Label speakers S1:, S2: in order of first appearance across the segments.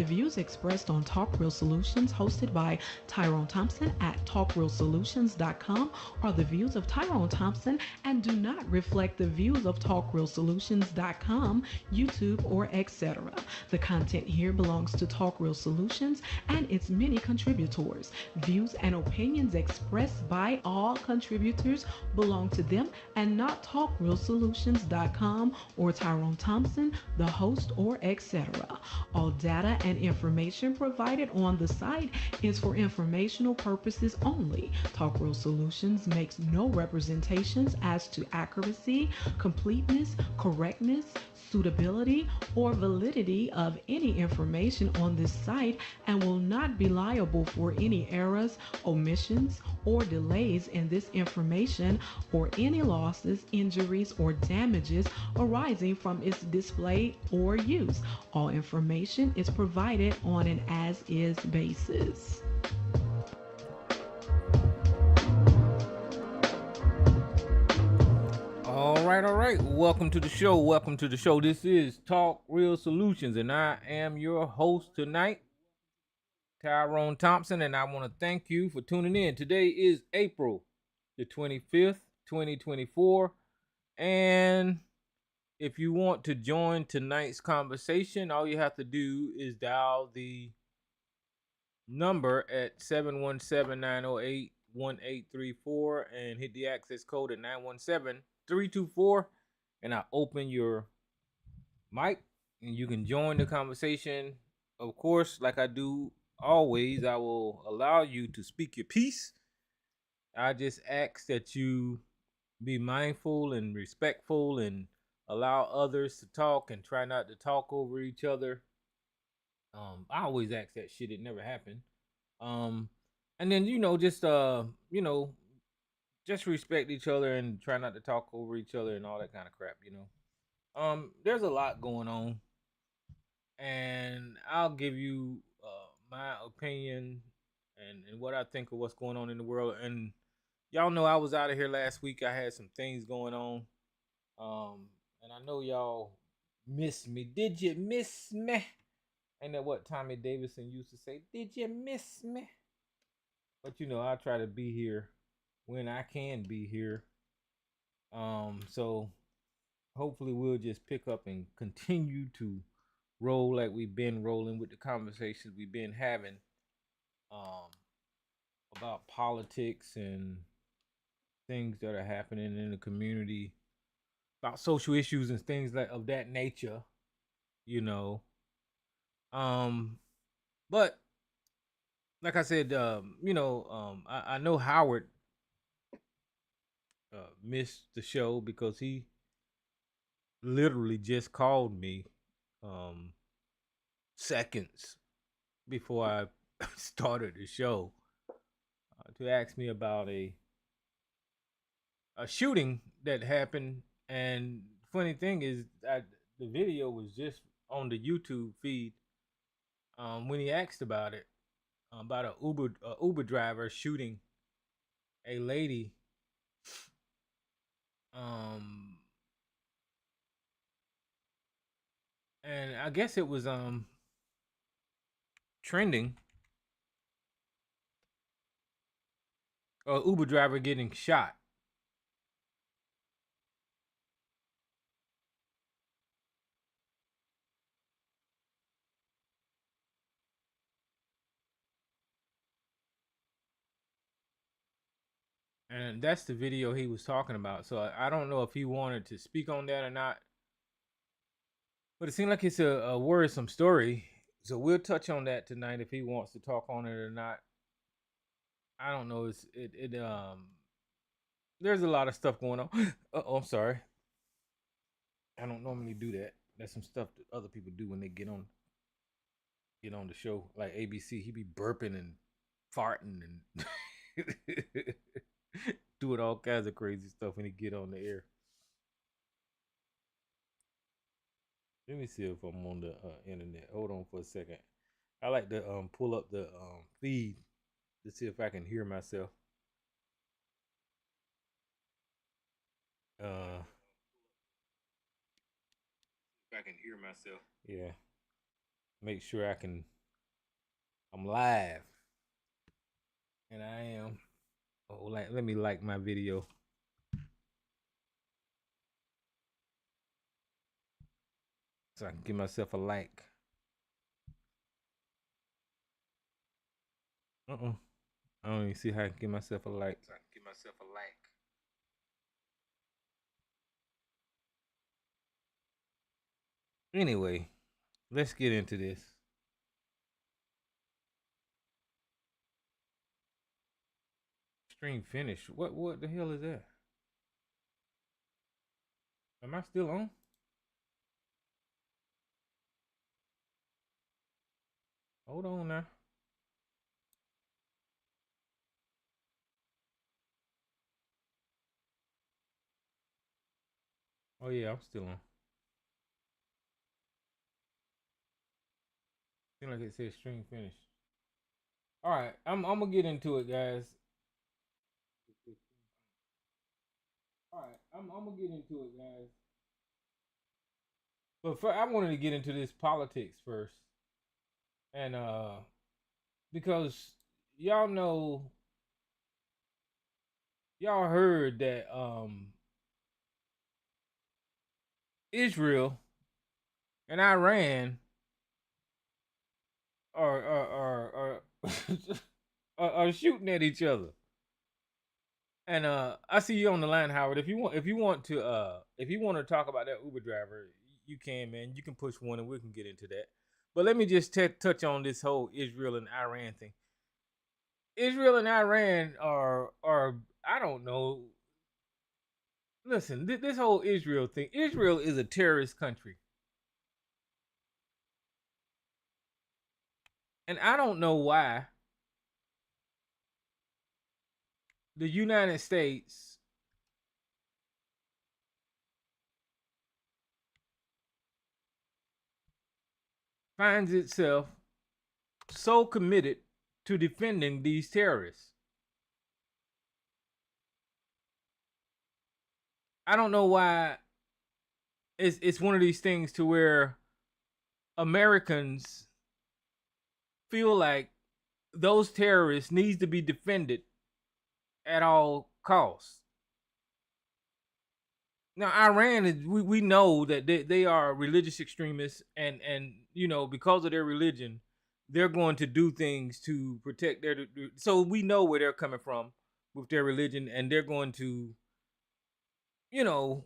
S1: The views expressed on Talk Real Solutions, hosted by Tyrone Thompson at talkrealsolutions.com, are the views of Tyrone Thompson and do not reflect the views of talkrealsolutions.com, YouTube, or etc. The content here belongs to Talk Real Solutions and its many contributors. Views and opinions expressed by all contributors belong to them and not talkrealsolutions.com or Tyrone Thompson, the host, or etc. All data and information provided on the site is for informational purposes only. Talk Real Solutions makes no representations as to accuracy, completeness, correctness, suitability, or validity of any information on this site and will not be liable for any errors, omissions, or delays in this information or any losses, injuries, or damages arising from its display or use. All information is provided on an as-is basis.
S2: All right. Welcome to the show. This is Talk Real Solutions, and I am your host tonight, Tyrone Thompson, and I want to thank you for tuning in. Today is April the 25th, 2024, and if you want to join tonight's conversation, all you have to do is dial the number at 717-908-1834 and hit the access code at 917-324, and I open your mic and you can join the conversation. Of course, like I do always, I will allow you to speak your piece. I just ask that you be mindful and respectful and allow others to talk and try not to talk over each other. I always ask that shit. It never happened. And then just respect each other and try not to talk over each other and all that kind of crap. There's a lot going on, and I'll give you my opinion and what I think of what's going on in the world. And y'all know I was out of here last week. I had some things going on, and I know y'all missed me. Did you miss me? Ain't that what Tommy Davidson used to say? Did you miss me? But I try to be here when I can be here. So hopefully we'll just pick up and continue to roll like we've been rolling with the conversations we've been having um about politics and things that are happening in the community, about social issues and things like of that nature, you know. Um but like I said, I know Howard missed the show because he literally just called me um seconds before I started the show to ask me about a shooting that happened. And funny thing is, the video was just on the YouTube feed when he asked about it, about a Uber driver shooting a lady. Um, and I guess it was trending. A Uber driver getting shot. And that's the video he was talking about. So I don't know if he wanted to speak on that or not. But it seemed like it's a worrisome story. So we'll touch on that tonight if he wants to talk on it or not. I don't know. There's a lot of stuff going on. Oh, I'm sorry. I don't normally do that. That's some stuff that other people do when they get on the show. Like ABC, he be burping and farting and doing all kinds of crazy stuff when he get on the air. Let me see if I'm on the internet. Hold on for a second. I like to pull up the feed to see if I can hear myself. Uh, if I can hear myself. Yeah. make sure I'm live, and I am. Oh, let me like my video so I can give myself a like. I don't even see how I can give myself a like. So I can give myself a like. Anyway, let's get into this. Stream finish. What the hell is that? Am I still on? Hold on now. Oh yeah, I'm still on. Seems like it says stream finish. All right, I'm gonna get into it, guys. All right, I'm gonna get into it, guys. But I wanted to get into this politics first, and because y'all know, y'all heard that Israel and Iran are are shooting at each other. And I see you on the line, Howard. If you want if you want to talk about that Uber driver, you can, man. You can push one, and we can get into that. But let me just touch on this whole Israel and Iran thing. Israel and Iran are I don't know. Listen, this whole Israel thing. Israel is a terrorist country, and I don't know why the United States finds itself so committed to defending these terrorists. I don't know why it's one of these things to where Americans feel like those terrorists needs to be defended at all costs. Now Iran is we know that they are religious extremists, and you know, because of their religion they're going to do things to protect their, so we know where they're coming from with their religion, and they're going to, you know,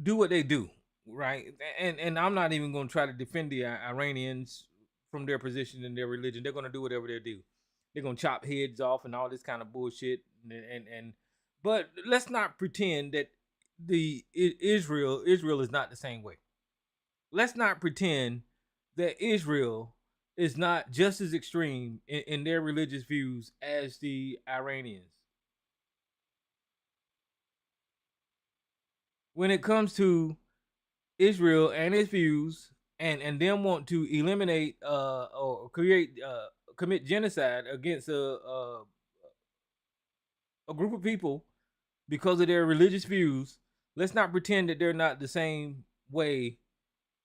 S2: do what they do, right? And I'm not even going to try to defend the Iranians from their position and their religion. They're going to do whatever they do. They're going to chop heads off and all this kind of bullshit. And but let's not pretend that Israel is not the same way. Let's not pretend that Israel is not just as extreme in their religious views as the Iranians. When it comes to Israel and its views, and them want to eliminate or create commit genocide against a group of people because of their religious views, let's not pretend that they're not the same way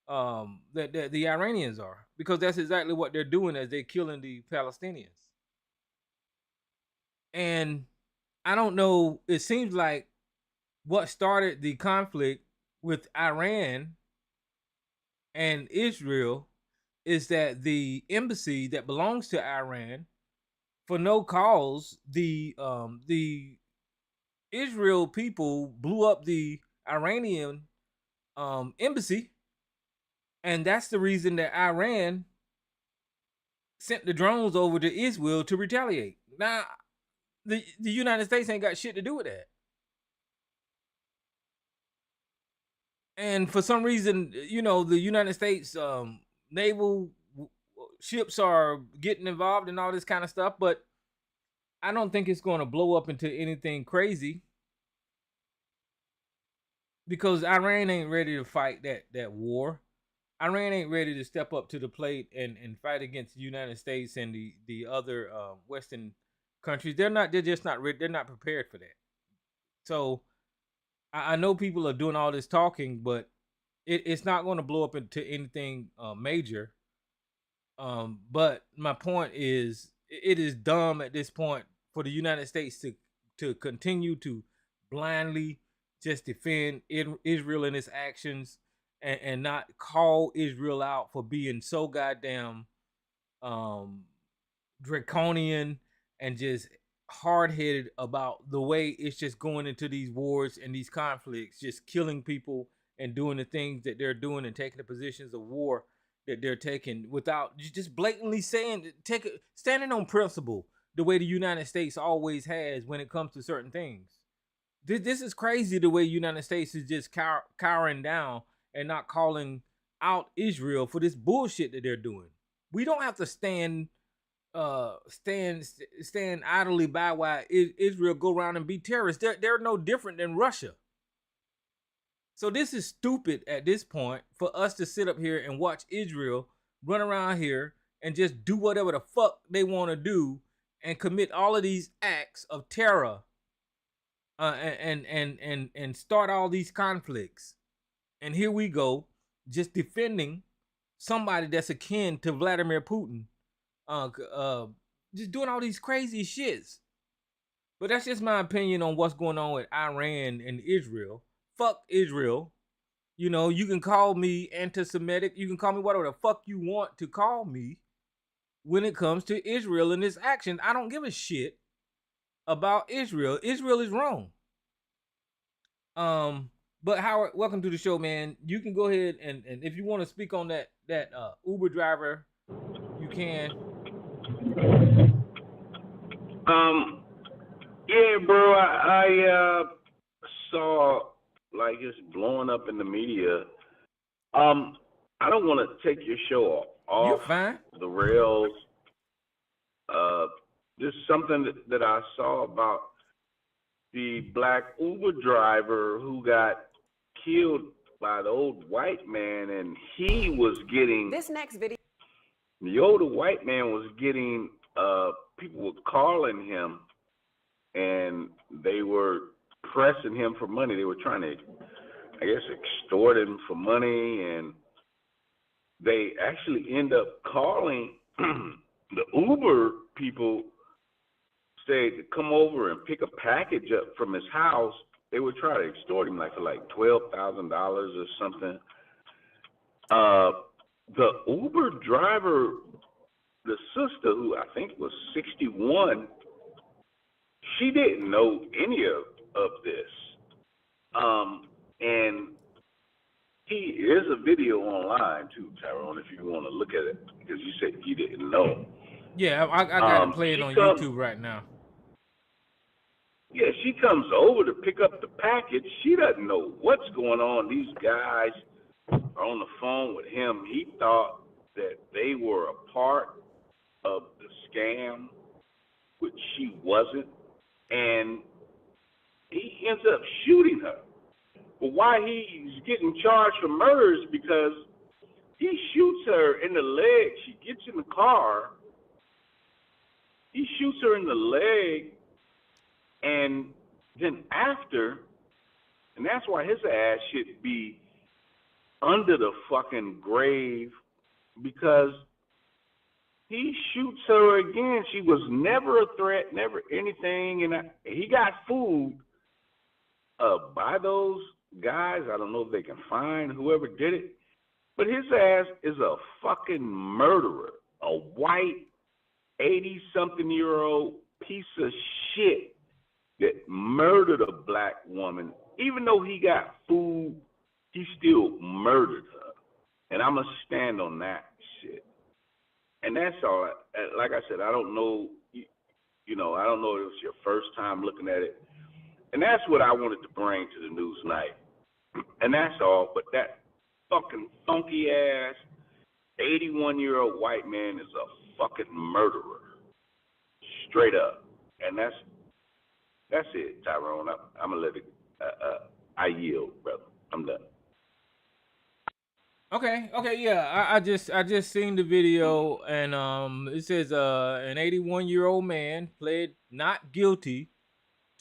S2: that the Iranians are, because that's exactly what they're doing as they're killing the Palestinians. And I don't know, it seems like what started the conflict with Iran and Israel is that the embassy that belongs to Iran, for no cause, the Israel people blew up the Iranian embassy, and that's the reason that Iran sent the drones over to Israel to retaliate. Now, the United States ain't got shit to do with that. And for some reason, you know, the United States naval ships are getting involved in all this kind of stuff, but I don't think it's going to blow up into anything crazy, because Iran ain't ready to fight that war. Iran ain't ready to step up to the plate and fight against the United States and the other Western countries. They're not. They're just not. They're not prepared for that. So I know people are doing all this talking, but it's not going to blow up into anything major. But my point is, it is dumb at this point for the United States to continue to blindly just defend Israel in its actions, and not call Israel out for being so goddamn um draconian and just hard-headed about the way it's just going into these wars and these conflicts, just killing people and doing the things that they're doing and taking the positions of war that they're taking without just blatantly saying, standing on principle the way the United States always has when it comes to certain things. This is crazy, the way the United States is just cowering down and not calling out Israel for this bullshit that they're doing. We don't have to stand idly by while Israel go around and be terrorists. They're no different than Russia. So this is stupid at this point for us to sit up here and watch Israel run around here and just do whatever the fuck they want to do and commit all of these acts of terror, and start all these conflicts. And here we go, just defending somebody that's akin to Vladimir Putin, just doing all these crazy shits. But that's just my opinion on what's going on with Iran and Israel. Fuck Israel. You know, you can call me anti-Semitic. You can call me whatever the fuck you want to call me when it comes to Israel and its action. I don't give a shit about Israel. Israel is wrong. But Howard, welcome to the show, man. You can go ahead and if you want to speak on that Uber driver, you can.
S3: Yeah, bro. I saw like it's blowing up in the media. I don't want to take your show
S2: You're
S3: off
S2: fine.
S3: the rails. This is something that I saw about the black Uber driver who got killed by the old white man, and he was getting
S4: this next video.
S3: The older white man was getting people were calling him, and they were pressing him for money. They were trying to, I guess, extort him for money, and they actually end up calling the Uber people, said to come over and pick a package up from his house. They would try to extort him for $12,000 or something. The Uber driver, the sister, who I think was 61, she didn't know any of this. And he is a video online too, Tyrone, if you want to look at it, because you said you didn't know.
S2: Yeah, I got to play it on YouTube right now.
S3: Yeah, she comes over to pick up the package. She doesn't know what's going on. These guys are on the phone with him. He thought that they were a part of the scam, which she wasn't, and he ends up shooting her. But why he's getting charged for murder is because he shoots her in the leg. She gets in the car. He shoots her in the leg, and then after, and that's why his ass should be under the fucking grave, because he shoots her again. She was never a threat, never anything, and he got fooled by those guys. I don't know if they can find whoever did it, but his ass is a fucking murderer, a white 80-something-year-old piece of shit that murdered a black woman. Even though he got fooled, he still murdered her. And I'm going to stand on that shit. And that's all. Like I said, I don't know, I don't know if it was your first time looking at it. And that's what I wanted to bring to the news night. And that's all. But that fucking funky ass 81-year-old white man is a fucking murderer. Straight up. And that's it, Tyrone. I'm going to let it, I yield, brother. I'm done.
S2: Okay, yeah. I just seen the video, and it says an 81-year-old man pled not guilty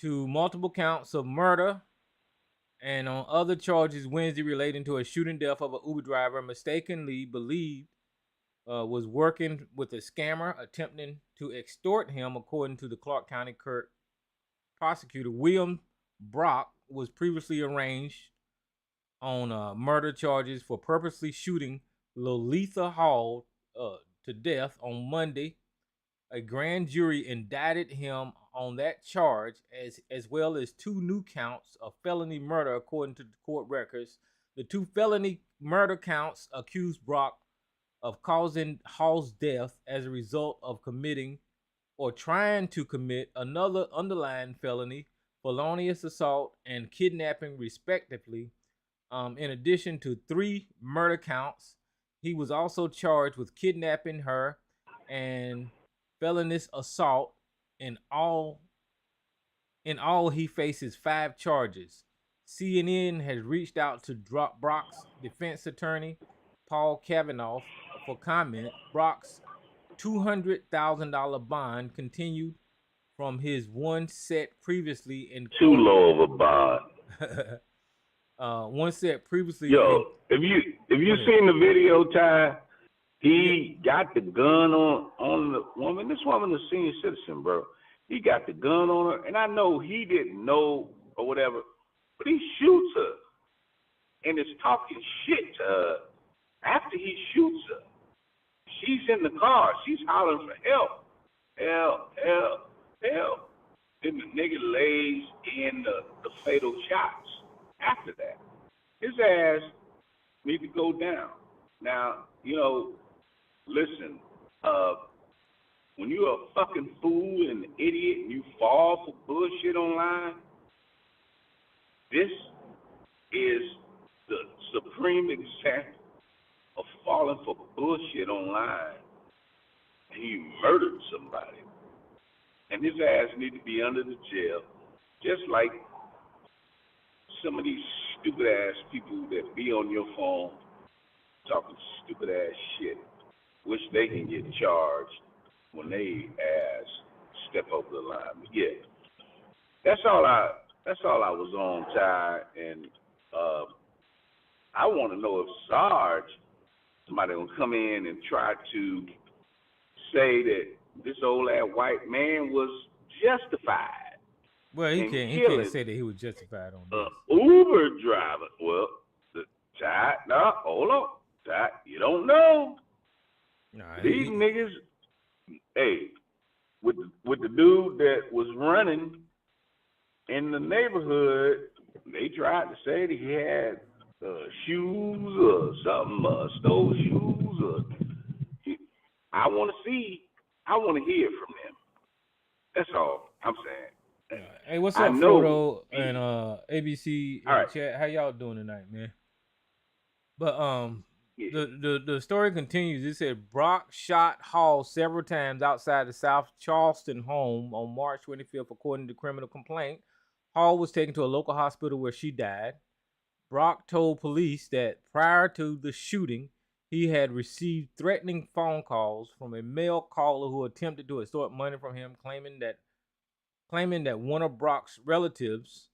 S2: to multiple counts of murder and on other charges Wednesday relating to a shooting death of an Uber driver mistakenly believed was working with a scammer attempting to extort him, according to the Clark County prosecutor. William Brock was previously arraigned on murder charges for purposely shooting Lolitha Hall to death on Monday. A grand jury indicted him on that charge, as well as 2 new counts of felony murder, according to the court records. The 2 felony murder counts accused Brock of causing Hall's death as a result of committing or trying to commit another underlying felony, felonious assault and kidnapping, respectively. In addition to 3 murder counts, he was also charged with kidnapping her and felonious assault. In all, he faces 5 charges. CNN has reached out to Brock's defense attorney, Paul Kavanaugh, for comment. Brock's $200,000 bond continued from his one set previously in
S3: Too low of a bond.
S2: One set previously.
S3: Yo, if you seen the video, Ty, he got the gun on the woman. This woman is a senior citizen, bro. He got the gun on her, and I know he didn't know or whatever, but he shoots her and is talking shit to her after he shoots her. She's in the car. She's hollering for help. Help, help, help. Then the nigga lays in the fatal shots after that. His ass need to go down. Now, listen, when you're a fucking fool and an idiot and you fall for bullshit online, this is the supreme example of falling for bullshit online, and you murdered somebody. And his ass need to be under the jail, just like some of these stupid ass people that be on your phone talking stupid ass shit. Wish they can get charged when they ass step over the line. But yeah, that's all I was on, Ty, and I want to know if Sarge, somebody will come in and try to say that this old ass white man was justified.
S2: Well, he can't say that he was justified on this.
S3: Uber driver. Well, Ty, no, hold on. Ty, you don't know.
S2: Nah,
S3: These niggas, hey, with the dude that was running in the neighborhood, they tried to say that he had shoes or something, stole shoes. I want to hear from them. That's all I'm saying.
S2: Hey, what's up, Frodo and ABC chat? How y'all doing tonight, man? But the story continues. It said Brock shot Hall several times outside the South Charleston home on March 25th, according to criminal complaint. Hall was taken to a local hospital where she died. Brock told police that prior to the shooting, he had received threatening phone calls from a male caller who attempted to extort money from him, claiming that one of Brock's relatives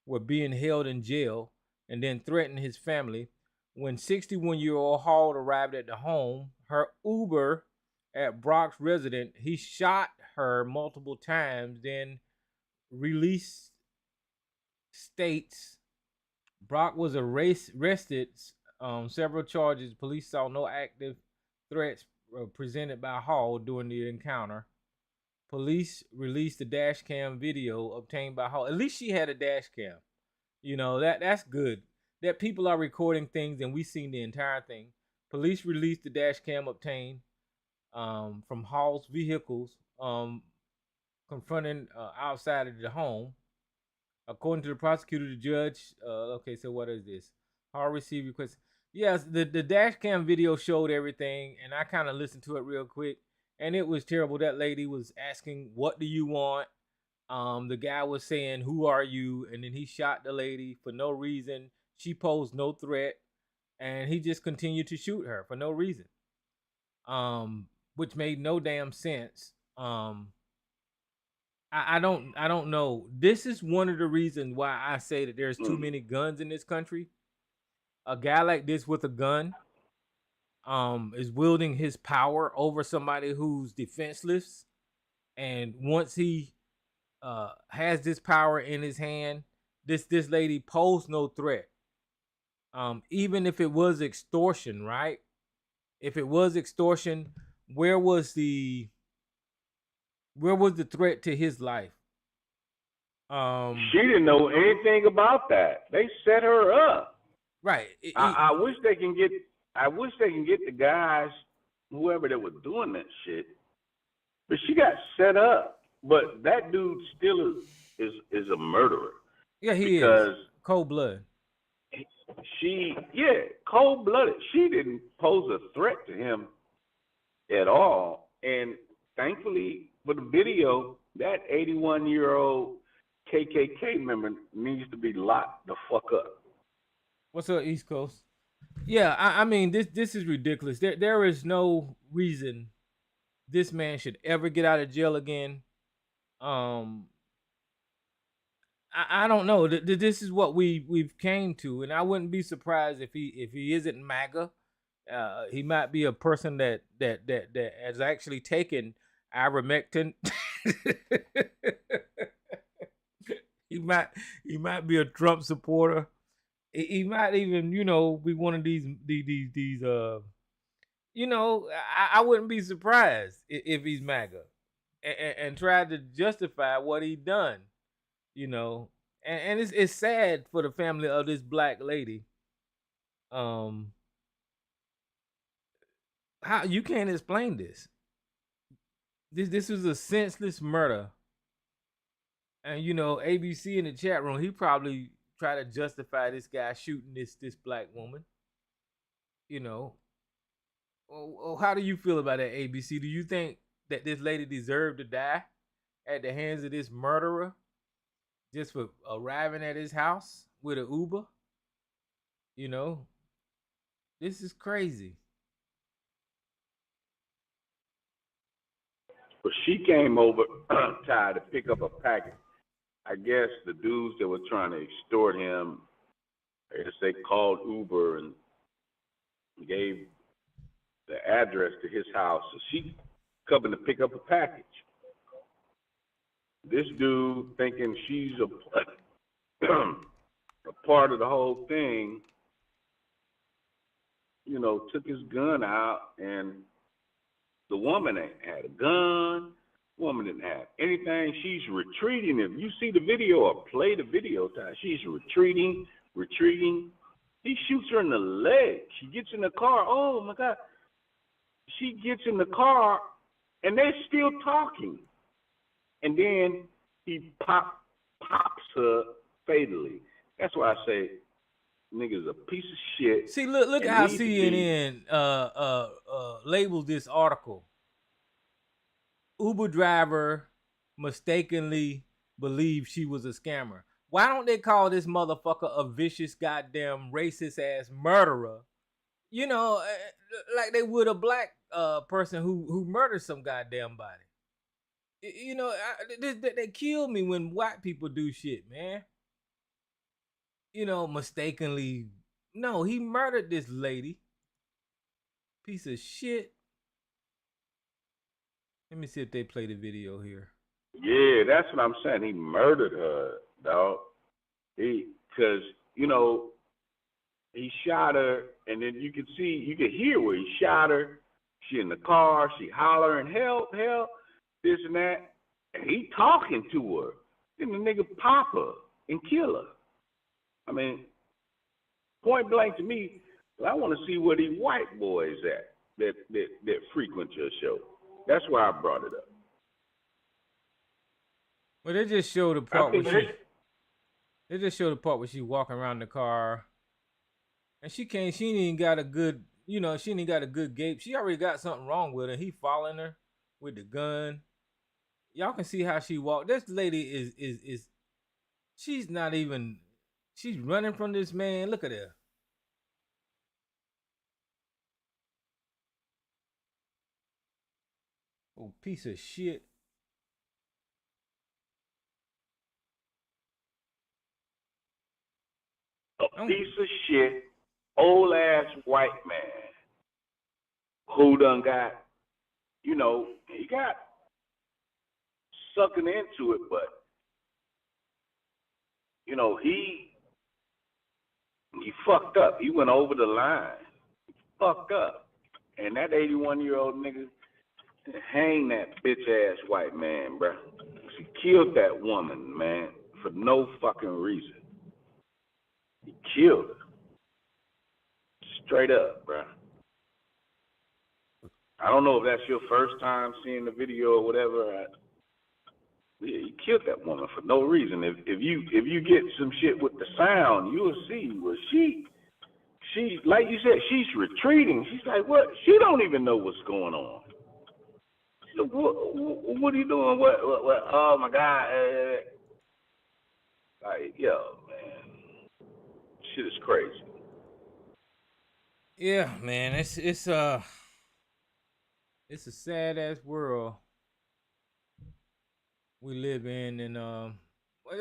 S2: were being held in jail, and then threatened his family. When 61-year-old Hall arrived at the home, her Uber at Brock's residence, he shot her multiple times, then release states Brock was arrested on several charges. Police saw no active threats presented by Hall during the encounter. Police released the dash cam video obtained by Hall. At least she had a dash cam. That's good. That people are recording things and we seen the entire thing. Police released the dash cam obtained from Hall's vehicles confronting outside of the home. According to the prosecutor, the judge, okay, so what is this? Hall received requests. Yes, the dash cam video showed everything, and I kind of listened to it real quick, and it was terrible. That lady was asking, "What do you want?" The guy was saying, "Who are you?" And then he shot the lady for no reason. She posed no threat, and he just continued to shoot her for no reason, which made no damn sense. I don't know. This is one of the reasons why I say that there's too many guns in this country. A guy like this with a gun is wielding his power over somebody who's defenseless, and once he has this power in his hand, this lady posed no threat. Even if it was extortion, right? If it was extortion, where was the threat to his life?
S3: She didn't know anything about that. They set her up.
S2: Right.
S3: I wish they can get. I wish they can get the guys, whoever that was doing that shit. But she got set up. But that dude still is a murderer.
S2: Yeah, he
S3: because
S2: is cold blood.
S3: Cold blooded. She didn't pose a threat to him at all. And thankfully for the video, that 81-year-old KKK member needs to be locked the fuck up.
S2: What's up, East Coast? Yeah, I mean this is ridiculous. There is no reason this man should ever get out of jail again. I don't know. This is what we've came to, and I wouldn't be surprised if he isn't MAGA. He might be a person that has actually taken ivermectin. he might be a Trump supporter. He might even be one of these I wouldn't be surprised if he's MAGA and try to justify what he done. And it's sad for the family of this black lady. How you can't explain this? This was a senseless murder, and ABC in the chat room, he probably tried to justify this guy shooting this black woman. How do you feel about that, ABC? Do you think that this lady deserved to die at the hands of this murderer just for arriving at his house with an Uber? This is crazy.
S3: But she came over tired to pick up a package. I guess the dudes that were trying to extort him, I guess they called Uber and gave the address to his house. So she coming to pick up a package. This dude, thinking she's a part of the whole thing, took his gun out, and the woman ain't had a gun. Woman didn't have anything. She's retreating. If you see the video or play the video time, she's retreating. He shoots her in the leg. She gets in the car. Oh my God. She gets in the car and they're still talking. And then he pops her fatally. That's why I say nigga's a piece of shit.
S2: See, look at how CNN labeled this article. Uber driver mistakenly believed she was a scammer. Why don't they call this motherfucker a vicious goddamn racist ass murderer? Like they would a black person who murdered some goddamn body. They kill me when white people do shit, man. Mistakenly. No, he murdered this lady. Piece of shit. Let me see if they play the video here.
S3: Yeah, that's what I'm saying. He murdered her, dog. Because, he shot her, and then you could hear where he shot her. She in the car, she hollering, help, this and that. And he talking to her. Then the nigga pop her and kill her. I mean, point blank to me, I want to see where these white boys at that frequent your show. That's why I brought it up.
S2: Well, they just showed the part they just showed the part where she walking around the car, and she ain't even got a good, she ain't got a good gait. She already got something wrong with her. He following her with the gun. Y'all can see how she walked. This lady is she's not even. She's running from this man. Look at her. Oh, piece of shit.
S3: A piece of shit, old ass white man who done got, you know, he got sucking into it, but, you know, he fucked up. He went over the line. He fucked up. And that 81-year-old nigga hang that bitch-ass white man, bruh. He killed that woman, man, for no fucking reason. He killed her. Straight up, bruh. I don't know if that's your first time seeing the video or whatever. Yeah, he killed that woman for no reason. If you get some shit with the sound, you'll see. Well, she like you said, she's retreating. She's like, what? She don't even know what's going on. So, what are you doing? What? Oh my God! Like, yo, man, shit is crazy.
S2: Yeah, man, it's a sad ass world we live in, and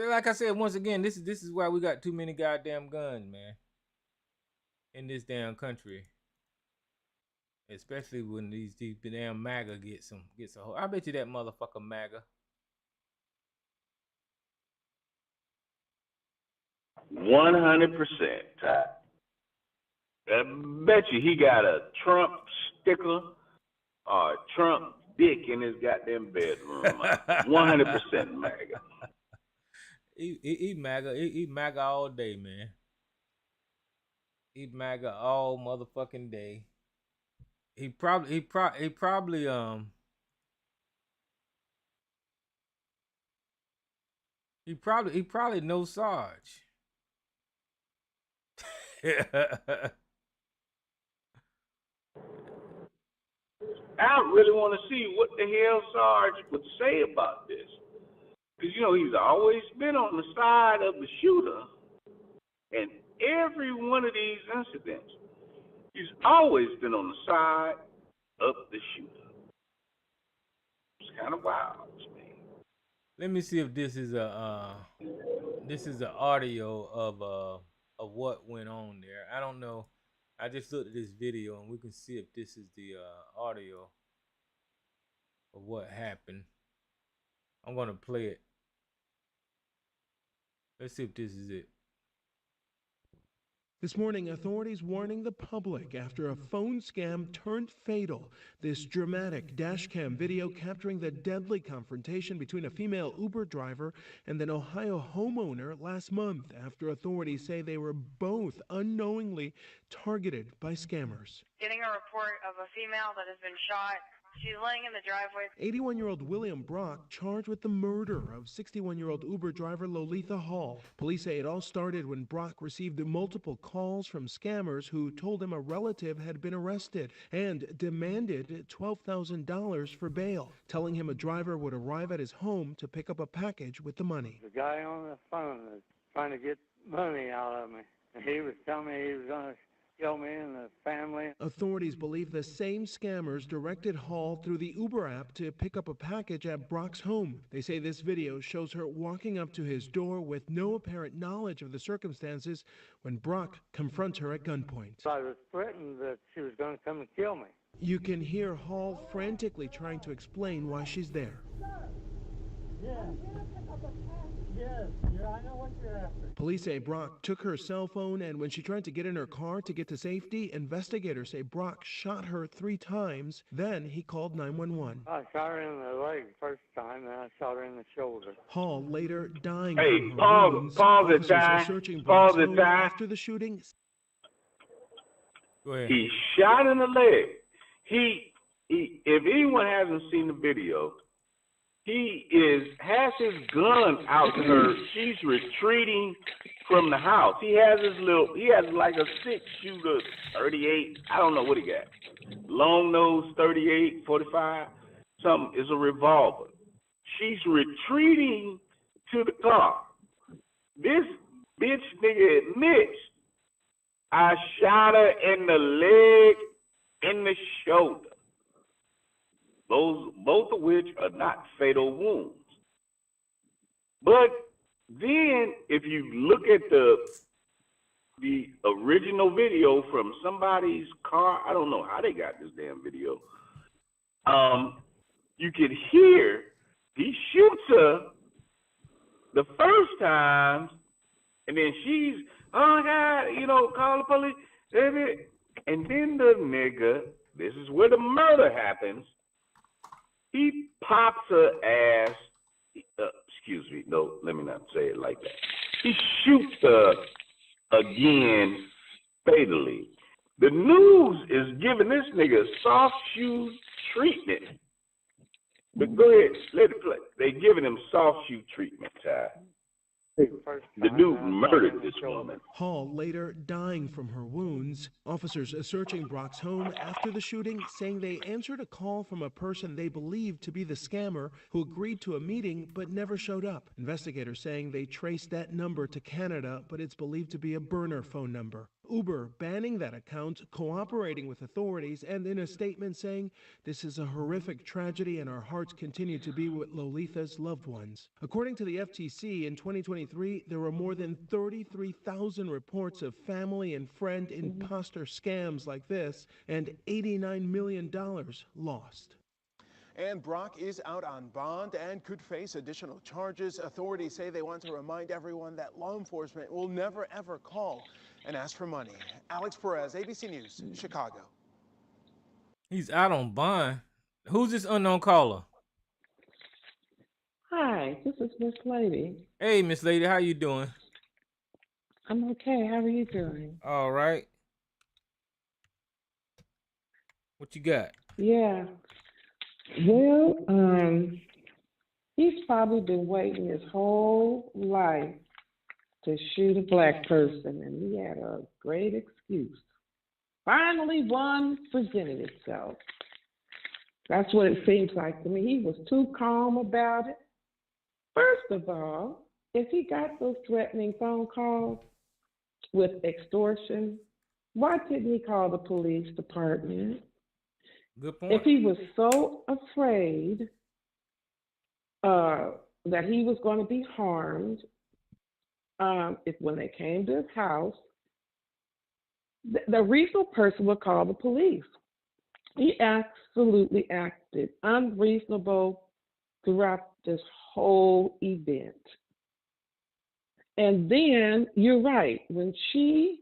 S2: like I said, once again, this is why we got too many goddamn guns, man, in this damn country. Especially when these damn MAGA gets a hold. I bet you that motherfucker MAGA.
S3: 100%, Ty. I bet you he got a Trump sticker or Trump dick in his goddamn bedroom. 100% MAGA.
S2: He MAGA. He MAGA all day, man. He MAGA all motherfucking day. He probably knows Sarge.
S3: I really want to see what the hell Sarge would say about this. Because, you know, he's always been on the side of the shooter. And every one of these incidents, he's always been on the side of the shooter. It's kind of wild, man.
S2: Let me see if this is a audio of what went on there. I don't know. I just looked at this video and we can see if this is the audio of what happened. I'm gonna play it. Let's see if this is it.
S4: This morning, authorities warning the public after a phone scam turned fatal. This dramatic dashcam video capturing the deadly confrontation between a female Uber driver and an Ohio homeowner last month after authorities say they were both unknowingly targeted by scammers.
S5: Getting a report of a female that has been shot. She's laying in the driveway.
S4: 81-year-old William Brock charged with the murder of 61-year-old Uber driver Lolitha Hall. Police say it all started when Brock received multiple calls from scammers who told him a relative had been arrested and demanded $12,000 for bail, telling him a driver would arrive at his home to pick up a package with the money.
S6: The guy on the phone was trying to get money out of me. He was telling me he was going to kill me and the family.
S4: Authorities believe the same scammers directed Hall through the Uber app to pick up a package at Brock's home. They say this video shows her walking up to his door with no apparent knowledge of the circumstances when Brock confronts her at gunpoint.
S6: I was threatened that she was going to come and kill me.
S4: You can hear Hall frantically trying to explain why she's there.
S6: Yes, I know what you're after.
S4: Police say Brock took her cell phone, and when she tried to get in her car to get to safety, investigators say Brock shot her 3 times. Then he called 911.
S6: I shot her in the leg first time, and I shot her in the shoulder.
S4: Hall later dying
S3: Hey,
S4: from her
S3: pause
S4: wounds.
S3: it,
S4: Officers
S3: Ty.
S4: are searching
S3: Pause
S4: Brock's
S3: it,
S4: home
S3: Ty.
S4: after the shooting.
S2: Go ahead.
S3: He shot in the leg. He if anyone hasn't seen the video, he has his gun out to her. She's retreating from the house. He has like a 6-shooter 38. I don't know what he got. Long nose 38, 45, something. It's a revolver. She's retreating to the car. This bitch nigga admits, I shot her in the leg, in the shoulder. Those, both of which are not fatal wounds. But then, if you look at the original video from somebody's car. I don't know how they got this damn video. You could hear he shoots her the first time, and then she's, oh God, call the police, baby. And then the nigga, this is where the murder happens. He pops her ass. Excuse me, no, let me not say it like that. He shoots her again fatally. The news is giving this nigga soft shoe treatment. But go ahead, let it play. They giving him soft shoe treatment, Ty. The dude murdered this woman.
S4: Hall later dying from her wounds. Officers searching Brock's home after the shooting, saying they answered a call from a person they believed to be the scammer who agreed to a meeting but never showed up. Investigators saying they traced that number to Canada, but it's believed to be a burner phone number. Uber banning that account, cooperating with authorities, and in a statement saying, "This is a horrific tragedy and our hearts continue to be with Lolitha's loved ones." According to the FTC, in 2023, there were more than 33,000 reports of family and friend imposter scams like this, and $89 million lost.
S7: And Brock is out on bond and could face additional charges. Authorities say they want to remind everyone that law enforcement will never ever call and ask for money. Alex Perez, ABC News, Chicago.
S2: He's out on bond. Who's this unknown caller?
S8: Hi, this is Miss Lady.
S2: Hey, Miss Lady, how you doing?
S8: I'm okay. How are you doing?
S2: All right. What you got?
S8: Yeah. Well, he's probably been waiting his whole life to shoot a black person, and he had a great excuse. Finally, one presented itself. That's what it seems like to me. He was too calm about it. First of all, if he got those threatening phone calls with extortion, why didn't he call the police department?
S2: Good point.
S8: If he was so afraid that he was going to be harmed, if when they came to his house, the reasonable person would call the police. He absolutely acted unreasonable throughout this whole event. And then, you're right, when she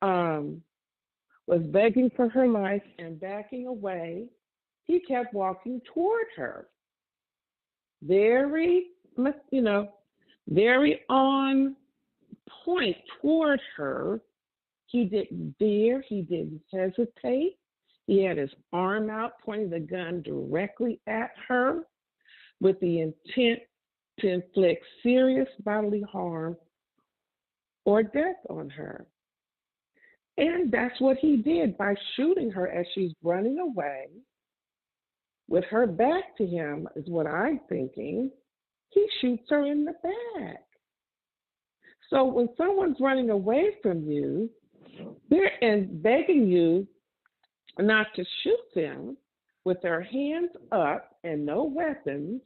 S8: was begging for her life and backing away, he kept walking toward her. Very, very on point toward her. He didn't dare, he didn't hesitate. He had his arm out, pointing the gun directly at her with the intent to inflict serious bodily harm or death on her. And that's what he did by shooting her as she's running away with her back to him, is what I'm thinking. He shoots her in the back. So when someone's running away from you, they're begging you not to shoot them with their hands up and no weapons,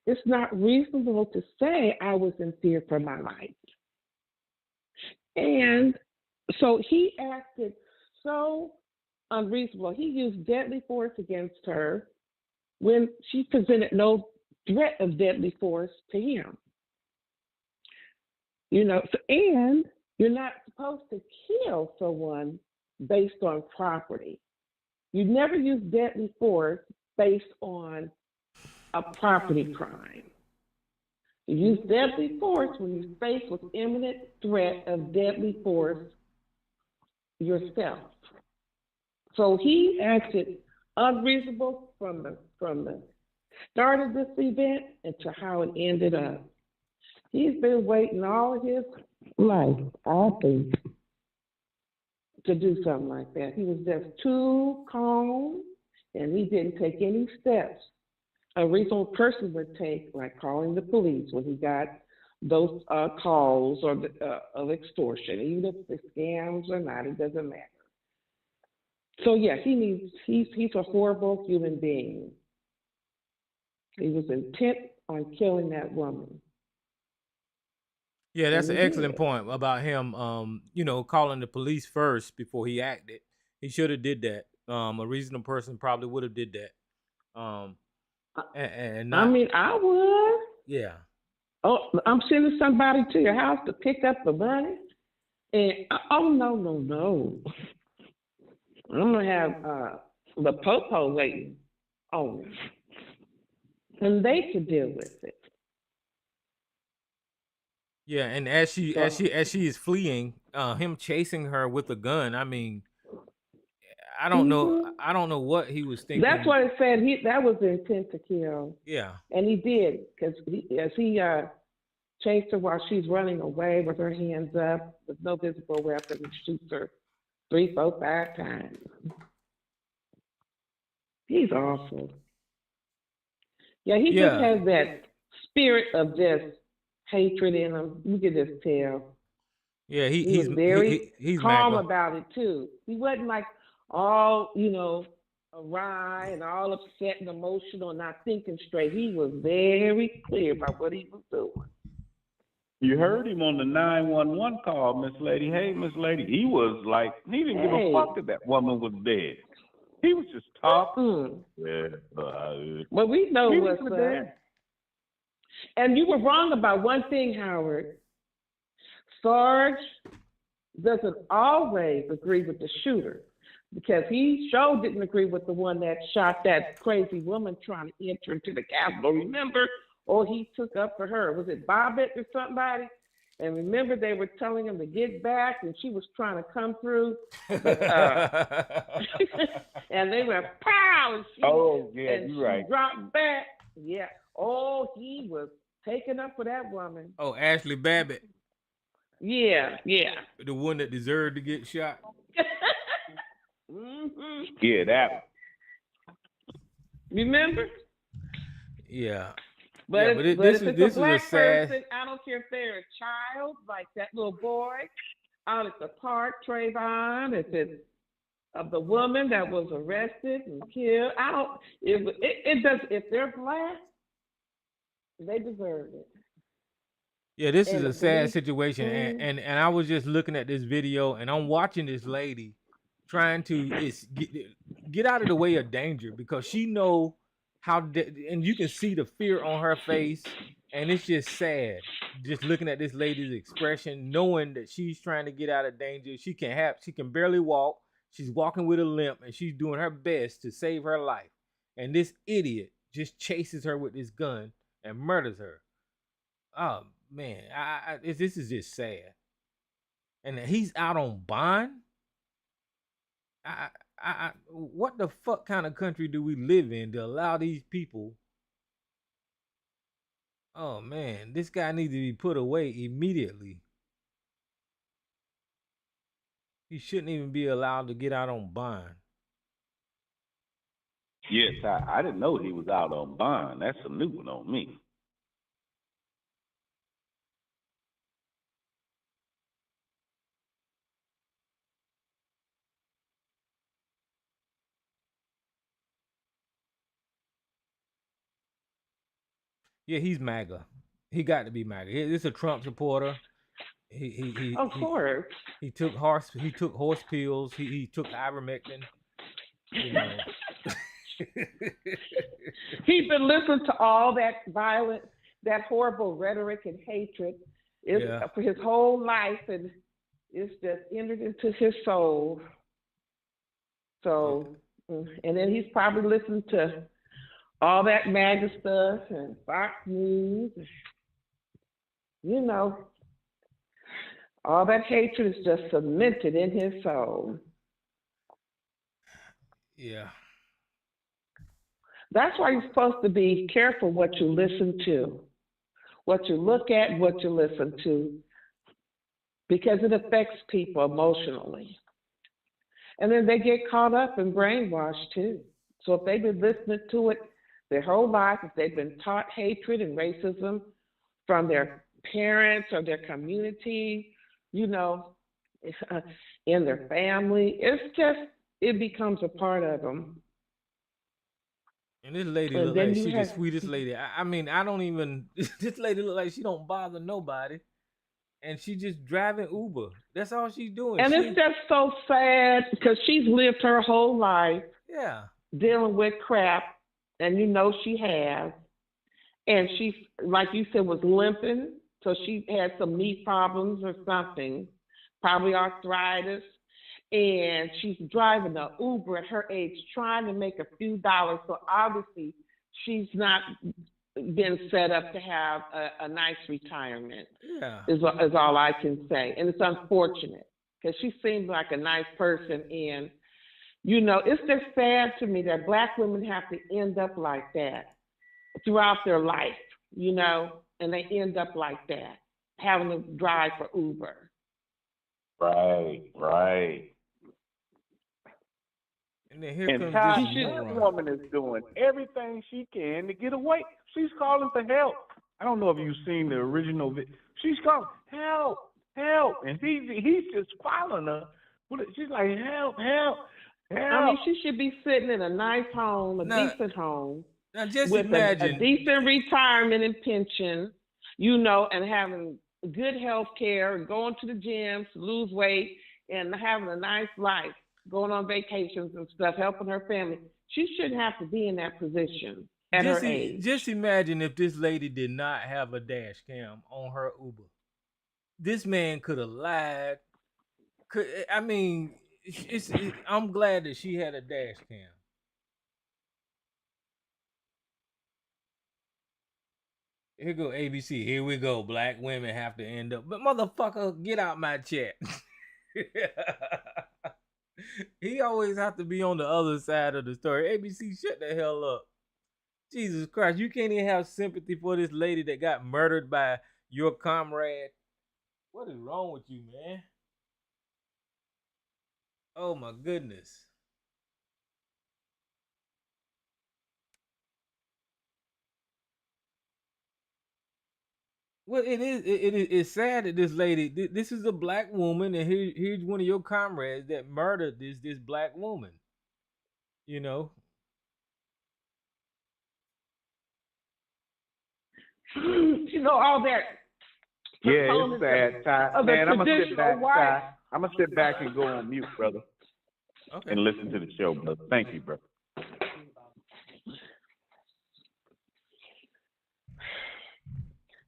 S8: it's not reasonable to say I was in fear for my life. And so he acted so unreasonable. He used deadly force against her when she presented no threat of deadly force to him. And you're not supposed to kill someone based on property. You never use deadly force based on a property crime. You use deadly force when you're faced with imminent threat of deadly force yourself. So he acted unreasonable from the start of this event and to how it ended up. He's been waiting all his life, I think, to do something like that. He was just too calm, and he didn't take any steps a reasonable person would take, like calling the police when he got those calls or of extortion, even if it's scams or not, it doesn't matter. So yeah, he's a horrible human being. He was intent on killing that woman.
S2: Yeah, that's
S8: And
S2: an
S8: he
S2: excellent
S8: did.
S2: point about him. Calling the police first before he acted. He should have did that. A reasonable person probably would have did that. And
S8: I
S2: not,
S8: mean, I would.
S2: yeah,
S8: Oh, I'm sending somebody to your house to pick up the money, and oh no, no, no. I'm gonna have the popo waiting on me, and they could deal with it.
S2: yeah. And as she as
S8: So,
S2: she as she is fleeing, him chasing her with a gun. I mean, I don't know.
S8: hmm
S2: I don't know what he was
S8: that's
S2: thinking.
S8: what it said. That was the intent to kill,
S2: Yeah,
S8: and he did because as he chased her while she's running away with her hands up with no visible weapon, and shoots her 3, 4, 5 times. He's awful. Yeah, he just
S2: yeah,
S8: has that spirit of just hatred in him. You could just tell.
S2: yeah. He
S8: He was
S2: he's
S8: very
S2: he's
S8: calm
S2: MAGA.
S8: about it too. He wasn't like all, awry and all upset and emotional and not thinking straight. He was very clear about what he was doing.
S3: You heard him on the 911 call, Miss Lady. Hey, Miss Lady. He was like, he didn't give a
S8: Hey.
S3: fuck that woman was dead. He was just talking.
S8: Mm.
S3: Yeah,
S8: Well, we know
S3: he
S8: what's
S3: was
S8: up.
S3: dead.
S8: And you were wrong about one thing, Howard. Sarge doesn't always agree with the shooter because he sure didn't agree with the one that shot that crazy woman trying to enter into the Capitol. Remember? Or he took up for her. Was it Bobbitt or somebody? And remember, they were telling him to get back, and she was trying to come through, but and they went pow, and she
S3: you're right.
S8: dropped back. Yeah. Oh, he was taking up for that woman.
S2: Oh, Ashley Babbitt,
S8: Yeah, yeah.
S2: the one that deserved to get shot.
S8: hmm
S3: Yeah, that.
S8: Remember?
S2: Yeah,
S8: But
S2: yeah.
S8: if,
S2: But
S8: but
S2: this
S8: if
S2: is
S8: it's
S2: this
S8: a
S2: is a
S8: black
S2: sad.
S8: person, I don't care if they're a child, like that little boy out at the park, Trayvon. If it's of the woman that was arrested and killed, I don't. It does. If they're black, they deserve it.
S2: Yeah, this is
S8: And the
S2: a sad
S8: police.
S2: situation, and I was just looking at this video, and I'm watching this lady trying to get out of the way of danger because she know and you can see the fear on her face, and it's just sad just looking at this lady's expression, knowing that she's trying to get out of danger. She can barely walk. She's walking with a limp, and she's doing her best to save her life. And this idiot just chases her with this gun and murders her. Oh man, this is just sad. And he's out on bond. What the fuck kind of country do we live in to allow these people? Oh man, this guy needs to be put away immediately. He shouldn't even be allowed to get out on bond.
S3: Yes, I didn't know he was out on bond. That's a new one on me.
S2: Yeah, he's MAGA. He got to be MAGA. This is a Trump supporter.
S8: Of course.
S2: He took horse pills. He took ivermectin. You know.
S8: He's been listening to all that violent, that horrible rhetoric and hatred for his whole life, and it's just entered into his soul. So, and then he's probably listened to all that MAGA stuff and Fox News. You know, all that hatred is just cemented in his soul.
S2: Yeah.
S8: That's why you're supposed to be careful what you listen to, what you look at, what you listen to, because it affects people emotionally. And then they get caught up and brainwashed too. So if they've been listening to it their whole life, if they've been taught hatred and racism from their parents or their community, in their family, it becomes a part of them.
S2: And this lady look like she's the sweetest lady. I mean, I don't even. This lady look like she don't bother nobody. and she just driving Uber. That's all she's doing.
S8: And it's just so sad because she's lived her whole life
S2: Yeah.
S8: dealing with crap, and she has. And she, like you said, was limping, so she had some knee problems or something, probably arthritis. And she's driving the Uber at her age, trying to make a few dollars. So obviously, she's not been set up to have a nice retirement.
S2: Yeah.
S8: Is all I can say, and it's unfortunate because she seemed like a nice person. And it's just sad to me that Black women have to end up like that throughout their life, and they end up like that, having to drive for Uber.
S3: Right.
S2: And then here comes
S3: Ty,
S2: this
S3: that
S2: moron.
S3: woman is doing everything she can to get away. She's calling for help. I don't know if you've seen the original video. She's calling, help, and he's just following her. She's like, help.
S8: I mean, she should be sitting in a nice home, decent home,
S2: Now just
S8: with
S2: imagine
S8: a decent retirement and pension, and having good health care, and going to the gym to lose weight, and having a nice life, going on vacations and stuff, helping her family. She shouldn't have to be in that position at her age.
S2: Just imagine if this lady did not have a dash cam on her Uber. This man could have lied. I'm glad that she had a dash cam. Here go ABC. Here we go. Black women have to end up. But motherfucker, get out my chat. He always have to be on the other side of the story. ABC, shut the hell up. Jesus Christ, you can't even have sympathy for this lady that got murdered by your comrade. What is wrong with you, man? Oh my goodness. Well, it's sad that this lady, this is a Black woman, and here's one of your comrades that murdered this Black woman.
S8: All that.
S3: Yeah, it's sad, Ty. Man, I'm gonna sit back, Ty. I'm gonna sit back and go on mute, brother.
S2: Okay.
S3: And listen to the show, brother. Thank you, brother.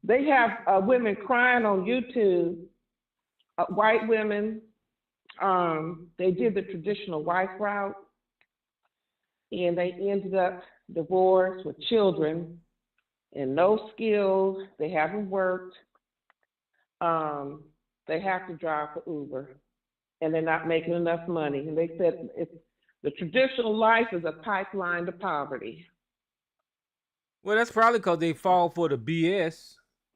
S8: They have women crying on YouTube, white women. They did the traditional wife route, and they ended up divorced with children and no skills. They haven't worked. They have to drive for Uber, and they're not making enough money. And they said the traditional life is a pipeline to poverty.
S2: Well, that's probably because they fall for the BS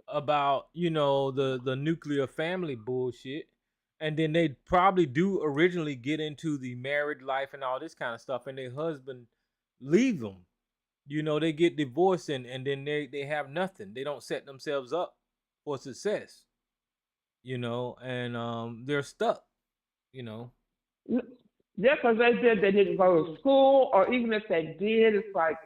S2: about, the nuclear family bullshit. And then they probably do originally get into the married life and all this kind of stuff, and their husband leave them. They get divorced and then they have nothing. They don't set themselves up for success. And they're stuck,
S8: Yeah, because they didn't go to school, or even if they did, it's like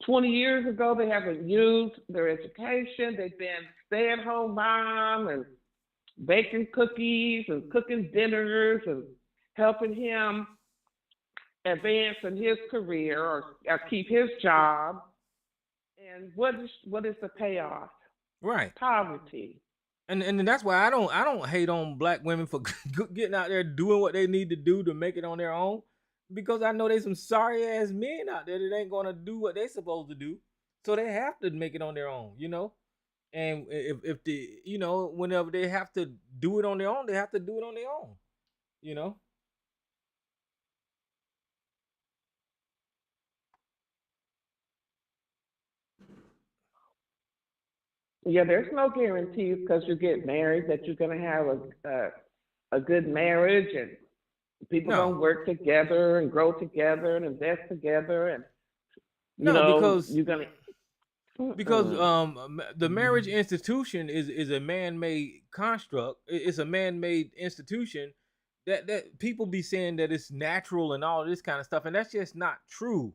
S8: 20 years ago, they haven't used their education. They've been stay-at-home mom and baking cookies and cooking dinners and helping him advance in his career or keep his job. And what is the payoff?
S2: right?
S8: Poverty.
S2: And that's why I don't hate on Black women for getting out there doing what they need to do to make it on their own, because I know there's some sorry ass men out there that ain't gonna do what they supposed to do, so they have to make it on their own. And if they, whenever they have to do it on their own, they have to do it on their own.
S8: Yeah, there's no guarantees because you get married that you're going to have a good marriage, and people
S2: No.
S8: gonna work together and grow together and invest together, and
S2: because
S8: you're gonna.
S2: The marriage institution is a man-made construct. It's a man-made institution that people be saying that it's natural and all this kind of stuff, and that's just not true.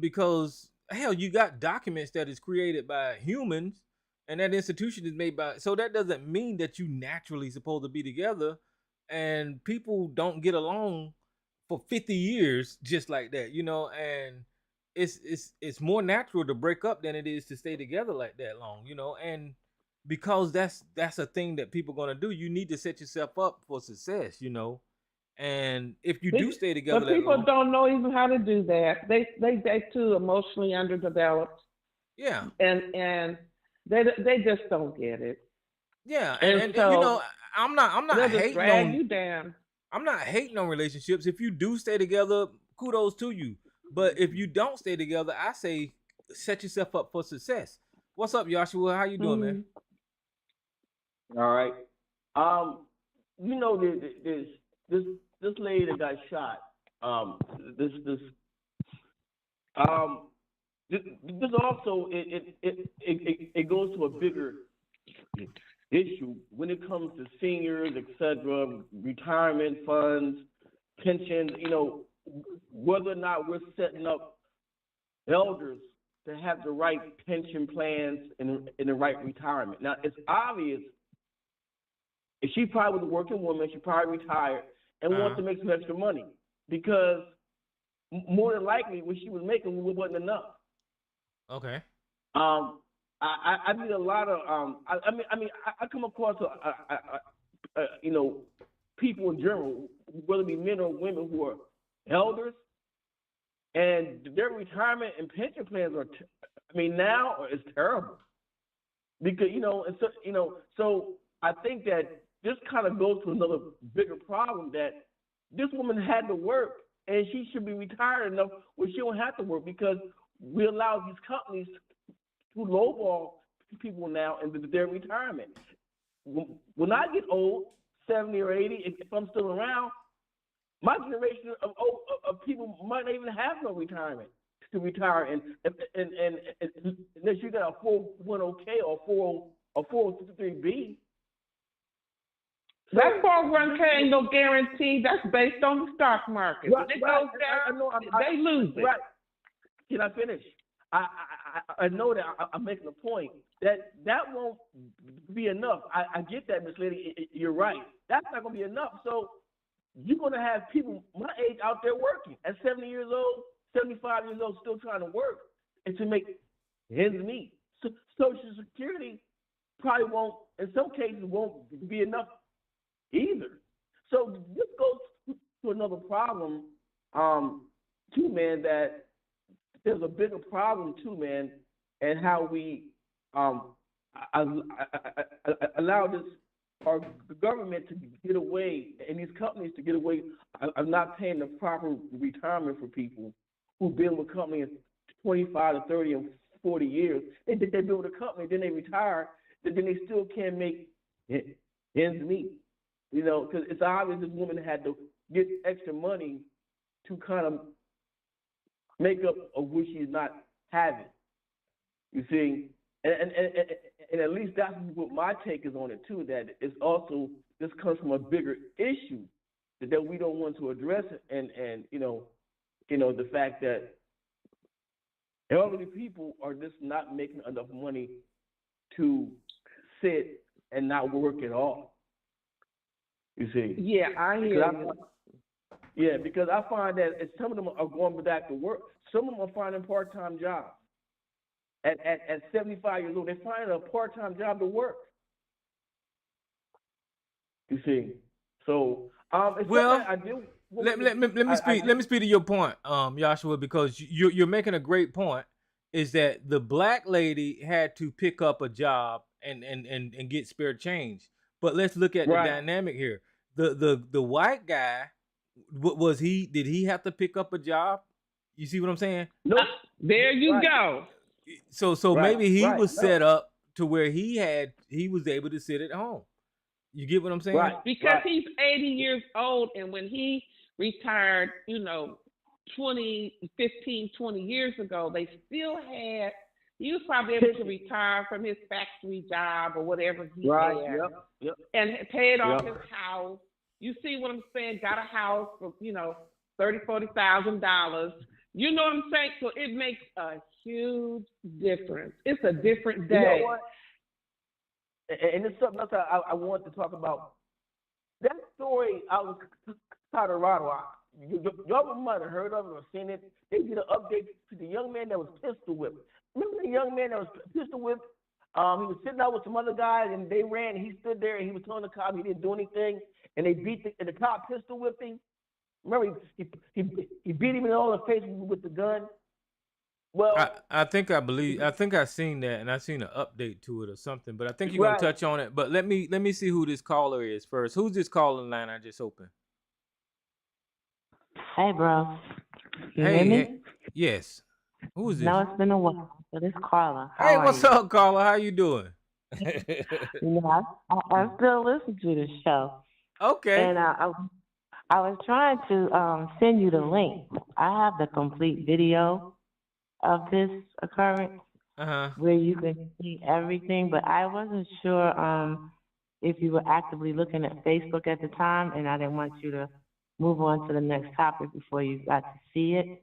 S2: Because hell, you got documents that is created by humans and that institution is made by. So that doesn't mean that you naturally supposed to be together, and people don't get along for 50 years just like that, and it's more natural to break up than it is to stay together like that long, and because that's a thing that people gonna do. You need to set yourself up for success, and if you do stay together
S8: But
S2: that
S8: people
S2: long,
S8: don't know even how to do that. They too emotionally underdeveloped,
S2: yeah,
S8: and they just don't get it.
S2: yeah,
S8: And
S2: and
S8: so
S2: I'm not
S8: they'll just
S2: hating
S8: drag
S2: on
S8: you down.
S2: I'm not hating on relationships. If you do stay together, kudos to you. But if you don't stay together, I say set yourself up for success. What's up, Joshua? How you doing, man?
S8: Mm-hmm.
S9: All right. This lady that got shot. This um this also it goes to a bigger issue when it comes to seniors, etc., retirement funds, pensions. Whether or not we're setting up elders to have the right pension plans and the right retirement. Now, it's obvious if she probably was a working woman, she probably retired and wants to make some extra money because more than likely what she was making wasn't enough.
S2: Okay.
S9: I meet a lot of I come across people in general, whether it be men or women who are elders, and their retirement and pension plans are now it's terrible because so I think that this kind of goes to another bigger problem that this woman had to work and she should be retired enough where she don't have to work because we allow these companies to lowball people now in their retirement. When I get old, 70 or 80, if I'm still around, my generation of people might not even have no retirement to retire, and unless you got a 401k or 403b.
S8: That 401k ain't no guarantee. That's based on the stock market.
S9: Right,
S8: When it goes down, they lose it.
S9: Right. Can I finish? I know that I'm making a point that won't be enough. I get that, Miss Lady. You're right. That's not going to be enough. So you're going to have people my age out there working at 70 years old, 75 years old, still trying to work and to make ends meet. So Social Security probably won't, in some cases, won't be enough either. So this goes to another problem, too, man, that there's a bigger problem too, man, and how we allow this our government to get away and these companies to get away of not paying the proper retirement for people who've been with companies 25 to 30 and 40 years. They build a company, then they retire, then they still can't make ends meet. Because it's obvious this woman had to get extra money to kind of make up of what she's not having. You see, and at least that's what my take is on it too. That it's also this comes from a bigger issue that we don't want to address, and the fact that elderly people are just not making enough money to sit and not work at all. You see?
S8: Yeah, I hear you.
S9: Yeah, because I find that some of them are going back to work. Some of them are finding part-time jobs. At 75 years old, they're finding a part-time job to work. You see? So,
S2: well,
S9: I do.
S2: Let me speak to your point, Joshua, because you're making a great point. Is that the black lady had to pick up a job and get spare change? But let's look at the dynamic here. The white guy, was he? Did he have to pick up a job? You see what I'm saying?
S9: Nope.
S8: There you go.
S2: So maybe he was set up to where he was able to sit at home. You get what I'm saying?
S8: Right. Because he's 80 years old, and when he retired, 20 years ago, they still had, he was probably able to retire from his factory job or whatever he had.
S9: Yep.
S8: And paid off his house. You see what I'm saying? Got a house for, $30,000-$40,000. You know what I'm saying? So it makes a huge difference. It's a different day.
S9: You know what? and it's something else I want to talk about. That story out in Colorado, y'all might have heard of it or seen it. They did an update to the young man that was pistol whipped. Remember the young man that was pistol whipped? He was sitting out with some other guys, and they ran, and he stood there, and he was telling the cop he didn't do anything, and they and the cop pistol whipped him. Remember, he beat him in all the face with the gun. Well,
S2: I think I seen that, and I seen an update to it or something. But I think you're gonna touch on it. But let me see who this caller is first. Who's this calling line I just opened?
S10: Hey, bro. You hear me?
S2: Hey, yes. Who is this?
S10: No, it's been a while. But it's Carla.
S2: Hey, what's up, Carla? How you doing?
S10: I still listen to the show.
S2: Okay.
S10: And I was trying to send you the link. I have the complete video of this occurrence where you can see everything, but I wasn't sure if you were actively looking at Facebook at the time, and I didn't want you to move on to the next topic before you got to see it.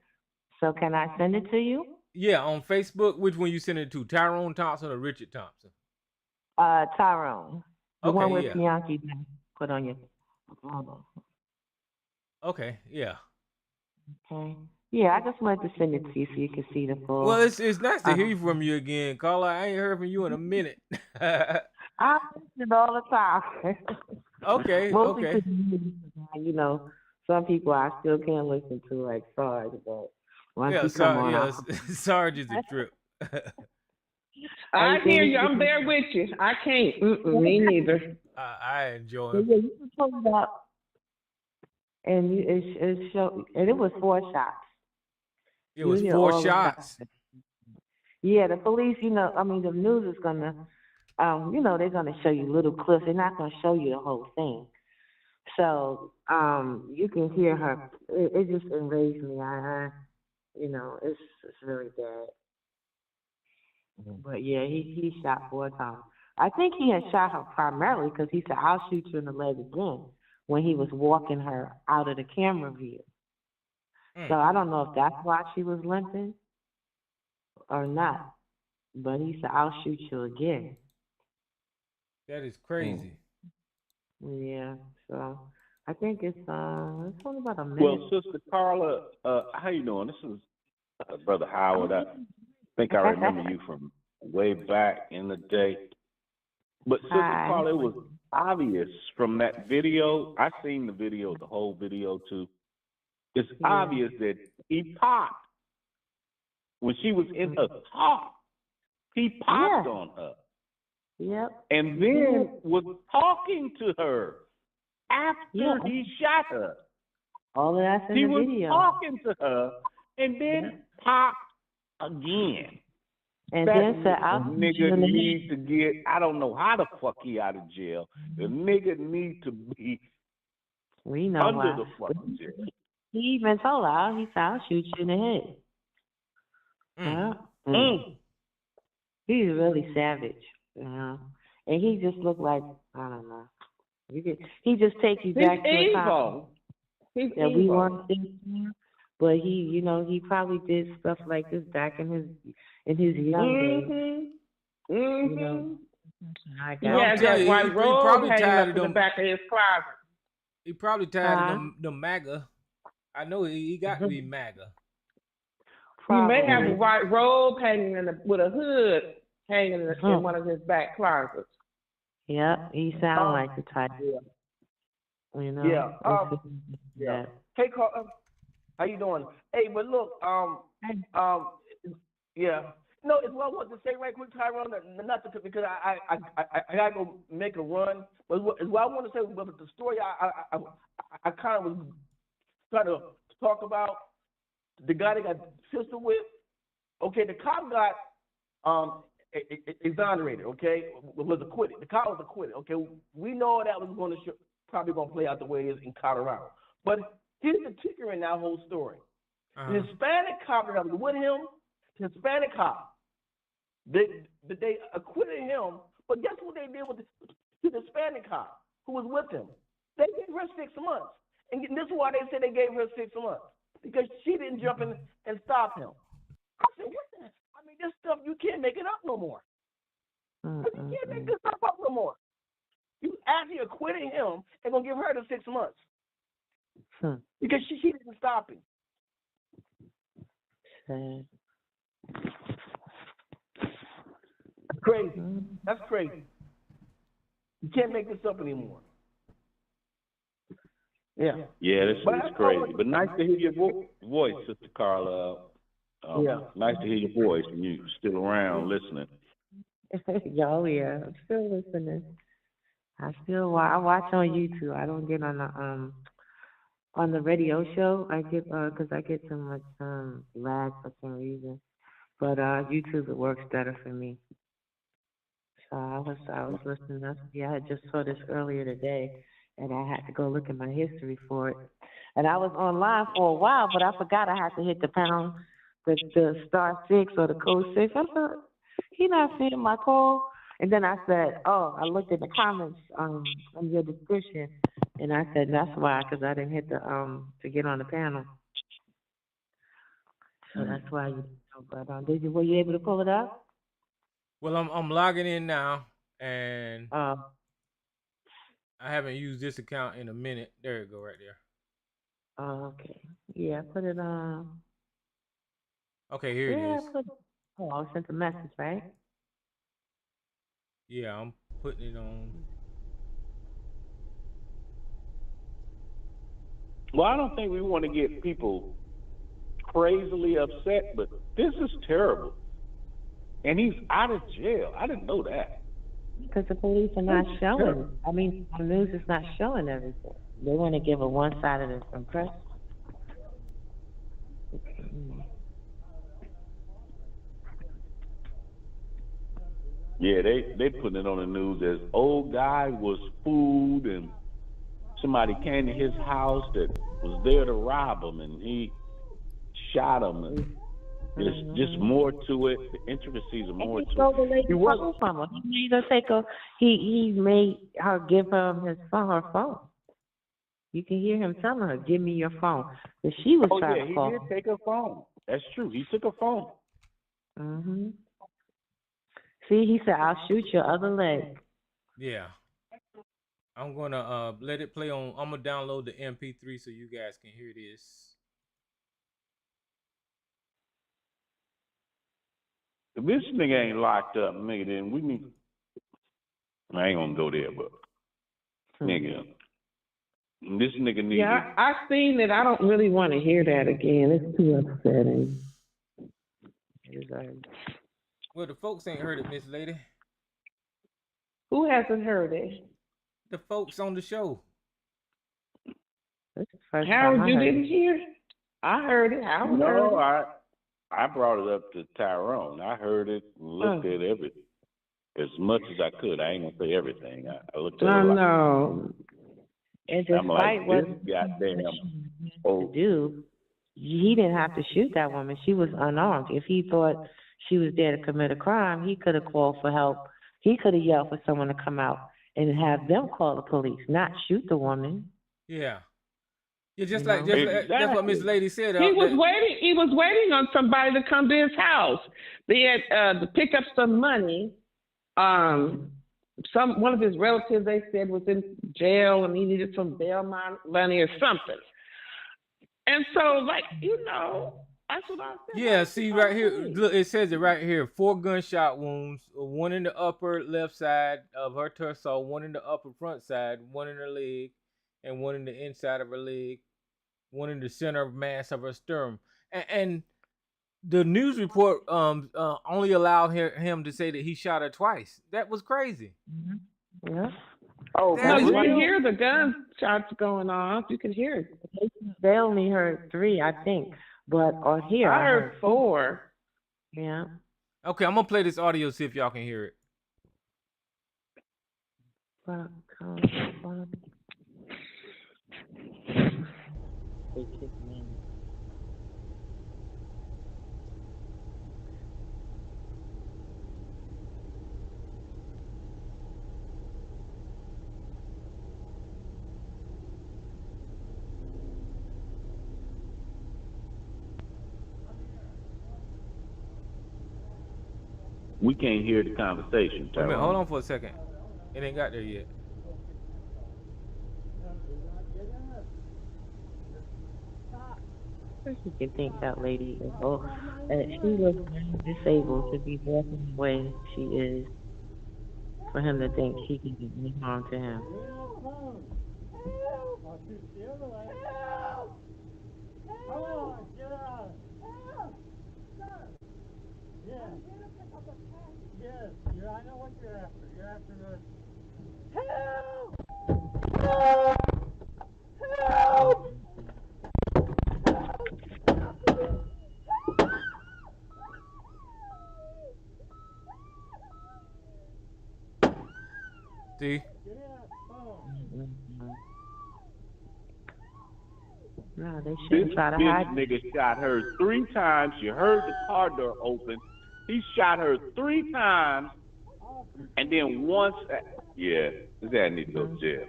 S10: So can I send it to you?
S2: Yeah, on Facebook. Which one you send it to? Tyrone Thompson or Richard Thompson?
S10: Tyrone. The one with Bianchi put on your.
S2: Okay, yeah.
S10: Okay. Yeah, I just wanted to send it to you so you can see the full.
S2: Well, it's nice to hear from you again, Carla. I ain't heard from you in a minute.
S10: I listen all the time.
S2: Okay,
S10: Mostly
S2: okay.
S10: You know, some people I still can't listen to, like Sarge, but once you come on,
S2: Sarge is a trip.
S8: I hear you. I'm there with you. I can't. Me neither.
S2: I enjoy it.
S10: Yeah, you can pull it up. And it showed, and it was 4 shots.
S2: It was 4 shots.
S10: Yeah, the police, the news is gonna, they're gonna show you little clips. They're not gonna show you the whole thing. So, you can hear her. It just enraged me. It's really bad. But yeah, he shot 4 times. I think he had shot her primarily because he said, "I'll shoot you in the leg again," when he was walking her out of the camera view. So I don't know if that's why she was limping or not. But he said, "I'll shoot you again."
S2: That is crazy.
S10: Yeah. So I think it's only about a minute.
S3: Well, Sister Carla, how you doing? This is Brother Howard. I think I remember you from way back in the day. But Sister Carla, it was obvious from that video. I seen the video, the whole video too. It's obvious that he popped when she was in her car. He popped on her.
S10: Yep.
S3: And then was talking to her after he shot her.
S10: All of that's in
S3: he
S10: the
S3: was
S10: video.
S3: Talking to her and then popped again.
S10: And
S3: that
S10: then said,
S3: nigga needs to get, I don't know how the fuck he out of jail. The nigga need to be under the fucking jail.
S10: He even told her, he said, "I'll shoot you in the head." He's really savage, And he just looked like, I don't know. He just take you back to a time that we weren't thinking. But he probably did stuff like this back in his young days.
S8: He had that white robe hanging up in the back of his closet.
S2: He probably tired of the MAGA. I know he got to be MAGA.
S8: He may have a white robe hanging with a hood hanging in one of his back closets.
S10: Yep, he sounds like the type.
S9: Yeah. Hey, Carl, how you doing? Hey, but look, yeah. No, it's what I want to say right quick, Tyrone. Not to, because I gotta go make a run. But it's what I want to say. But the story I kind of was trying to talk about, the guy that got pistol whipped. Okay, the cop got exonerated. Okay, was acquitted. The cop was acquitted. Okay, we know that was probably going to play out the way it is in Colorado. But here's the kicker in that whole story. The Hispanic cop that was with him, the Hispanic cop, they acquitted him, but guess what they did with the Hispanic cop who was with him? They gave her 6 months. And this is why they said they gave her 6 months. Because she didn't jump in and stop him. I said, what the? I mean, this stuff, you can't make it up no more. But you can't make this stuff up no more. You actually acquitting him and gonna give her the 6 months because she didn't stop him. That's crazy. That's crazy. You can't make this up anymore. Yeah.
S3: Yeah, this is crazy. But nice to hear your voice, Sister Carla. Nice to hear your voice and you still around listening.
S10: Yo, yeah, I'm still listening. I watch on YouTube. I don't get on the radio show. I get because I get so much lag for some reason. But YouTube, it works better for me. So I was listening. I had just saw this earlier today, and I had to go look at my history for it. And I was online for a while, but I forgot I had to hit the pound, the *6 or the code 6. I thought he not seeing my call. And then I said, oh, I looked at the comments on your description, and I said that's why, because I didn't hit the to get on the panel. So that's why you. But were you able to pull it up?
S2: Well, I'm logging in now, and I haven't used this account in a minute. There you go, right there.
S10: Oh, okay. Yeah, put it on.
S2: Okay, here it is.
S10: I sent a message, right?
S2: Yeah, I'm putting it on.
S3: Well, I don't think we want to get people crazily upset, but this is terrible. And he's out of jail. I didn't know that.
S10: Because the police are not showing. I mean, the news is not showing everything. They want to give a one-sided impression.
S3: Yeah, they putting it on the news as old guy was fooled and somebody came to his house that was there to rob him and he shot him and there's just more to it. The intricacies are more to it.
S10: He was from her. He made her take her. He made her give him her phone. You can hear him telling her, "Give me your phone." But she was trying to call.
S3: He did take her phone. That's true. He took her phone.
S10: See, he said, "I'll shoot your other leg."
S2: Yeah. I'm gonna let it play on. I'm gonna download the MP3 so you guys can hear this.
S3: If this nigga ain't locked up, nigga, then we need. I ain't gonna go there, but nigga, this nigga needs.
S8: Yeah, I seen it. I don't really want to hear that again. It's too upsetting.
S2: Well, the folks ain't heard it, Miss Lady.
S8: Who hasn't heard it?
S2: The folks on the show.
S8: Harold, you didn't hear? I heard it. Harold heard it.
S3: I brought it up to Tyrone. I heard it and looked at everything as much as I could. I ain't gonna say everything. I looked at it.
S8: No.
S10: And despite what
S3: goddamn
S10: to do, he didn't have to shoot that woman. She was unarmed. If he thought she was there to commit a crime, he could have called for help. He could have yelled for someone to come out and have them call the police, not shoot the woman.
S2: Yeah. Yeah, just like that's what Miss Lady said.
S8: He was waiting on somebody to come to his house. They had to pick up some money. One of his relatives, they said, was in jail and he needed some bail money or something. And so, that's what I said.
S2: Yeah, see right here, look, it says it right here. 4 gunshot wounds, one in the upper left side of her torso, one in the upper front side, one in her leg, and one in the inside of her leg, one in the center mass of her sternum. And the news report only allowed him to say that he shot her twice. That was crazy.
S10: Yeah.
S8: Oh, no, you can hear the gunshots going off. You can hear it.
S10: They only heard 3, I think. But on here,
S8: I heard 4.
S10: Yeah.
S2: Okay, I'm gonna play this audio, see if y'all can hear it.
S3: We can't hear the conversation,
S2: Wait a minute, hold
S3: Tyrone.
S2: on for a second. It ain't got there yet.
S10: You can think that lady is old. She was disabled to be walking the way she is for him to think she can do any harm to him.
S2: See?
S10: No, they
S3: This
S10: shouldn't try to hide.
S3: bitch nigga shot her 3 times. She heard the car door open. He shot her 3 times, and then once. Yeah, his ass need to go to jail.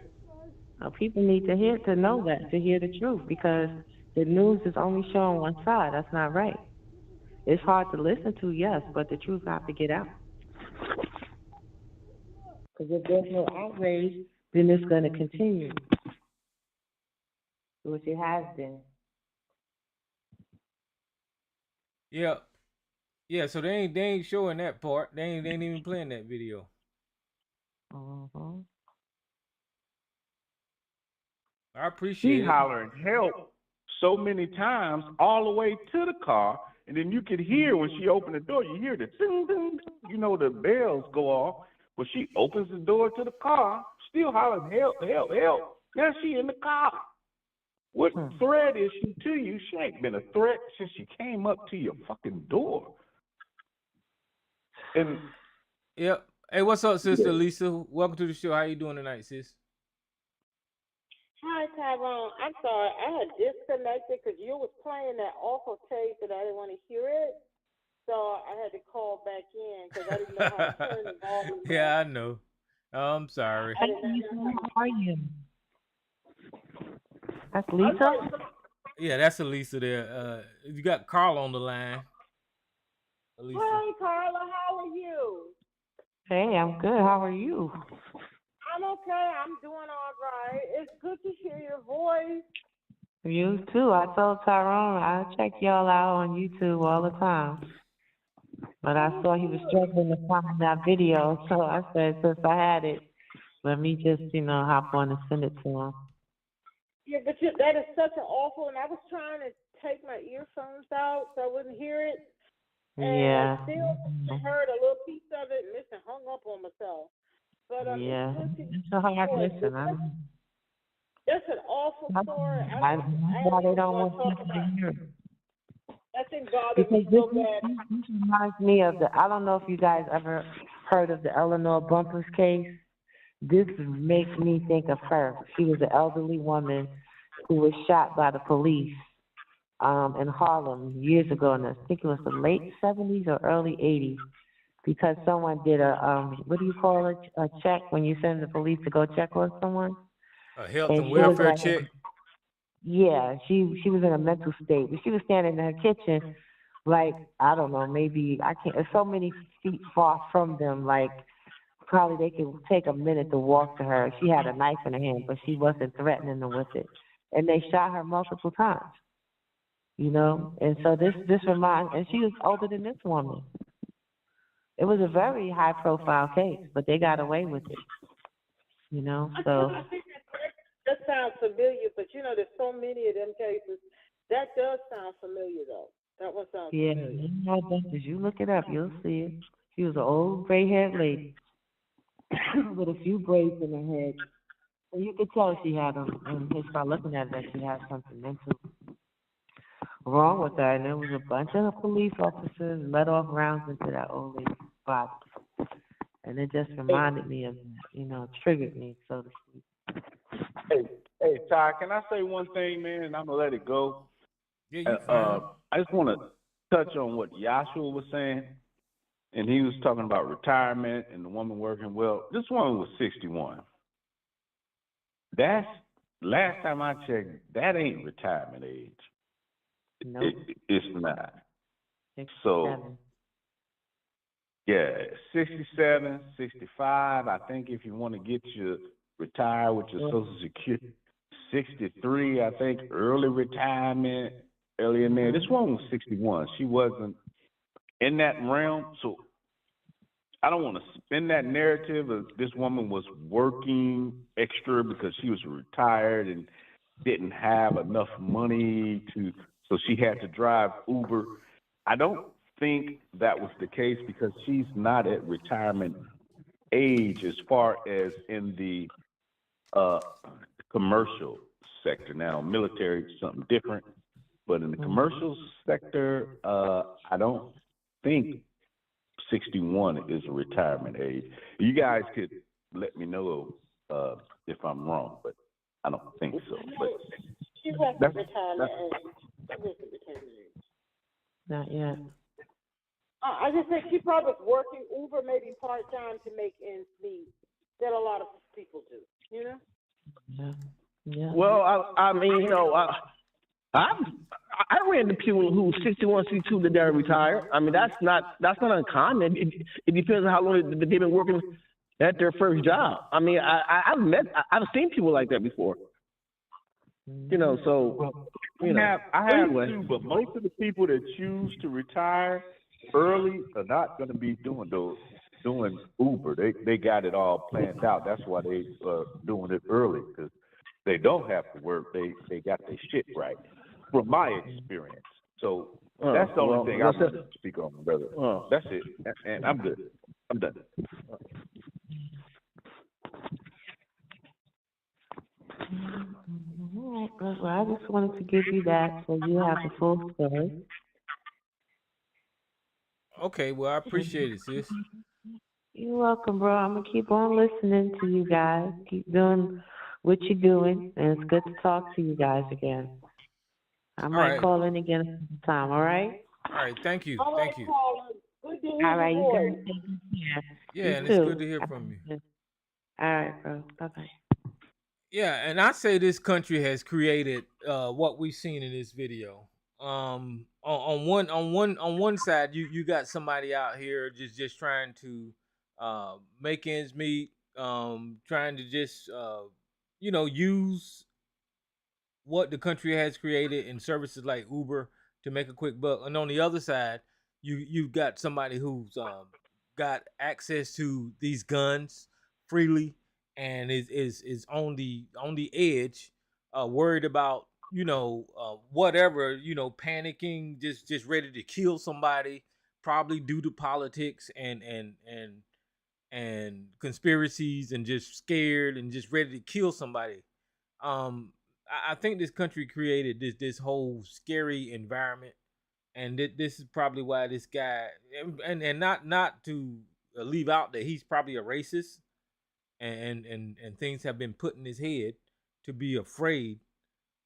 S10: People need to know that, to hear the truth, because the news is only showing one side. That's not right. It's hard to listen to, yes, but the truth has to get out. Because if there's no outrage, then it's going to continue, which it has been.
S2: Yeah. Yeah, so they ain't showing that part. They ain't even playing that video. I appreciate it.
S3: He hollering help so many times all the way to the car, and then you could hear when she opened the door, you hear the ding, ding, ding, you know, the bells go off. When she opens the door to the car, still hollering help, help, help. Now she in the car. What threat is she to you? She ain't been a threat since she came up to your fucking door. And
S2: yep. Hey, what's up, Sister Lisa? Welcome to the show. How you doing tonight, sis?
S11: Hi, Tyrone. I'm sorry. I had disconnected because you was playing that awful tape and I didn't want to hear it. So I had to call back in because I didn't know how to turn the volume.
S2: Yeah, I know. I'm sorry.
S10: How are you? That's Lisa?
S2: Yeah, that's Elisa there. You got Carl on the line. Elisa.
S11: Hey, Carla, how are you?
S10: Hey, I'm good. How are you?
S11: I'm okay. I'm doing all right. It's good to hear your voice.
S10: You too. I told Tyrone I check y'all out on YouTube all the time. But I saw he was struggling to find that video, so I said since I had it, let me just, hop on and send it to him.
S11: Yeah, but that is such an awful, and I was trying to take my earphones out so I wouldn't hear it. And
S10: Yeah.
S11: still heard a little piece of it and listen, hung up on myself. But
S10: yeah, it's a hard listen.
S11: That's an awful story.
S10: I don't know why they don't want people to hear it.
S11: That thing bothers me
S10: Because
S11: so bad.
S10: this reminds me of I don't know if you guys ever heard of the Eleanor Bumpers case. This makes me think of her. She was an elderly woman who was shot by the police in Harlem years ago, and I think it was the late 70s or early 80s, because someone did a, what do you call it, a check when you send the police to go check on someone?
S2: A health and welfare check?
S10: Yeah, she was in a mental state, but she was standing in her kitchen, like, I don't know, maybe, it's so many feet far from them, like, probably they could take a minute to walk to her. She had a knife in her hand, but she wasn't threatening them with it. And they shot her multiple times, and so this reminds, and she was older than this woman. It was a very high-profile case, but they got away with it, so.
S11: I think that sounds familiar, but there's so many of them cases. That does sound familiar, though. That one sounds familiar.
S10: Yeah, you look it up, you'll see it. She was an old gray-haired lady with a few braids in her head. And you could tell she had them, and they start looking at her that she had something mental wrong with her. And there was a bunch of police officers let off rounds into that old lady's body. And it just reminded me of that, triggered me, so to speak.
S3: Hey, Ty, can I say one thing, man, and I'm going to let it go?
S2: Yeah,
S3: I just want to touch on what Yashua was saying, and he was talking about retirement and the woman working. Well, this woman was 61. That's, last time I checked, that ain't retirement age.
S10: Nope.
S3: It's not. So Yeah, 67, 65. I think if you want to get your retire with your Social Security, 63. I think early retirement, early in there. This one was 61. She wasn't in that realm, so I don't want to spin that narrative of this woman was working extra because she was retired and didn't have enough money so she had to drive Uber. I don't think that was the case because she's not at retirement age as far as in the uh, commercial sector. Now, military is something different, but in the commercial sector, I don't think 61 is a retirement age. You guys could let me know if I'm wrong, but I don't think so. But
S11: She was retirement age.
S10: Not yet.
S11: I just think she probably was working Uber maybe part time to make ends meet. That a lot of people do, you know.
S10: Yeah. Yeah.
S9: Well, I mean, you know, I ran into people who 61, 62 that they're retired. I mean, that's not uncommon. It depends on how long they've been working at their first job. I mean, I've seen people like that before. You know, so you know.
S3: I have too, but most of the people that choose to retire early are not going to be doing Uber. They got it all planned out. That's why they doing it early, because they don't have to work. They got their shit right, from my experience. So that's the only thing I want to speak on, brother. That's it, and I'm good. I'm done.
S10: All right. Well, I just wanted to give you that so you have the full story.
S2: Okay, well, I appreciate it, sis.
S10: You're welcome, bro. I'm gonna keep on listening to you guys. Keep doing what you're doing, and it's good to talk to you guys again. I might call in again sometime. All right.
S2: All right. Thank you. Thank you.
S11: Good to hear
S10: All right.
S11: your
S10: You
S11: voice.
S10: guys take care.
S2: Yeah,
S10: You
S2: and
S10: too.
S2: it's good to hear from you.
S10: All right, bro. Bye bye.
S2: Yeah, and I say this country has created what we've seen in this video. On one side, you got somebody out here just trying to make ends meet, trying to just use what the country has created in services like Uber to make a quick buck. And on the other side, you've got somebody who's got access to these guns freely and is on the edge, worried about whatever, panicking, just ready to kill somebody, probably due to politics and conspiracies, and just scared and just ready to kill somebody. I think this country created this whole scary environment, and this is probably why this guy, and not to leave out that he's probably a racist, and things have been put in his head to be afraid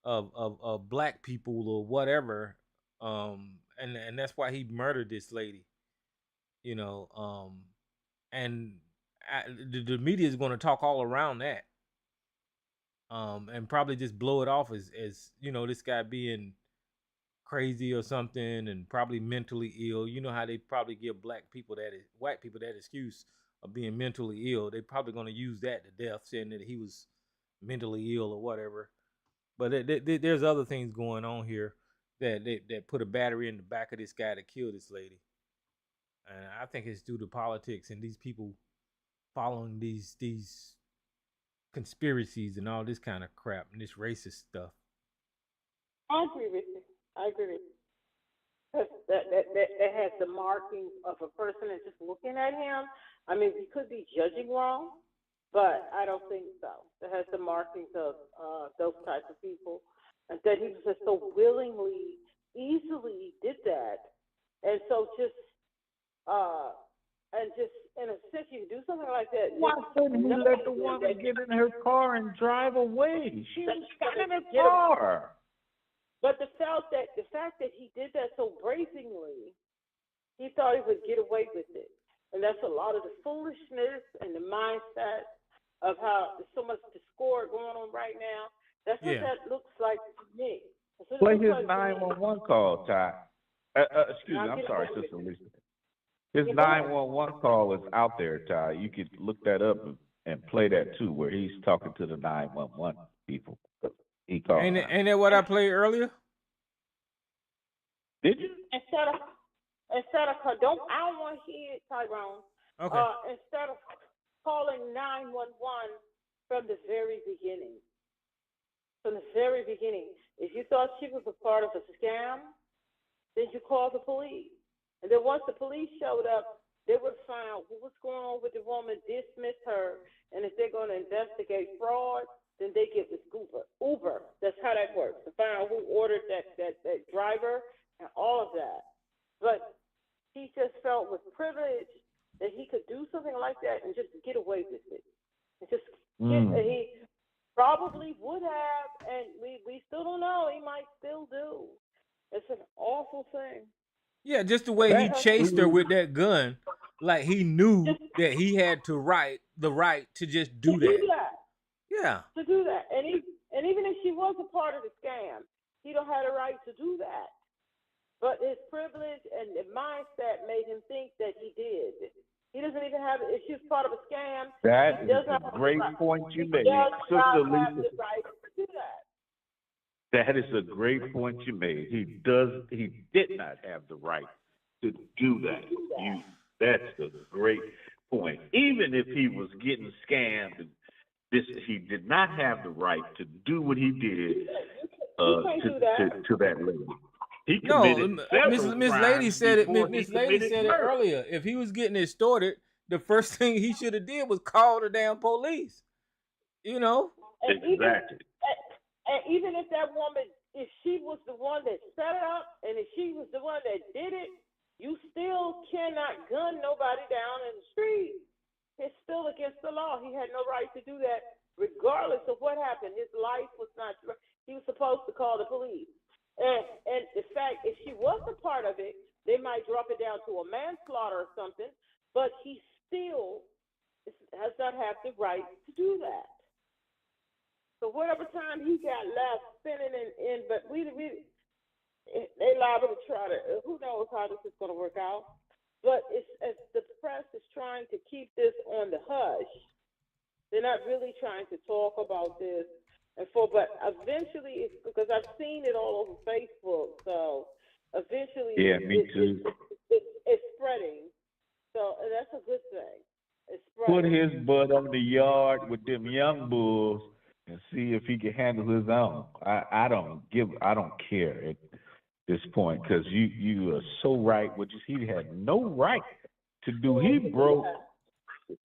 S2: of black people or whatever, and that's why he murdered this lady, and the media is going to talk all around that. And probably just blow it off as this guy being crazy or something, and probably mentally ill. You know how they probably give white people that excuse of being mentally ill. They're probably going to use that to death, saying that he was mentally ill or whatever. But there's other things going on here that put a battery in the back of this guy to kill this lady. And I think it's due to politics and these people following these conspiracies and all this kind of crap and this racist stuff.
S11: I agree with you. That has the markings of a person that's just looking at him. I mean, we could be judging wrong, but I don't think so. That has the markings of those types of people, and that he was just so willingly, easily did that, and so just in a sense, you do something like that.
S12: Why couldn't he let the woman get in her car and drive away? She was in her car.
S11: But the fact that he did that so brazenly, he thought he would get away with it. And that's a lot of the foolishness and the mindset of how there's so much discord going on right now. That's what that looks like to me.
S3: Play his 911 call, Ty. Excuse me, I'm sorry, Sister Lisa.
S12: His 911 call is out there, Ty. You could look that up and play that too, where he's talking to the 911 people. He called.
S2: Ain't that what I played earlier?
S12: Did you?
S11: Instead of I don't want to hear it, Tyrone.
S2: Okay.
S11: Instead of calling 911 from the very beginning. From the very beginning. If you thought she was a part of a scam, then you call the police. And then once the police showed up, they would find out what was going on with the woman, dismiss her, and if they're going to investigate fraud, then they get with Uber. That's how that works. To find out who ordered that driver and all of that. But he just felt with privilege that he could do something like that and just get away with it. And just he probably would have, and we still don't know. He might still do. It's an awful thing.
S2: Yeah, just the way he chased her with that gun, like he knew that he had the right to just do that. Yeah.
S11: To do that. And even if she was a part of the scam, he don't have the right to do that. But his privilege and the mindset made him think that he did. He doesn't even have, if she's part of a scam,
S12: that
S11: he
S12: is
S11: does
S12: a
S11: not
S12: great
S11: have
S12: point you made.
S11: Sister
S12: Sister
S11: Lisa have
S12: Lisa,
S11: the right to do that.
S12: that is a great point you made. He did not have the right to do that. That's a great point. Even if he was getting scammed, he did not have the right to do what he did to that lady. He committed several
S2: Miss
S12: crimes
S2: Lady said it.
S12: before
S2: Miss
S12: he
S2: Lady
S12: committed
S2: said it
S12: murder.
S2: earlier. If he was getting extorted, the first thing he should have did was call the damn police. You know.
S12: Exactly.
S11: And even if that woman, if she was the one that set it up, and if she was the one that did it, you still cannot gun nobody down in the street. It's still against the law. He had no right to do that, regardless of what happened. His life was not. He was supposed to call the police. And in fact, if she was a part of it, they might drop it down to a manslaughter or something. But he still does not have the right to do that. So whatever time he got left spinning in, but we they liable to try to. Who knows how this is going to work out? But as the press is trying to keep this on the hush, they're not really trying to talk about this. But eventually, it's because I've seen it all over Facebook. So eventually,
S12: me too.
S11: It's spreading. So that's a good thing. It's
S12: Put
S11: spreading.
S12: his butt on the yard with them young bulls and see if he can handle his own. I don't care at this point, because you are so right. Which is, he had no right to do. He broke.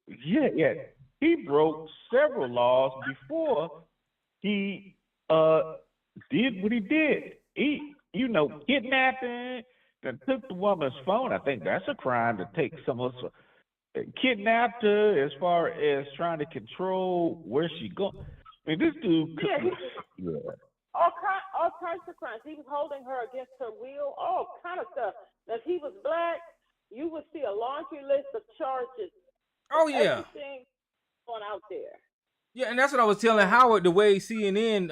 S12: He broke several laws before he did what he did. He, kidnapping, and took the woman's phone. I think that's a crime to take someone's. Kidnapped her, as far as trying to control where she going. I mean, this dude.
S11: All kinds of crimes. He was holding her against her will. All kind of stuff. Now, if he was black, you would see a laundry list of charges.
S2: Oh yeah.
S11: Everything going out there.
S2: Yeah, and that's what I was telling Howard. The way CNN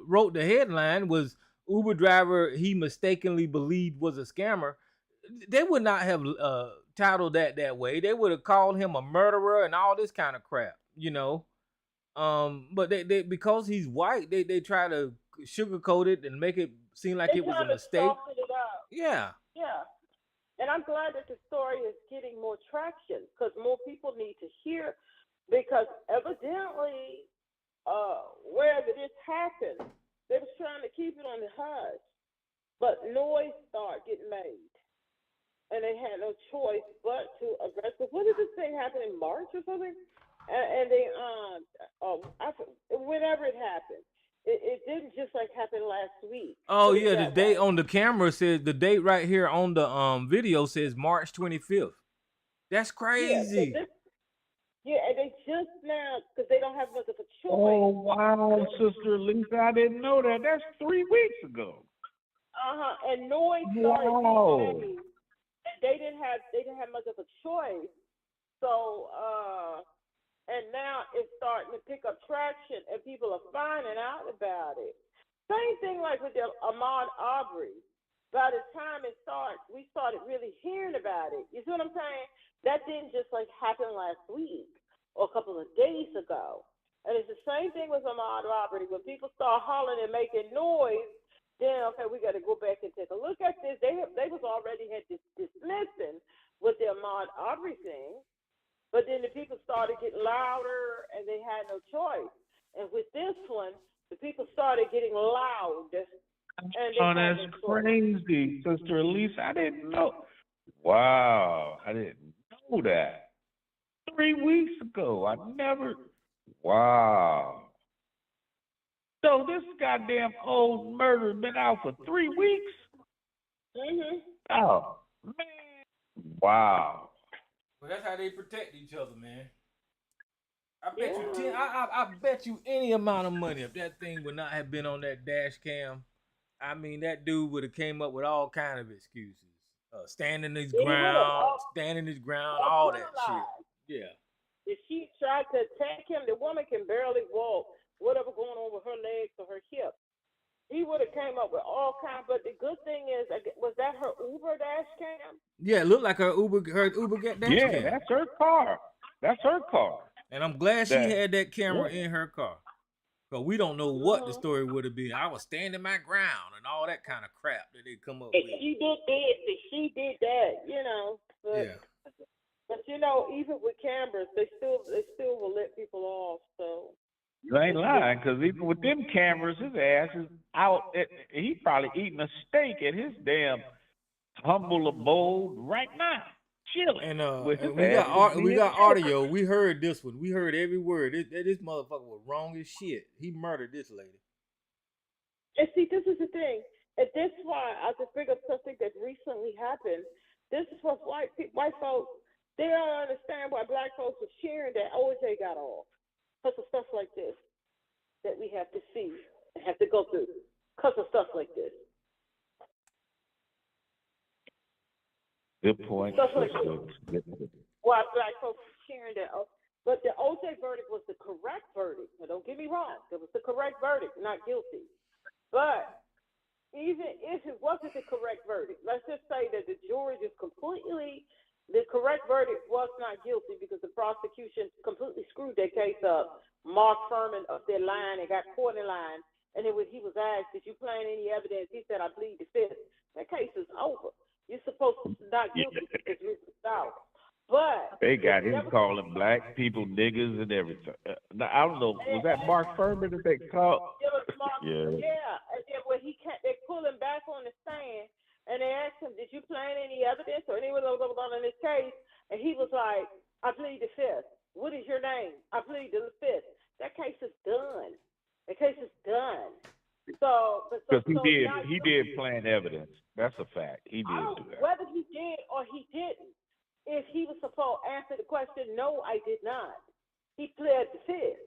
S2: wrote the headline was Uber driver he mistakenly believed was a scammer. They would not have titled that way. They would have called him a murderer and all this kind of crap, But they because he's white, they try to sugarcoat it and make it seem like it was a mistake.
S11: Soften it up.
S2: Yeah.
S11: Yeah. And I'm glad that the story is getting more traction, because more people need to hear. Because evidently, wherever this happened, they was trying to keep it on the hush, but noise started getting made. And they had no choice but to address it. What did this thing happen in March or something? And they, whenever it happened, it didn't just like happen last week.
S2: Oh yeah, the date on the camera says, the date right here on the video says March 25th. That's crazy.
S11: And they just now, because they don't have much of a choice.
S12: Oh wow, Sister Lisa, I didn't know that. That's 3 weeks ago.
S11: And noise started being made. They didn't have much of a choice. So and now it's starting to pick up traction, and people are finding out about it. Same thing like with the Ahmaud Arbery. by the time we started really hearing about it. You see what I'm saying? That didn't just like happen last week or a couple of days ago. And it's the same thing with armed robbery. When people start hollering and making noise, then okay, we got to go back and take a look at this. They was already had dismissing with the armed robbery thing, but then the people started getting louder and they had no choice. And with this one, the people started getting loud. And
S12: Oh, that's crazy, Sister Elise. I didn't know. Wow, I didn't know that. 3 weeks ago, I never. Wow. So this goddamn old murder been out for 3 weeks. Oh man. Wow.
S2: Well, that's how they protect each other, man. I bet you I bet you any amount of money if that thing would not have been on that dash cam. I mean, that dude would have came up with all kind of excuses. Standing his ground, all that shit. Yeah.
S11: If she tried to attack him, the woman can barely walk. Whatever going on with her legs or her hip, he would have came up with all kinds. But the good thing is, was that her Uber dash cam?
S2: Yeah, it looked like her Uber get dash cam.
S12: Yeah, that's her car. That's her car.
S2: And I'm glad she had that camera in her car. Because we don't know what the story would have been. I was standing my ground and all that kind of crap that they come up with.
S11: She did this and she did that, you know. But you know, even with cameras, they still will let people off. So
S12: you ain't lying, because even with them cameras, his ass is out. He probably eating a steak at his damn humble abode right now, chilling.
S2: And we got audio. We heard this one. We heard every word. This motherfucker was wrong as shit. He murdered this lady.
S11: And see, this is the thing, and this is why I just bring up something that recently happened. This is what white folks, they don't understand why black folks are cheering that OJ got off. Because of stuff like this that we have to see and have to go through. Because of stuff like this.
S12: Good point.
S11: Stuff like this. Why black folks are cheering that. But the OJ verdict was the correct verdict. Now, don't get me wrong. It was the correct verdict, not guilty. But even if it wasn't the correct verdict, let's just say that the jury just the correct verdict was not guilty because the prosecution completely screwed their case up. Mark Furman up their line and got caught in line. And then when he was asked, did you plant any evidence? He said, I plead the fifth. That case is over. You're supposed to not guilty because you're out. But
S12: they got him calling black people niggas and everything. I don't know. Was that Mark Furman that they called?
S11: It was Mark.
S12: Yeah.
S11: And then when they pull him back on the stand, and they asked him, did you plant any evidence or anyone in this case? And he was like, I plead the fifth. What is your name? I plead the fifth. That case is done. The case is done. Because
S12: he did plant evidence. That's a fact. He did do that.
S11: Whether he did or he didn't, if he was supposed to answer the question, no, I did not. He pled the fifth.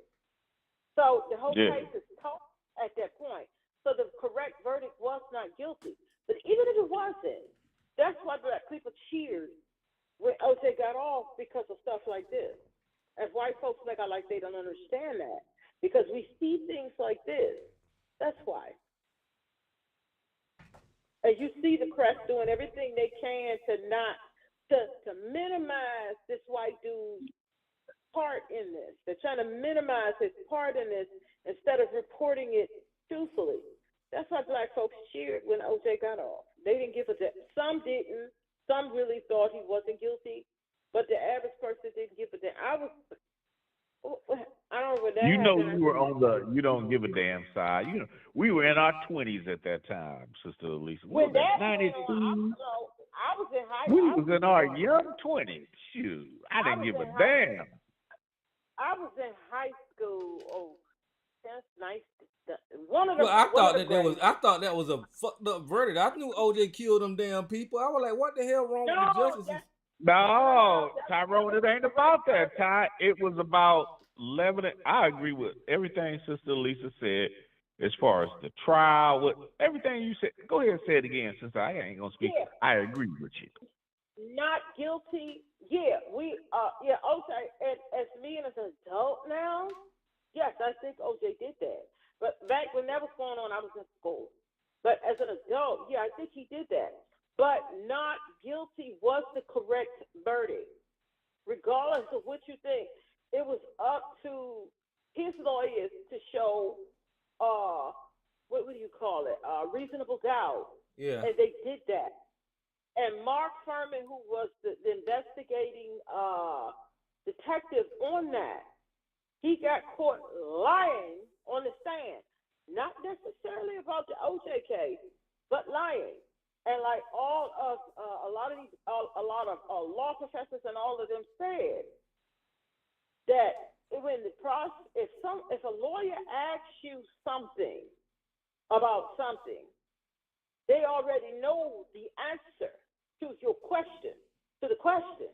S11: So the whole case is tossed at that point. So the correct verdict was not guilty. But even if it wasn't, that's why black people cheered when OJ got off because of stuff like this. As white folks make out like they don't understand that. Because we see things like this. That's why. And you see the press doing everything they can to minimize this white dude's part in this. They're trying to minimize his part in this instead of reporting it truthfully. That's why black folks cheered when OJ got off. They didn't give a damn. Some didn't. Some really thought he wasn't guilty, but the average person didn't give a damn. I don't know what that.
S12: You know, you were on the you don't give a damn side. You know, we were in our 20s at that time, Sister Elisa.
S11: When that
S12: 92.
S11: I was in high.
S12: We was in our young 20s. Shoot, I didn't give a damn.
S11: I was in high school. Oh, that's nice.
S2: I thought that was a fucked up verdict. I knew OJ killed them damn people. I was like, what the hell wrong with the justices?
S12: No, Tyrone, it ain't about that, Ty. It was about 11. I agree with everything Sister Lisa said as far as the trial, everything you said. Go ahead and say it again, since I ain't gonna speak.
S11: Yeah.
S12: I agree with you.
S11: Not guilty. Yeah, OJ, and as me and as an adult now, yes, I think OJ did that. But back when that was going on, I was in school. But as an adult, yeah, I think he did that. But not guilty was the correct verdict. Regardless of what you think, it was up to his lawyers to show, what would you call it, reasonable doubt.
S2: Yeah.
S11: And they did that. And Mark Furman, who was the investigating detective on that, he got caught lying on the stand. Not necessarily about the OJ case, but lying. And like all of a lot of law professors and all of them said that when the process, if a lawyer asks you something about something, they already know the answer to your question, to the question.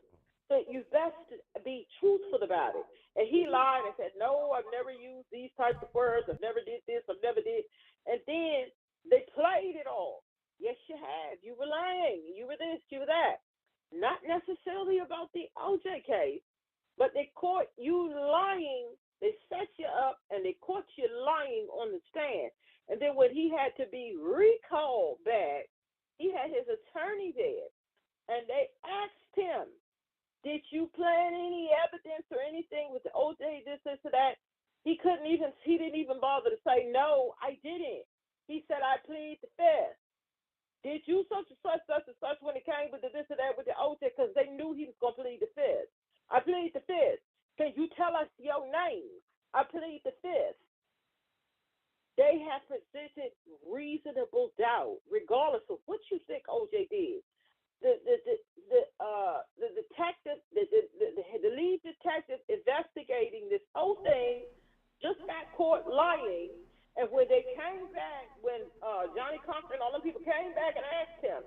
S11: So you best be truthful about it. And he lied and said, no, I've never used these types of words. I've never did this. I've never did. And then they played it all. Yes, you have. You were lying. You were this, you were that. Not necessarily about the OJ case, but they caught you lying. They set you up and they caught you lying on the stand. And then when he had to be recalled back, he had his attorney there. And they asked him, did you plant any evidence or anything with the OJ, this, or that? He didn't even bother to say, no, I didn't. He said, I plead the fifth. Did you such and such, such and such when it came with the this or that with the OJ? Because they knew he was going to plead the fifth. I plead the fifth. Can you tell us your name? I plead the fifth. They have presented reasonable doubt, regardless of what you think OJ did. The detective, the lead detective investigating this whole thing just got caught lying. And when they came back, when Johnny Cochran and all them people came back and asked him,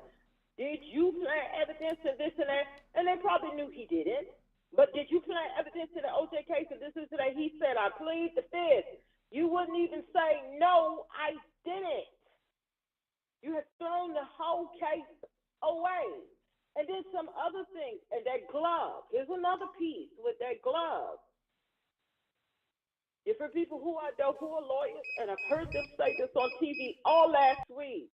S11: did you plant evidence in this and that? And they probably knew he didn't. But did you plant evidence in the OJ case and this and that? He said, I plead the fifth. You wouldn't even say, no, I didn't. You have thrown the whole case away. And then some other things. And that glove. Here's another piece with that glove. Different people who I know who are lawyers, and I've heard them say this on TV all last week.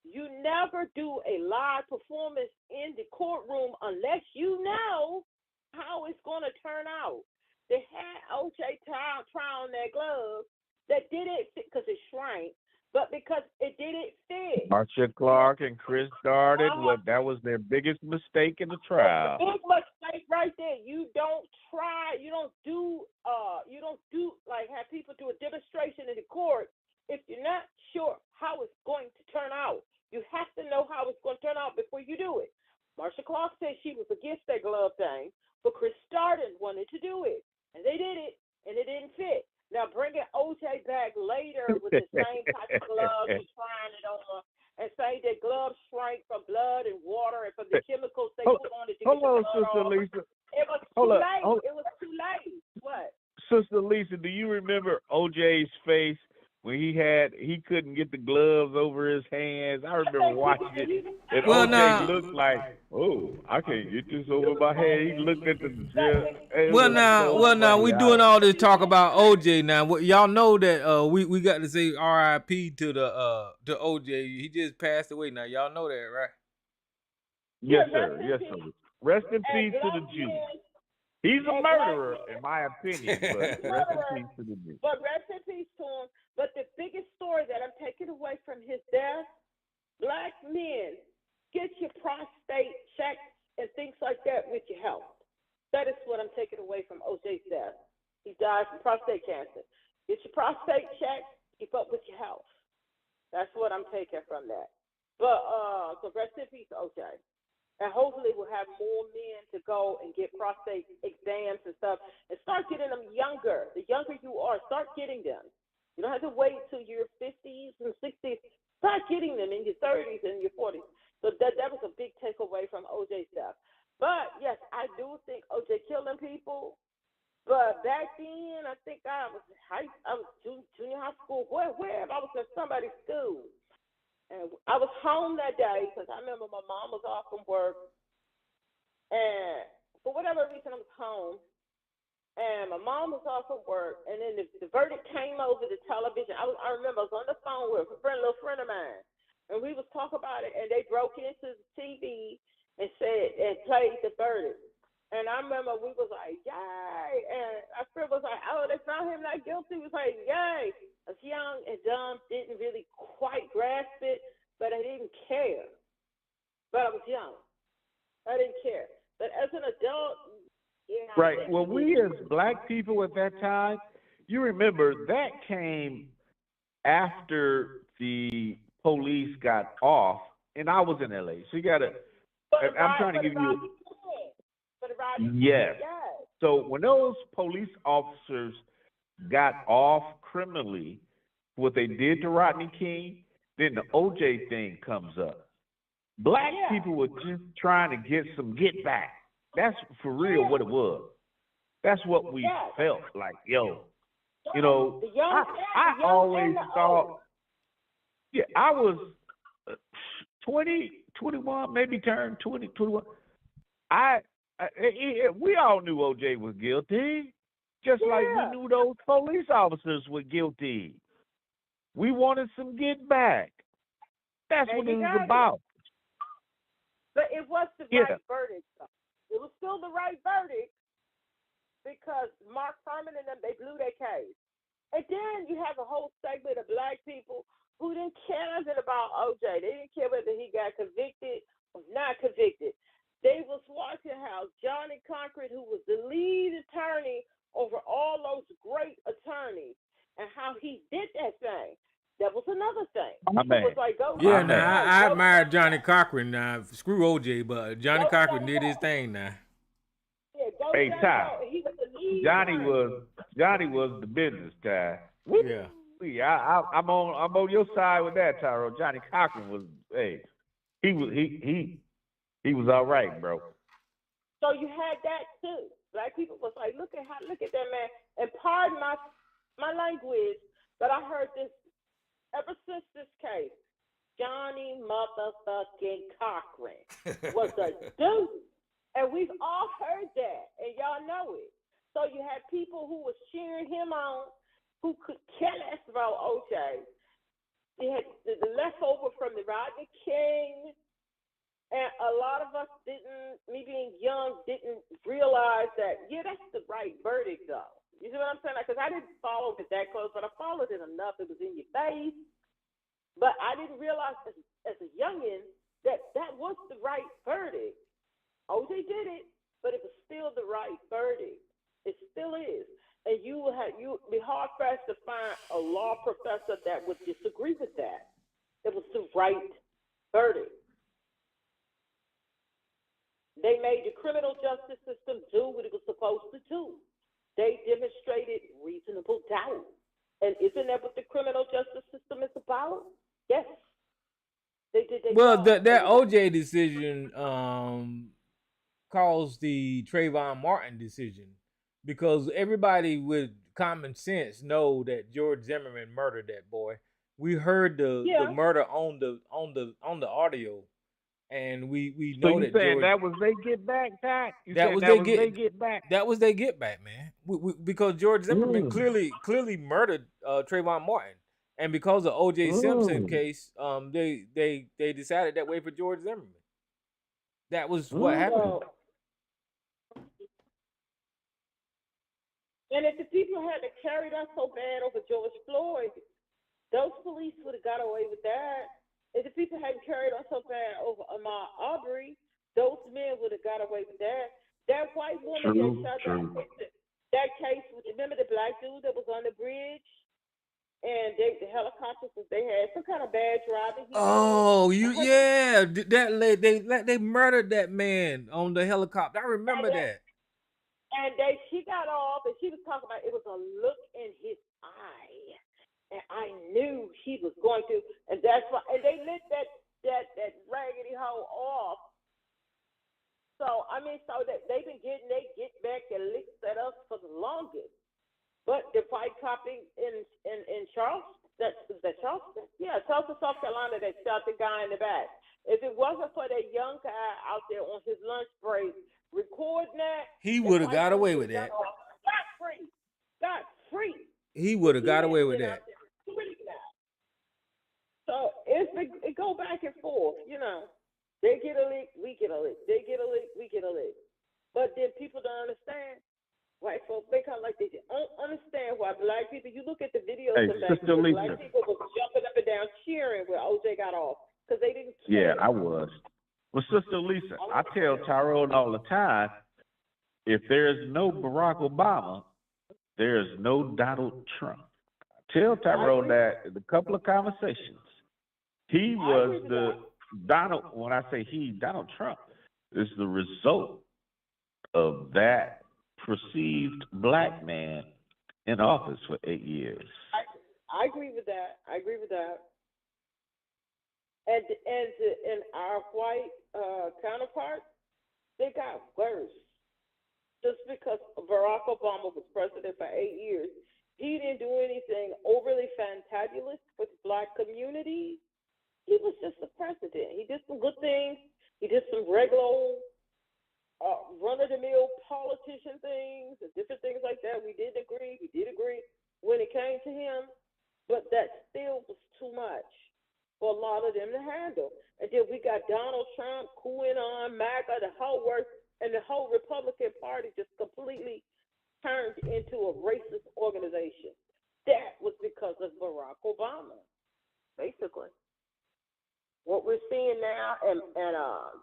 S11: You never do a live performance in the courtroom unless you know how it's going to turn out. They had OJ try on that glove that didn't fit because it shrank, but because it didn't fit.
S12: Marsha Clark and Chris Darden, that was their biggest mistake in the trial.
S11: Big mistake right there. You don't try. You don't do like have people do a demonstration in the court if you're not sure how it's going to turn out. You have to know how it's going to turn out before you do it. Marsha Clark said she was against that glove thing, but Chris Darden wanted to do it, and they did it, and it didn't fit. Now bringing OJ back later with the same type of gloves and trying it on, and saying that gloves shrank from blood and water and from the chemicals they put on it to get the blood
S12: Sister
S11: off.
S12: Lisa.
S11: It was too late. It was too late. What?
S12: Sister Lisa, do you remember OJ's face when he couldn't get the gloves over his hands? I remember watching it, and OJ looked like, oh, I can't get this over my head. He looked at the jail.
S2: Well, we doing all this talk about OJ now. Y'all know that we got to say R.I.P. to OJ. He just passed away. Now y'all know that, right?
S12: Yes, sir. Yes, sir. Rest in peace to the Jew. He's a murderer, in my opinion, but rest in peace to the Jew.
S11: But rest in peace to him. But the biggest story that I'm taking away from his death, black men, get your prostate checked and things like that with your health. That is what I'm taking away from OJ's death. He died from prostate cancer. Get your prostate checked, keep up with your health. That's what I'm taking from that. But so rest in peace, OJ. And hopefully we'll have more men to go and get prostate exams and stuff and start getting them younger. The younger you are, start getting them. You don't have to wait till your 50s and 60s. Start getting them in your 30s and your 40s. So that was a big takeaway from OJ's death. But, yes, I do think OJ killing people. But back then, I think I was junior high school. Where? I was in somebody's school. And I was home that day because I remember my mom was off from work. And for whatever reason, I was home. And my mom was off from work. And then the verdict came over the television. I remember I was on the phone with a little friend of mine. and we was talking about it, and they broke into the TV and said and played the verdict. And I remember we was like, yay, and our friend was like, oh, they found him not guilty. We was like, yay. I was young and dumb, didn't really quite grasp it, but I didn't care. But I was young. I didn't care. But as an adult, you know.
S12: Right. Well, we as black people at that time, you remember that came after the police got off, and I was in LA. So you got to, I'm trying to give you. Yes. So when those police officers got off criminally, what they did to Rodney King, then the OJ thing comes up. Black people were just trying to get some get back. That's for real what it was. That's what we felt like, yo. You know, I always thought, I was 20, 21, maybe turned 20, 21. We all knew OJ was guilty, just like we knew those police officers were guilty. We wanted some get back. That's what it was about.
S11: But it was the right verdict, though. It was still the right verdict because Mark Furman and them, they blew their case. And then you have a whole segment of black people who didn't care nothing about OJ. They didn't care whether he got convicted or not convicted. They was watching how Johnny Concrete, who was the lead attorney over all those great attorneys, and how he did that thing. That was another thing. Was like,
S2: I admire Johnny Cochran. Now, screw OJ, but Johnny Cochran did his thing now.
S11: Yeah,
S12: hey, Ty.
S11: He was the lead
S12: Johnny was the business guy.
S2: Yeah.
S12: I'm on your side with that, Tyro. Johnny Cochran was he was all right, bro.
S11: So you had that too. Black people was like, look at that man. And pardon my language, but I heard this ever since this case. Johnny motherfucking Cochran was a dude. And we've all heard that, and y'all know it. So you had people who was cheering him on, who could care less about OJ. You had the leftover from the Rodney King, and a lot of us me being young, didn't realize that, that's the right verdict, though. You see what I'm saying? Because I didn't follow it that close, but I followed it enough. It was in your face. But I didn't realize as a youngin' that was the right verdict. OJ did it, but it was still the right verdict. It still is. And you'd be hard pressed to find a law professor that would disagree with that. It was the right verdict. They made the criminal justice system do what it was supposed to do. They demonstrated reasonable doubt. And isn't that what the criminal justice system is about? Yes. They did.
S2: That OJ decision caused the Trayvon Martin decision, because everybody with common sense know that George Zimmerman murdered that boy. We heard the murder on the audio, and we know that
S12: saying
S2: George,
S12: that was they get back, Pat?
S2: That was they get back. That was they get back, man. Because George Zimmerman clearly murdered Trayvon Martin, and because of O.J. Simpson case, they decided that way for George Zimmerman. That was what happened.
S11: And if the people hadn't carried us so bad over George Floyd, those police would have got away with that. If the people hadn't carried on so bad over Ahmaud Arbery, those men would have got away with that. That white woman that shot that case, remember the black dude that was on the bridge? And the helicopters, they had some kind of bad driving.
S2: They murdered that man on the helicopter. I remember that.
S11: And she got off, and she was talking about it was a look in his eye. And I knew he was going to, and that's why. And they lit that raggedy hoe off. So they've been getting they get back and licks at us for the longest. But the fight cop in Charleston, Charleston? Yeah, Charleston, South Carolina, that shot the guy in the back. If it wasn't for that young guy out there on his lunch break recording that,
S2: he would have got away with that.
S11: Got free.
S2: He would have got away with that.
S11: So it go back and forth, you know. They get a lick, we get a lick. They get a lick, we get a lick. But then people don't understand. White folks, they kind of like they don't understand why black people. You look at the videos
S12: Hey,
S11: of black
S12: Sister
S11: people.
S12: Lisa.
S11: Black people was jumping up and down cheering when OJ got off because they didn't care.
S12: Yeah, I was. Well, Sister Lisa, I tell Tyrone all the time, if there's no Barack Obama, there's no Donald Trump. I tell Tyrone that in a couple of conversations. He was the Donald. When I say he, Donald Trump is the result of that perceived black man in office for 8 years.
S11: I agree with that. I agree with that. And our white counterparts, they got worse. Just because Barack Obama was president for 8 years, he didn't do anything overly fantabulous for the black community. He was just the president. He did some good things. He did some regular old run-of-the-mill politician things and different things like that. We did agree when it came to him, but that still was too much for a lot of them to handle. And then we got Donald Trump, QAnon, MAGA, the whole work, and the whole Republican Party just completely turned into a racist organization. That was because of Barack Obama, basically. What we're seeing now, and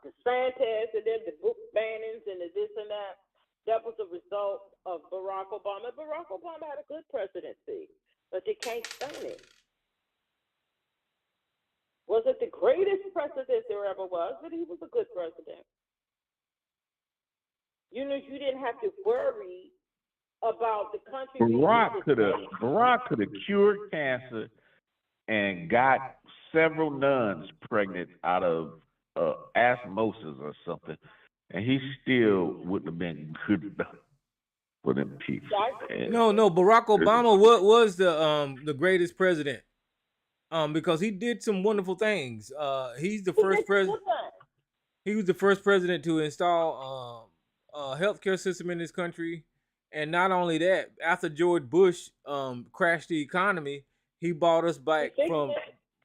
S11: DeSantis, and then the book bannings and the this and that was a result of Barack Obama. Barack Obama had a good presidency, but you can't stand it. Was it the greatest president there ever was? But he was a good president. You know, you didn't have to worry about the country.
S12: Barack could have cured cancer and got several nuns pregnant out of osmosis or something, and he still wouldn't have been good enough for them people.
S2: No, Barack Obama was the greatest president, because he did some wonderful things. He's the first president. He was the first president to install a healthcare system in this country, and not only that, after George Bush crashed the economy, he brought us back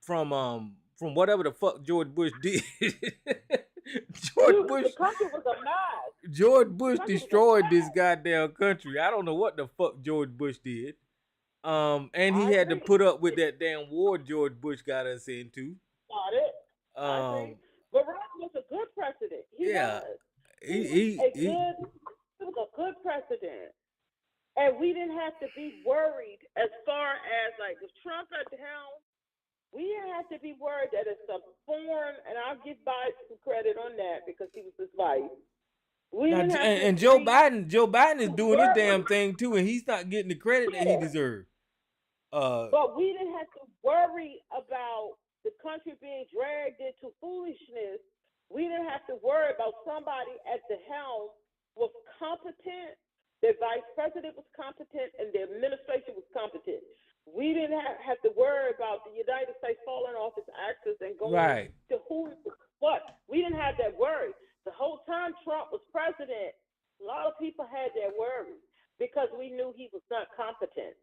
S2: from whatever the fuck George Bush did.
S11: The country was a mess.
S2: George Bush destroyed this goddamn country. I don't know what the fuck George Bush did. And he had to put up with that damn war George Bush got us into.
S11: Got it. Barack was a good president. He was a good president. And we didn't have to be worried as far as like with Trump at the helm. We didn't have to be worried that it's a foreign, and I'll give Biden some credit on that because he was his vice.
S2: And Joe Biden is doing his damn thing too, and he's not getting the credit that he deserves.
S11: But we didn't have to worry about the country being dragged into foolishness. We didn't have to worry about somebody at the helm was competent, the vice president was competent, and the administration was competent. We didn't have to worry about the United States falling off its axis and going to who, what. We didn't have that worry. The whole time Trump was president, a lot of people had that worry because we knew he was not competent.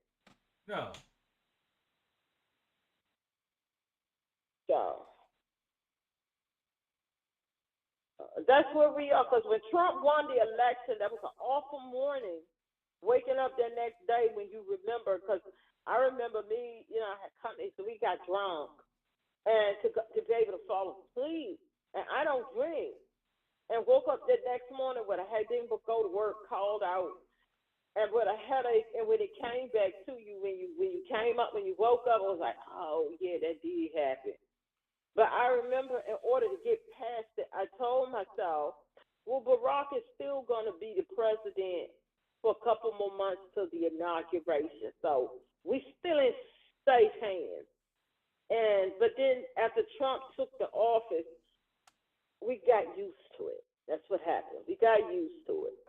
S2: No.
S11: So that's where we are. Because when Trump won the election, that was an awful morning. Waking up the next day when you remember, because I remember me, you know, I had company, so we got drunk, and to be able to fall asleep. And I don't drink. And woke up the next morning with a headache, but go to work, called out, and with a headache. And when it came back to you, when you came up, when you woke up, I was like, oh yeah, that did happen. But I remember, in order to get past it, I told myself, well, Barack is still going to be the president for a couple more months till the inauguration. So we still in safe hands. But then after Trump took the office, we got used to it. That's what happened. We got used to it.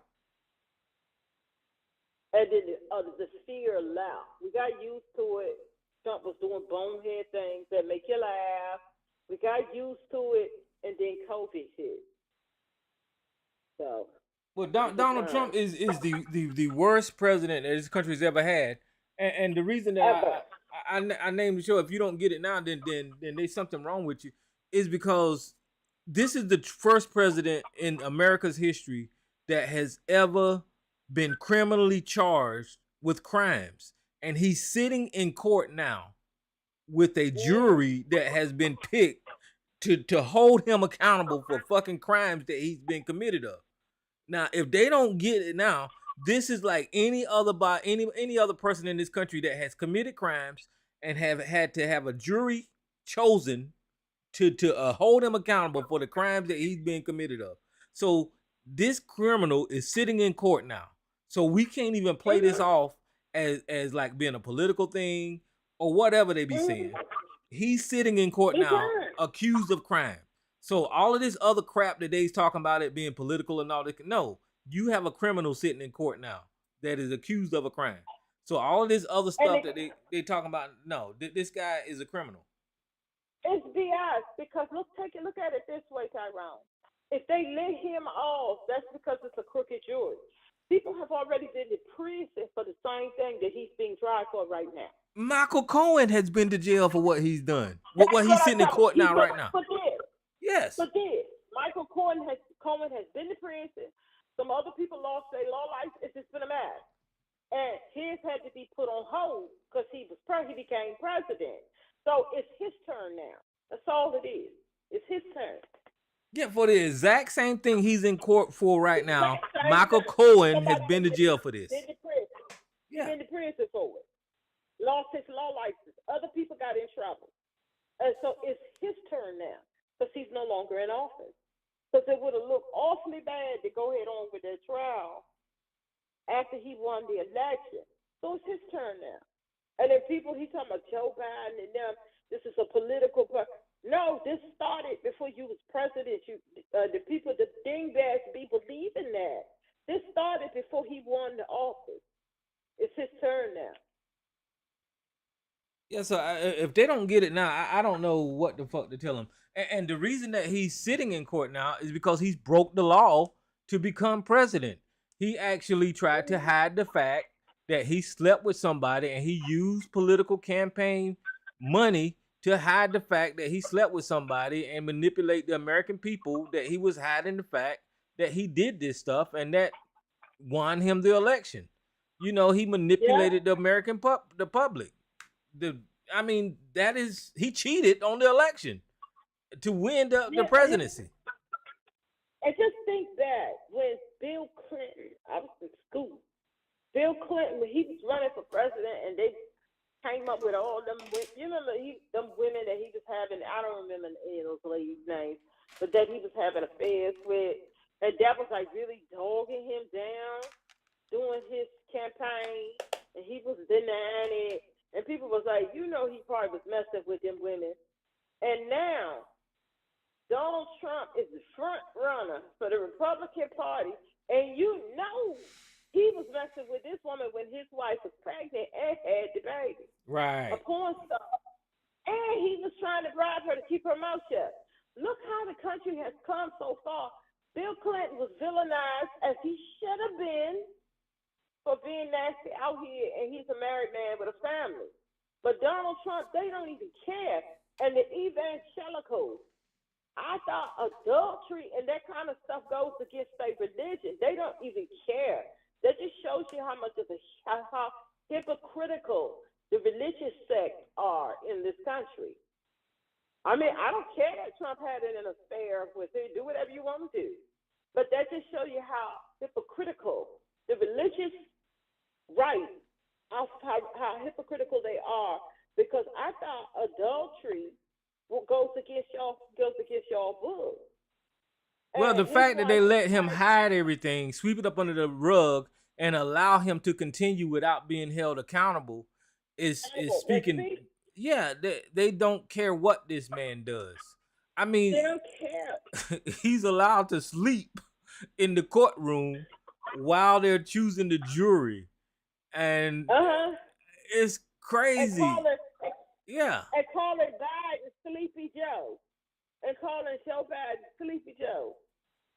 S11: And then the fear left. We got used to it. Trump was doing bonehead things that make you laugh. We got used to it, and then COVID hit. So.
S2: Well, Donald Trump is the worst president that this country's ever had, and the reason that I named the show. If you don't get it now, then there's something wrong with you. Is because this is the first president in America's history that has ever been criminally charged with crimes, and he's sitting in court now with a jury that has been picked to hold him accountable for fucking crimes that he's been committed of. Now, if they don't get it now, this is like any other person in this country that has committed crimes and have had to have a jury chosen to hold him accountable for the crimes that he's been committed of. So this criminal is sitting in court now. So we can't even play this off as like being a political thing or whatever they be saying. He's sitting in court now, accused of crime. So all of this other crap that they's talking about it being political and all that, no, you have a criminal sitting in court now that is accused of a crime. So all of this other stuff that they talking about, no, this guy is a criminal.
S11: It's BS because look at it this way, Tyrone. If they let him off, that's because it's a crooked jury. People have already been in prison for the same thing that he's being tried for right now.
S2: Michael Cohen has been to jail for what he's done. What he's sitting in court now, right now.
S11: For this.
S2: Yes.
S11: For this. Michael Cohen has been to prison. Some other people lost their law life. It's just been a mess. And his had to be put on hold because he became president. So it's his turn now. That's all it is. It's his turn.
S2: Yeah, for the exact same thing he's in court for right now. Michael Cohen has been to jail for this.
S11: Been to prison.
S2: Yeah.
S11: Been to prison for it. Lost his law license. Other people got in trouble. And so it's his turn now because he's no longer in office. Because it would have looked awfully bad to go ahead on with that trial after he won the election. So it's his turn now. And then he's talking about Joe Biden and them, this is a political No, this started before you was president. The people, the dingbats be believing that. This started before he won the office. It's his turn now.
S2: Yeah, so if they don't get it now, I don't know what the fuck to tell him. And the reason that he's sitting in court now is because he's broke the law to become president. He actually tried to hide the fact that he slept with somebody and he used political campaign money to hide the fact that he slept with somebody and manipulate the American people that he was hiding the fact that he did this stuff and that won him the election. You know, he manipulated the American the public. He cheated on the election to win the presidency.
S11: And just think that when Bill Clinton, I was in school, Bill Clinton, when he was running for president and they came up with all them, you remember them women that he was having, I don't remember any of those ladies' names, but that he was having affairs with, and that was like really dogging him down, doing his campaign, and he was denying it, and people was like, he probably was messing with them women. And now, Donald Trump is the front runner for the Republican Party, and he was messing with this woman when his wife was pregnant and had the baby.
S2: Right.
S11: A porn star. And he was trying to bribe her to keep her mouth shut. Look how the country has come so far. Bill Clinton was villainized as he should have been for being nasty out here, and he's a married man with a family. But Donald Trump, they don't even care. And the evangelicals, I thought adultery and that kind of stuff goes against their religion. They don't even care. That just shows you how hypocritical the religious sects are in this country. I mean, I don't care that Trump had an affair with her. Do whatever you want to do. But that just shows you how hypocritical the religious right, how hypocritical they are. Because I thought adultery goes against y'all book.
S2: Well, the fact that they let him hide everything, sweep it up under the rug, and allow him to continue without being held accountable is speaking. Yeah, they don't care what this man does. I mean,
S11: they don't care.
S2: He's allowed to sleep in the courtroom while they're choosing the jury, and it's crazy.
S11: And calling Biden Sleepy Joe, and calling Joe Biden Sleepy Joe,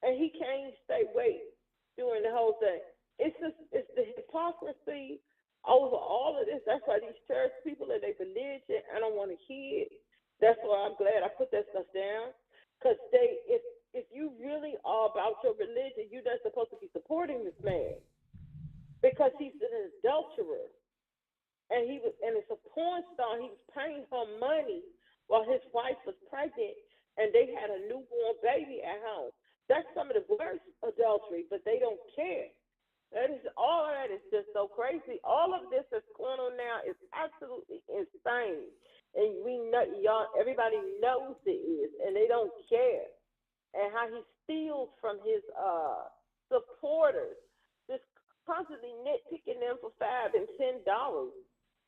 S11: and he can't stay awake during the whole thing. It's the hypocrisy over all of this. That's why these church people and their religion, I don't want to hear it. That's why I'm glad I put that stuff down. Because if you really are about your religion, you're not supposed to be supporting this man because he's an adulterer. And it's a porn star. He was paying her money while his wife was pregnant, and they had a newborn baby at home. That's some of the worst adultery, but they don't care. All of that is just so crazy. All of this that's going on now is absolutely insane, and we know everybody knows it is, and they don't care. And how he steals from his supporters, just constantly nitpicking them for $5 and $10.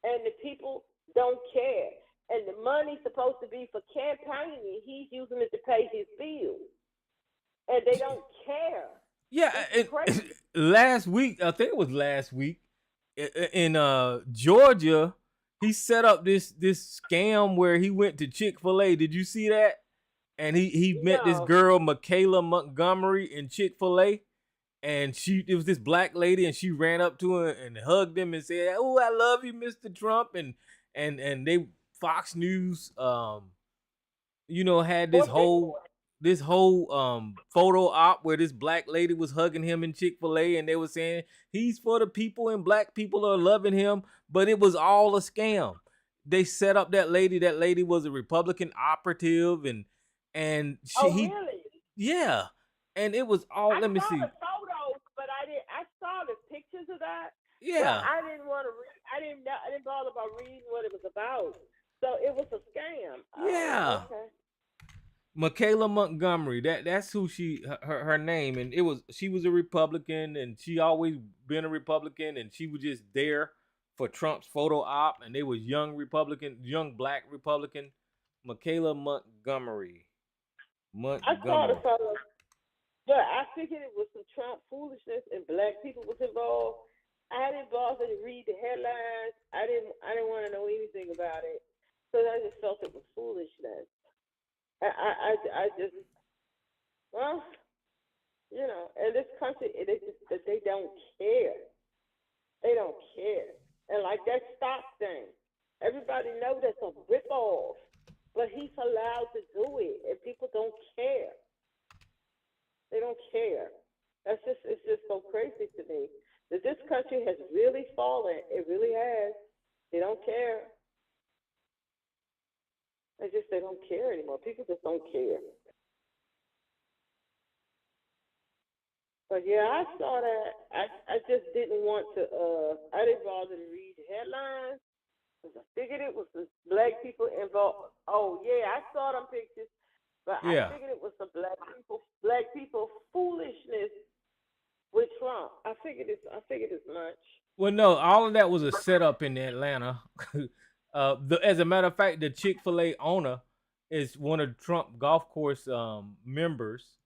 S11: And the people don't care. And the money's supposed to be for campaigning. He's using it to pay his bills. And they don't care.
S2: Yeah, last week, I think it was last week, in Georgia, he set up this scam where he went to Chick-fil-A. Did you see that? And he met this girl, Michaela Montgomery, in Chick-fil-A. And it was this black lady, and she ran up to him and hugged him and said, "Oh, I love you, Mr. Trump." And they Fox News, had this whole photo op where this black lady was hugging him in Chick-fil-A, and they were saying he's for the people and black people are loving him, but it was all a scam. They set up that lady. That lady was a Republican operative, and
S11: really?
S2: Yeah. And it was all. Let me see.
S11: I saw the photos, but I saw the pictures of that.
S2: Yeah.
S11: But I didn't want to read. I didn't bother about reading what it was about. So it was a scam.
S2: Yeah.
S11: Okay.
S2: Michaela Montgomery. That's who her name, and she was a Republican, and she always been a Republican, and she was just there for Trump's photo op, and they was young black Republican, Michaela Montgomery.
S11: I saw the photo. But I figured it was some Trump foolishness and black people was involved. I didn't bother to read the headlines. I didn't want to know anything about it. So I just felt it was foolishness. I just, well, in this country, they don't care. They don't care. And like that stock thing, everybody knows that's a rip-off. But he's allowed to do it, and people don't care. They don't care. It's just so crazy to me that this country has really fallen. It really has. They don't care. They don't care anymore. People just don't care. But yeah, I saw that. I just didn't want to. I didn't bother to read the headlines because I figured it was the black people involved. Oh yeah, I saw them pictures. But I figured it was some black people foolishness with Trump. I figured as much.
S2: Well, no, all of that was a setup in Atlanta. As a matter of fact, the Chick-fil-A owner is one of Trump golf course members,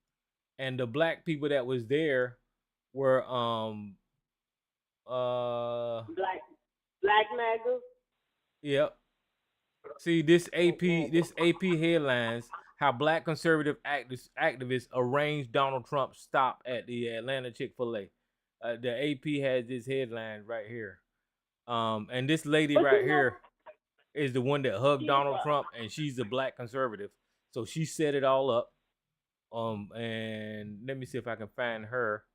S2: and the black people that was there were
S11: black MAGA.
S2: Yep. See this AP headlines. How black conservative activists arranged Donald Trump's stop at the Atlanta Chick-fil-A. The AP has this headline right here. And this lady right here is the one that hugged Donald Trump, and she's a black conservative. So she set it all up. And let me see if I can find her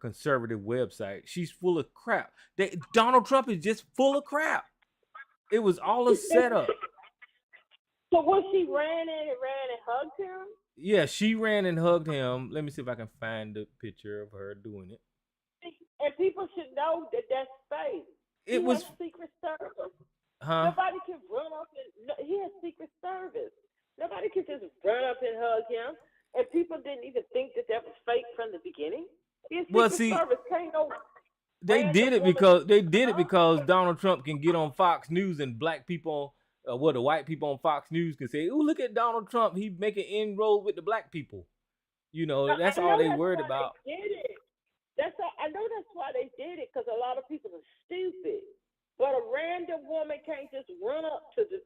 S2: conservative website. She's full of crap. Donald Trump is just full of crap. It was all a setup.
S11: So what, she ran and hugged him?
S2: Yeah, she ran and hugged him. Let me see if I can find the picture of her doing it.
S11: And people should know that that's fake. He has Secret Service.
S2: Huh?
S11: Nobody can run up and he has Secret Service. Nobody can just run up and hug him. And people didn't even think that was fake from the beginning. His Secret Service can't know.
S2: They did it because Donald Trump can get on Fox News, and black people, the white people on Fox News can say, "Oh, look at Donald Trump. He's making inroads with the black people." That's all they worried about.
S11: They did it. I know that's why they did it, because a lot of people are stupid. But a random woman can't just run up to the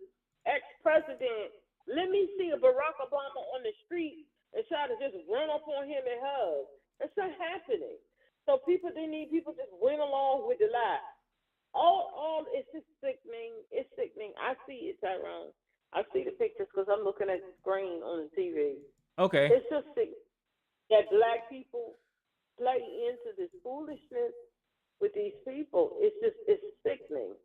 S11: ex-president. Let me see a Barack Obama on the street and try to just run up on him and hug. That's not happening. So people, they need people just went along with the lie. All, it's just sickening. It's sickening. I see it, Tyrone. I see the pictures because I'm looking at the screen on the TV.
S2: Okay.
S11: It's just sick that black people play into this foolishness with these people. It's sickening.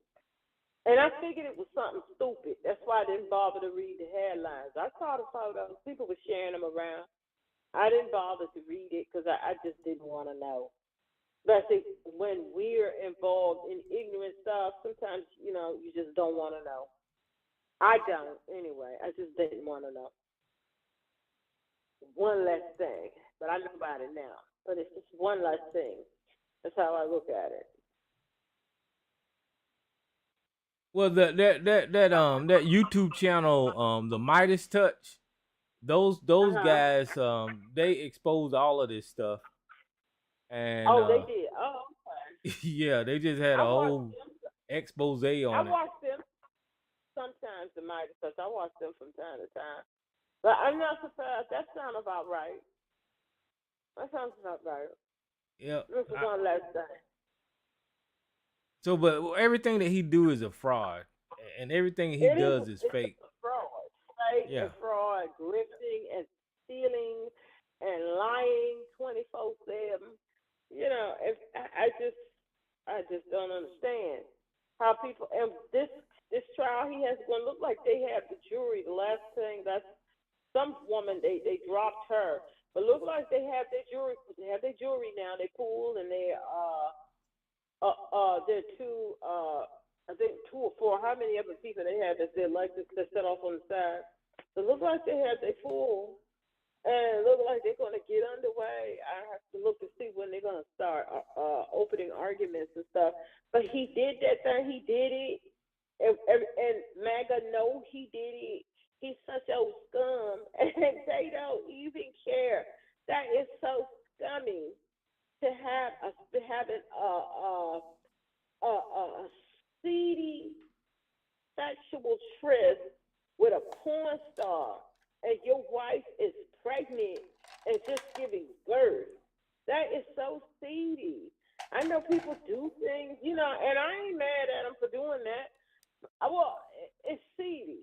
S11: And I figured it was something stupid. That's why I didn't bother to read the headlines. I saw the photos. People were sharing them around. I didn't bother to read it because I just didn't want to know. But I think when we're involved in ignorant stuff, sometimes, you know, you just don't want to know. I don't, anyway. I just didn't want to know. One less thing. But I know about it now. But it's just one less thing. That's how I look at it.
S2: Well, that YouTube channel, the Midas Touch, those guys, they expose all of this stuff. And
S11: they did. Oh, okay.
S2: yeah, they just had a whole expose on it.
S11: I watch them sometimes, the Midas Touch. I watch them from time to time. But I'm not surprised. That sounds about right. That sounds about right.
S2: Yeah.
S11: This is one last thing.
S2: So, but everything that he do is a fraud, and everything he does is fake.
S11: Fraud, fake
S2: Yeah.
S11: and fraud, grifting and stealing and lying 24/7. You know, I just don't understand how people. And this trial he has going to look like they have the jury. The last thing, that's some woman they dropped her, but look like they have their jury. They have their jury now. They pooled and they there are two, I think 2 or 4. How many other people they have that they're elected to set off on the side? It looks like they have their full, and it looks like they're going to get underway. I have to look to see when they're going to start opening arguments and stuff. But he did that thing. He did it, and MAGA know he did it. He's such a scum, and they don't even care. That is so scummy. To have a seedy sexual tryst with a porn star, and your wife is pregnant and just giving birth. That is so seedy. I know people do things, you know, and I ain't mad at them for doing that. Well, it's seedy,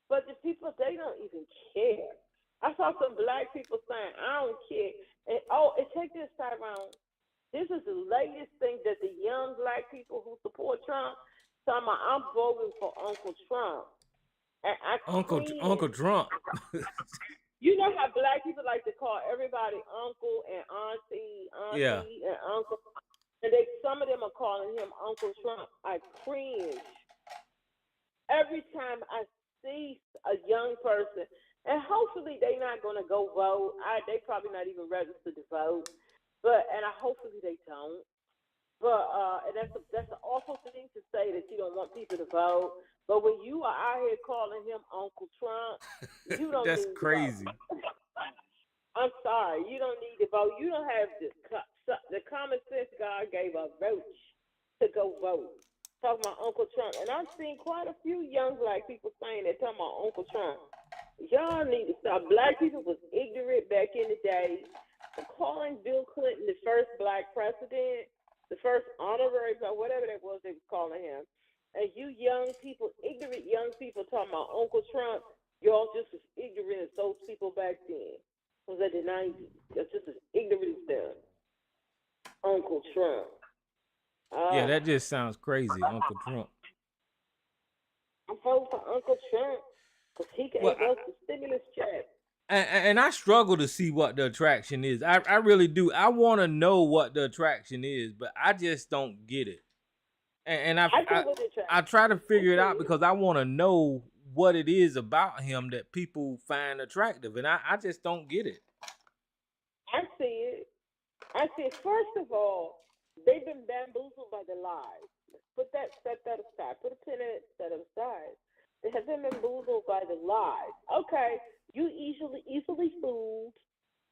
S11: but the people, they don't even care. I saw some black people saying, I don't care. And take this, Tyrone. This is the latest thing that the young black people who support Trump talking about, I'm voting for Uncle Trump. And
S2: Uncle Trump.
S11: You know how black people like to call everybody uncle and auntie
S2: Yeah.
S11: and uncle. And some of them are calling him Uncle Trump. I cringe. Every time I see a young person, and hopefully they're not going to go vote. They probably not even registered to vote. And hopefully they don't. But and that's an awful thing to say, that you don't want people to vote. But when you are out here calling him Uncle Trump, you don't
S2: That's
S11: need
S2: crazy.
S11: to vote. I'm sorry, you don't need to vote. You don't have the common sense God gave a roach to go vote. Talking about Uncle Trump. And I've seen quite a few young black people saying that, talking about Uncle Trump. Y'all need to stop. Black people was ignorant back in the day. Calling Bill Clinton the first black president, the first honorary, or whatever that was they was calling him. And you young people, ignorant young people talking about Uncle Trump, y'all just as ignorant as those people back then. It was at the 90s. That's just as ignorant as them. Uncle Trump.
S2: Yeah, that just sounds crazy, Uncle Trump.
S11: I'm voting for Uncle Trump because he gave us the stimulus check.
S2: And I struggle to see what the attraction is. I really do. I want to know what the attraction is, but I just don't get it. And I try to figure it out because I want to know what it is about him that people find attractive, and I just don't get it.
S11: I see it. First of all, they've been bamboozled by the lies. Set that aside. Put a pin in it, set it aside. They have been bamboozled by the lies. Okay, you easily fooled,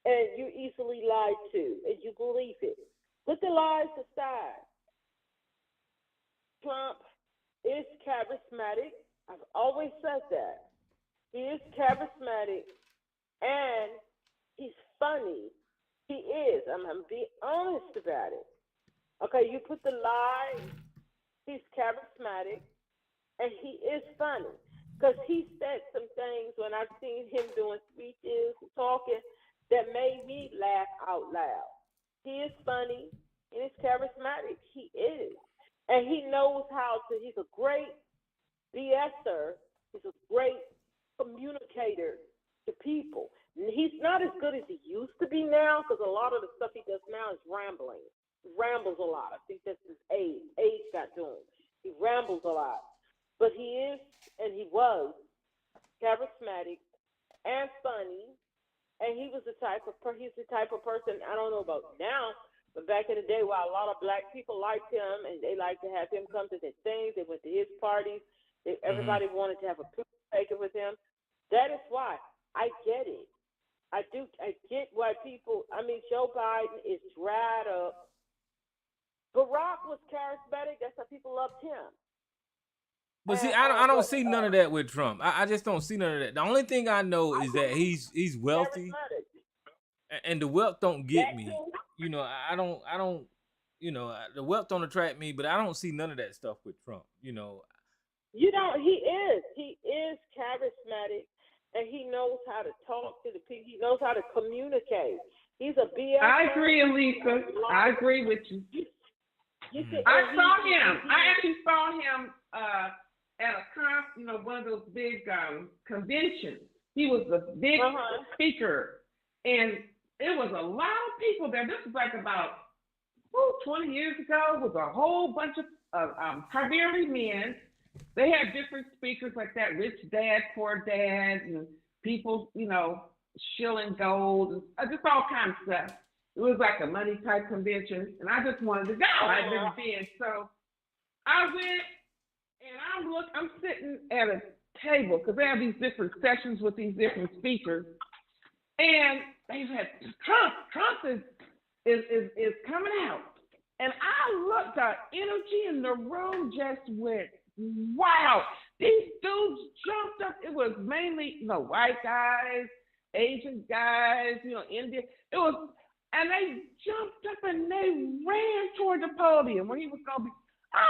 S11: and you easily lied to, and you believe it. Put the lies aside. Trump is charismatic. I've always said that. He is charismatic, and he's funny. He is. I'm being honest about it. Okay, you put the lie. He's charismatic, and he is funny. Because he said some things when I've seen him doing speeches and talking that made me laugh out loud. He is funny and he's charismatic. He is. And he knows how to, he's a great BSer. He's a great communicator to people. And he's not as good as he used to be now because a lot of the stuff he does now is rambling. He rambles a lot. I think that's his age. Age got to him. He rambles a lot. But he is, and he was, charismatic and funny. And he was he's the type of person, I don't know about now, but back in the day while a lot of black people liked him and they liked to have him come to their things, they went to his parties, everybody wanted to have a picture taken with him. That is why. I get it. I get why Joe Biden is dried up. Barack was charismatic, that's why people loved him.
S2: But see, I don't see none of that with Trump. I just don't see none of that. The only thing I know is that he's wealthy, and the wealth don't get me. You know, I don't. You know, the wealth don't attract me, but I don't see none of that stuff with Trump. You know.
S11: He is charismatic, and he knows how to talk to the people. He knows how to communicate. He's a BS.
S8: I agree, Elisa. I agree with you. I saw him. I actually saw him at a one of those big conventions. He was the big speaker, and it was a lot of people there. This was like about 20 years ago. It was a whole bunch of primarily men. They had different speakers like that, Rich Dad, Poor Dad, and people, shilling gold, and just all kinds of stuff. It was like a money type convention, and I just wanted to go. I'd never been, so I went. And I'm sitting at a table because they have these different sessions with these different speakers, and they had Trump is coming out, and I looked, the energy in the room just went, wow! These dudes jumped up. It was mainly white guys, Asian guys, Indian. It was, and they jumped up and they ran toward the podium when he was gonna be. I'm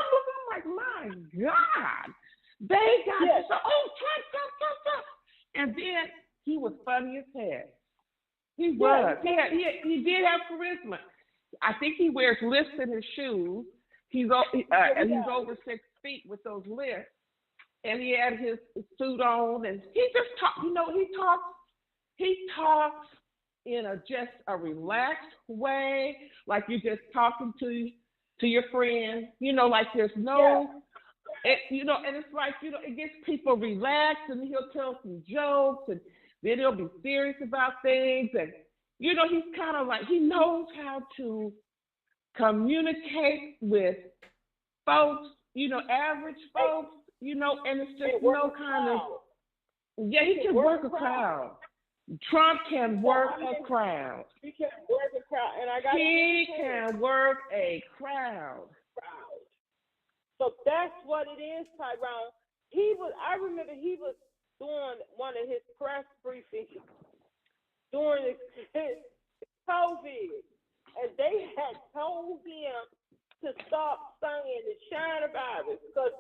S8: like, my God, they got Trump. And then he was funny as hell. He was. He did have charisma. I think he wears lifts in his shoes. And he's over 6 feet with those lifts. And he had his suit on, and he just talks. He talks in just a relaxed way, like you're just talking to your friend, like there's no, and it's like, it gets people relaxed, and he'll tell some jokes, and then he'll be serious about things, and, he's kind of like, he knows how to communicate with folks, average folks, and it's just no kind of, he can work a crowd. Trump can work a crowd.
S11: He can work a crowd, and
S8: he can work a crowd.
S11: So that's what it is, Tyrone. I remember he was doing one of his press briefings during his COVID, and they had told him to stop saying the China virus because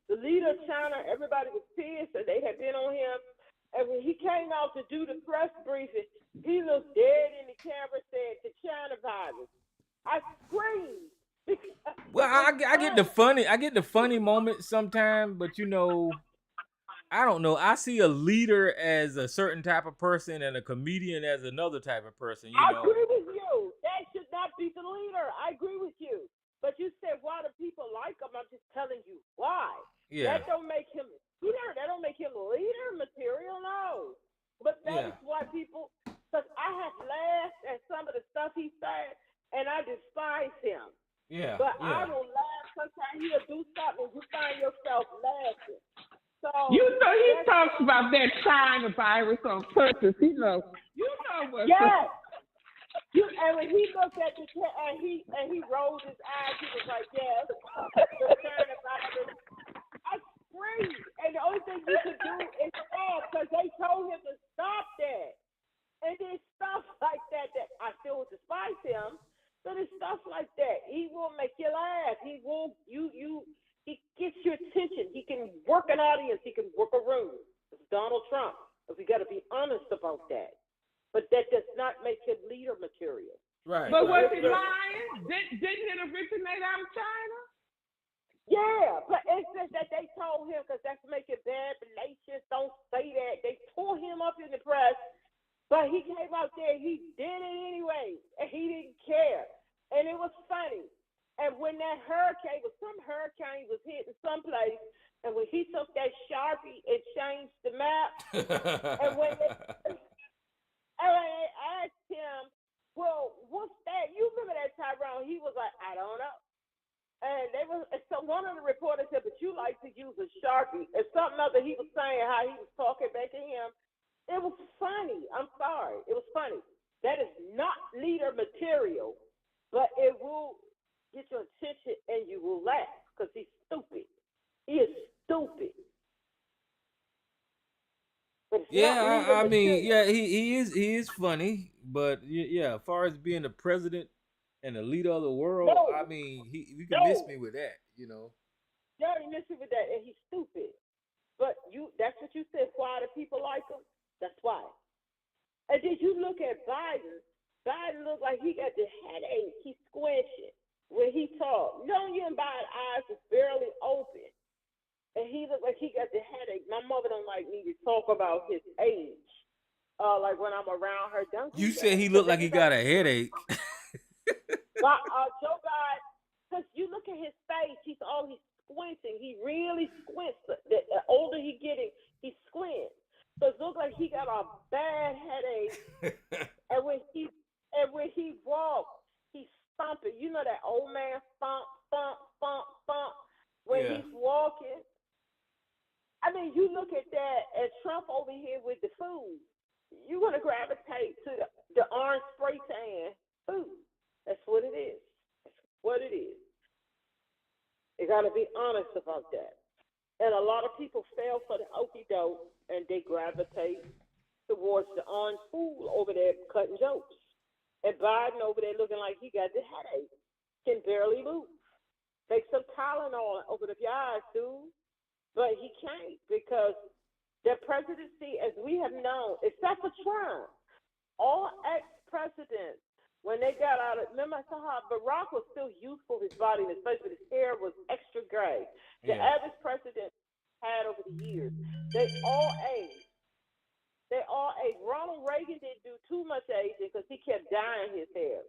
S11: the leader of China, everybody was pissed, and they had been on him. And when he came out to do the press briefing, he looked dead in the camera, said the China virus. I screamed.
S2: Well, I get the funny moments sometimes, but I don't know. I see a leader as a certain type of person and a comedian as another type of person.
S11: I agree with you. That should not be the leader. I agree with you. But you said why do people like him? I'm just telling you why.
S2: Yeah.
S11: That don't make him leader. That don't make him leader material. No. But that is why people. Because I have laughed at some of the stuff he said, and I despise him.
S2: Yeah.
S11: But I will laugh sometimes. He'll do something, and you find yourself laughing. So
S8: he talks about that China virus on purpose. He knows. What?
S11: Yes. And when he looked at the and he rolled his eyes, he was like, "Yes, the China virus." I screamed, and the only thing you could do is stop because they told him to stop that. And then stuff like that I feel was he will make you laugh. He will he gets your attention. He can work an audience. He can work a room. It's Donald Trump. But we got to be honest about that. But that does not make him leader material.
S2: Right.
S8: But was he lying? Didn't it originate out of China?
S11: Yeah, but it's just that they told him because that's making bad relations. Don't say that. They tore him up in the press, but he came out there. He did it anyway, and he didn't care. And it was funny. And when that hurricane was hitting someplace, and when he took that Sharpie and changed the map, and when they asked him, well, what's that? You remember that, Tyrone? He was like, I don't know. And so one of the reporters said, but you like to use a Sharpie. And something other he was saying, how he was talking back to him. It was funny. I'm sorry. It was funny. That is not leader material, but it will get your attention and you will laugh because he's stupid. He is stupid.
S2: Yeah, I mean, yeah, he is funny, but yeah, as far as being the president and the leader of the world,
S11: no,
S2: I mean, you can miss me with that, you know.
S11: Yeah, you miss me with that, and he's stupid. But that's what you said. Why do people like him? That's why. And did you look at Biden? Biden looked like he got the headache. He's squinching when he talked. Young Biden's eyes was barely open. And he looked like he got the headache. My mother don't like me to talk about his age. Like when I'm around her.
S2: You said he looked like he got a headache.
S11: Joe Biden, because you look at his face, he's squinting. He really squints. The older he getting, he squints. So it looks like he got a bad headache. and when he walks, he's stomping. You know that old man stomp, stomp, stomp, stomp when he's walking. I mean, you look at that, and Trump over here with the food. You're going to gravitate to the orange spray tan food. That's what it is. That's what it is. You got to be honest about that. And a lot of people fell for the okie doke, and they gravitate towards the orange fool over there cutting jokes. And Biden over there looking like he got the headache, can barely move. Take some Tylenol over the eyes, dude. But he can't because the presidency, as we have known, except for Trump, all ex-presidents, when they got out of, remember I saw how Barack was still youthful, his body, and especially his hair was extra gray. The average president had over the years, they all aged. Ronald Reagan didn't do too much aging because he kept dyeing his hair.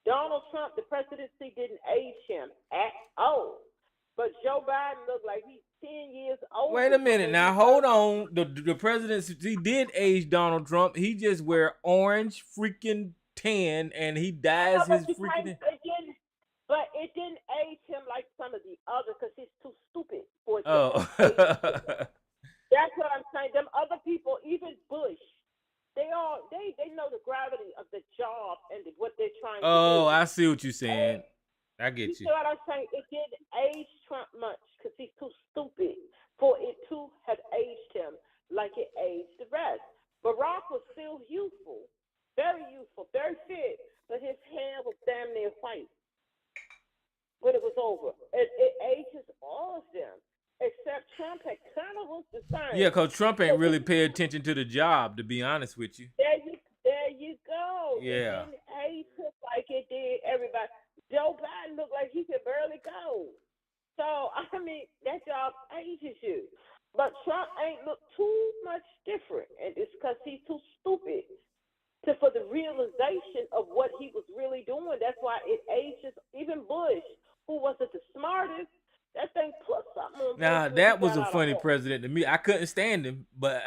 S11: Donald Trump, the presidency didn't age him at all. But Joe Biden looked like he's 10 years old.
S2: Wait a minute. Now, hold on. The presidency did age Donald Trump. He just wear orange freaking tan, and he dyes his freaking...
S11: But it didn't age him like some of the others because he's too stupid for it.
S2: Oh.
S11: That's what I'm saying. Them other people, even Bush, they know the gravity of the job and what they're trying to do.
S2: Oh, I see what you're saying. I get you.
S11: You see what I'm saying? It didn't age Trump much because he's too stupid for it to have aged him like it aged the rest. Barack was still youthful, very fit, but his hair was damn near white when it was over. It ages all of them, except Trump had kind of was the same.
S2: Yeah, because Trump ain't really pay attention to the job, to be honest with you.
S11: There you go.
S2: Yeah.
S11: It didn't age him like it did everybody. Joe Biden looked like he could barely go. So, I mean, that job ages you. But Trump ain't look too much different. And it's because he's too stupid for the realization of what he was really doing. That's why it ages. Even Bush, who wasn't the smartest, that thing put something on.
S2: Now, that was a funny president to me. I couldn't stand him, but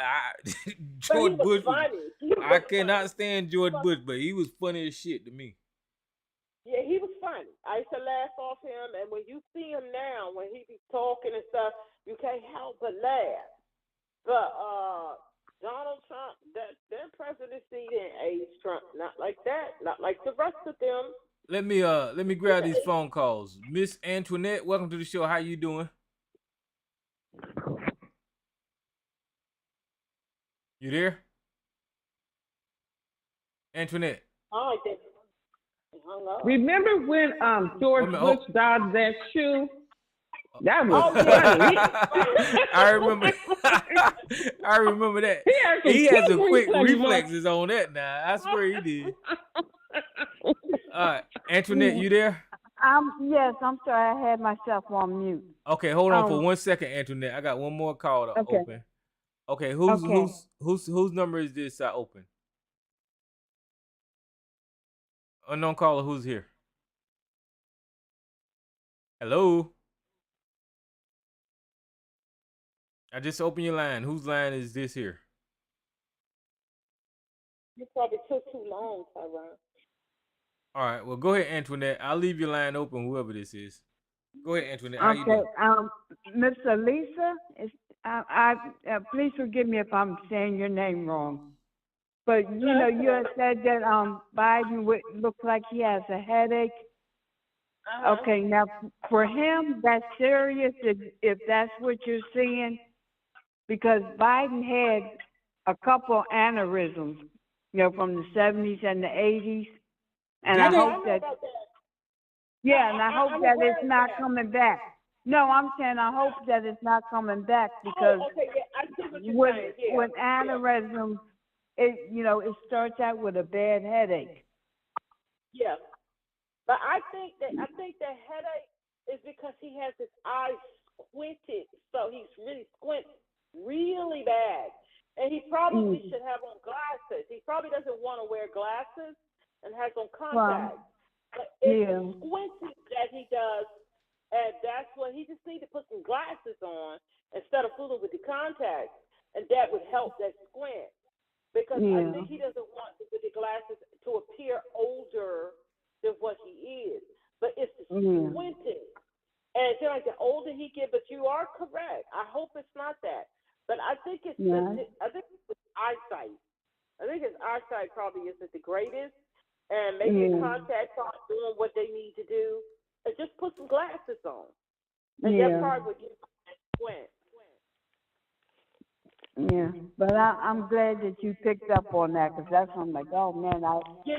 S2: George Bush I cannot stand George Bush, but he was funny as shit to me.
S11: Yeah, he was funny. I used to laugh off him, and when you see him now, when he be talking and stuff, you can't help but laugh. But Donald Trump, their presidency didn't age Trump, not like that, not like the rest of them.
S2: Let me grab these phone calls. Miss Antoinette, welcome to the show. How you doing? You there? Antoinette.
S11: All right, then. hung up.
S8: Remember when George Bush dodged that shoe? That was
S11: Oh, yeah.
S8: funny.
S2: I remember. I remember that.
S8: He had some
S2: quick
S8: reflexes,
S2: reflexes on that. Now I swear he did. All right, Antoinette, you there?
S13: Yes, I'm sorry, I had myself on mute.
S2: Okay, hold on for 1 second, Antoinette. I got one more call to
S13: Okay.
S2: open. Okay, whose number is this open? Unknown caller, who's here? Hello. I just opened your line. Whose line is this here?
S11: You probably took too long, Tyrone.
S2: All right, well, go ahead, Antoinette. I'll leave your line open, whoever this is. Go ahead, Antoinette. How you doing?
S13: Miss Lisa, please forgive me if I'm saying your name wrong. But you know, you had said that Biden would look like he has a headache. Okay, now for him, that's serious if that's what you're seeing, because Biden had a couple aneurysms, you know, from the 70s and the 80s, and I hope that. Yeah, and I hope that it's not coming back. No, I'm saying I hope that it's not coming back because with aneurysms, it starts out with a bad headache.
S11: Yeah, but I think the headache is because he has his eyes squinted, so he's really squint really bad, and he probably should have on glasses. He probably doesn't want to wear glasses and has on contacts. But it's squinting that he does, and that's what he just needs to put some glasses on instead of fooling with the contacts, and that would help that squint. Because I think he doesn't want with the glasses to appear older than what he is. But it's the squinting. And it's like the older he gets, but you are correct. I hope it's not that. But I think it's eyesight. I think his eyesight probably isn't the greatest. And maybe the contacts aren't doing what they need to do. And just put some glasses on. And that probably would get that squint.
S13: Yeah, but I'm glad that you picked up on that, because that's when I'm like, oh man,
S11: Yeah,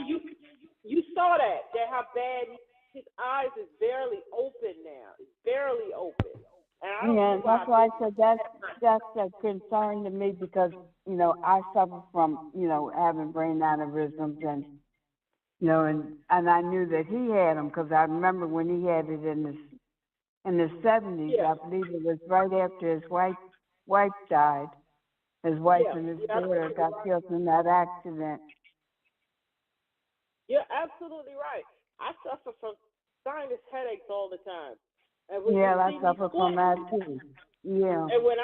S11: you saw that how bad his eyes is barely open now. It's barely open. And
S13: that's why I said that's a concern to me, because I suffer from having brain aneurysms, and and I knew that he had them because I remember when he had it in the 70s. I believe it was right after his wife died. His wife and his daughter got killed in that accident.
S11: You're absolutely right. I suffer from sinus headaches all the time. And
S13: I suffer from that too. Yeah.
S11: And when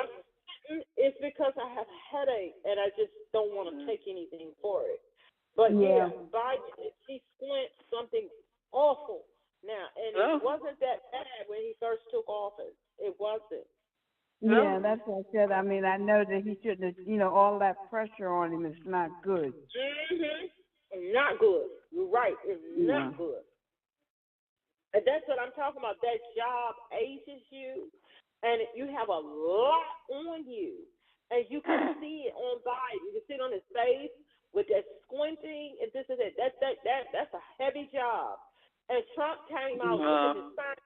S11: it's because I have a headache and I just don't want to take anything for it. But Biden, he squints something awful now, and it wasn't that bad when he first took office. It wasn't.
S13: Yeah, that's what I said. I mean, I know that he shouldn't have, all that pressure on him is not good.
S11: Not good. You're right. It's not good. And that's what I'm talking about. That job ages you, and you have a lot on you. And you can see it on Biden. You can see it on his face with that squinting and this and that. That's a heavy job. And Trump came out with his sign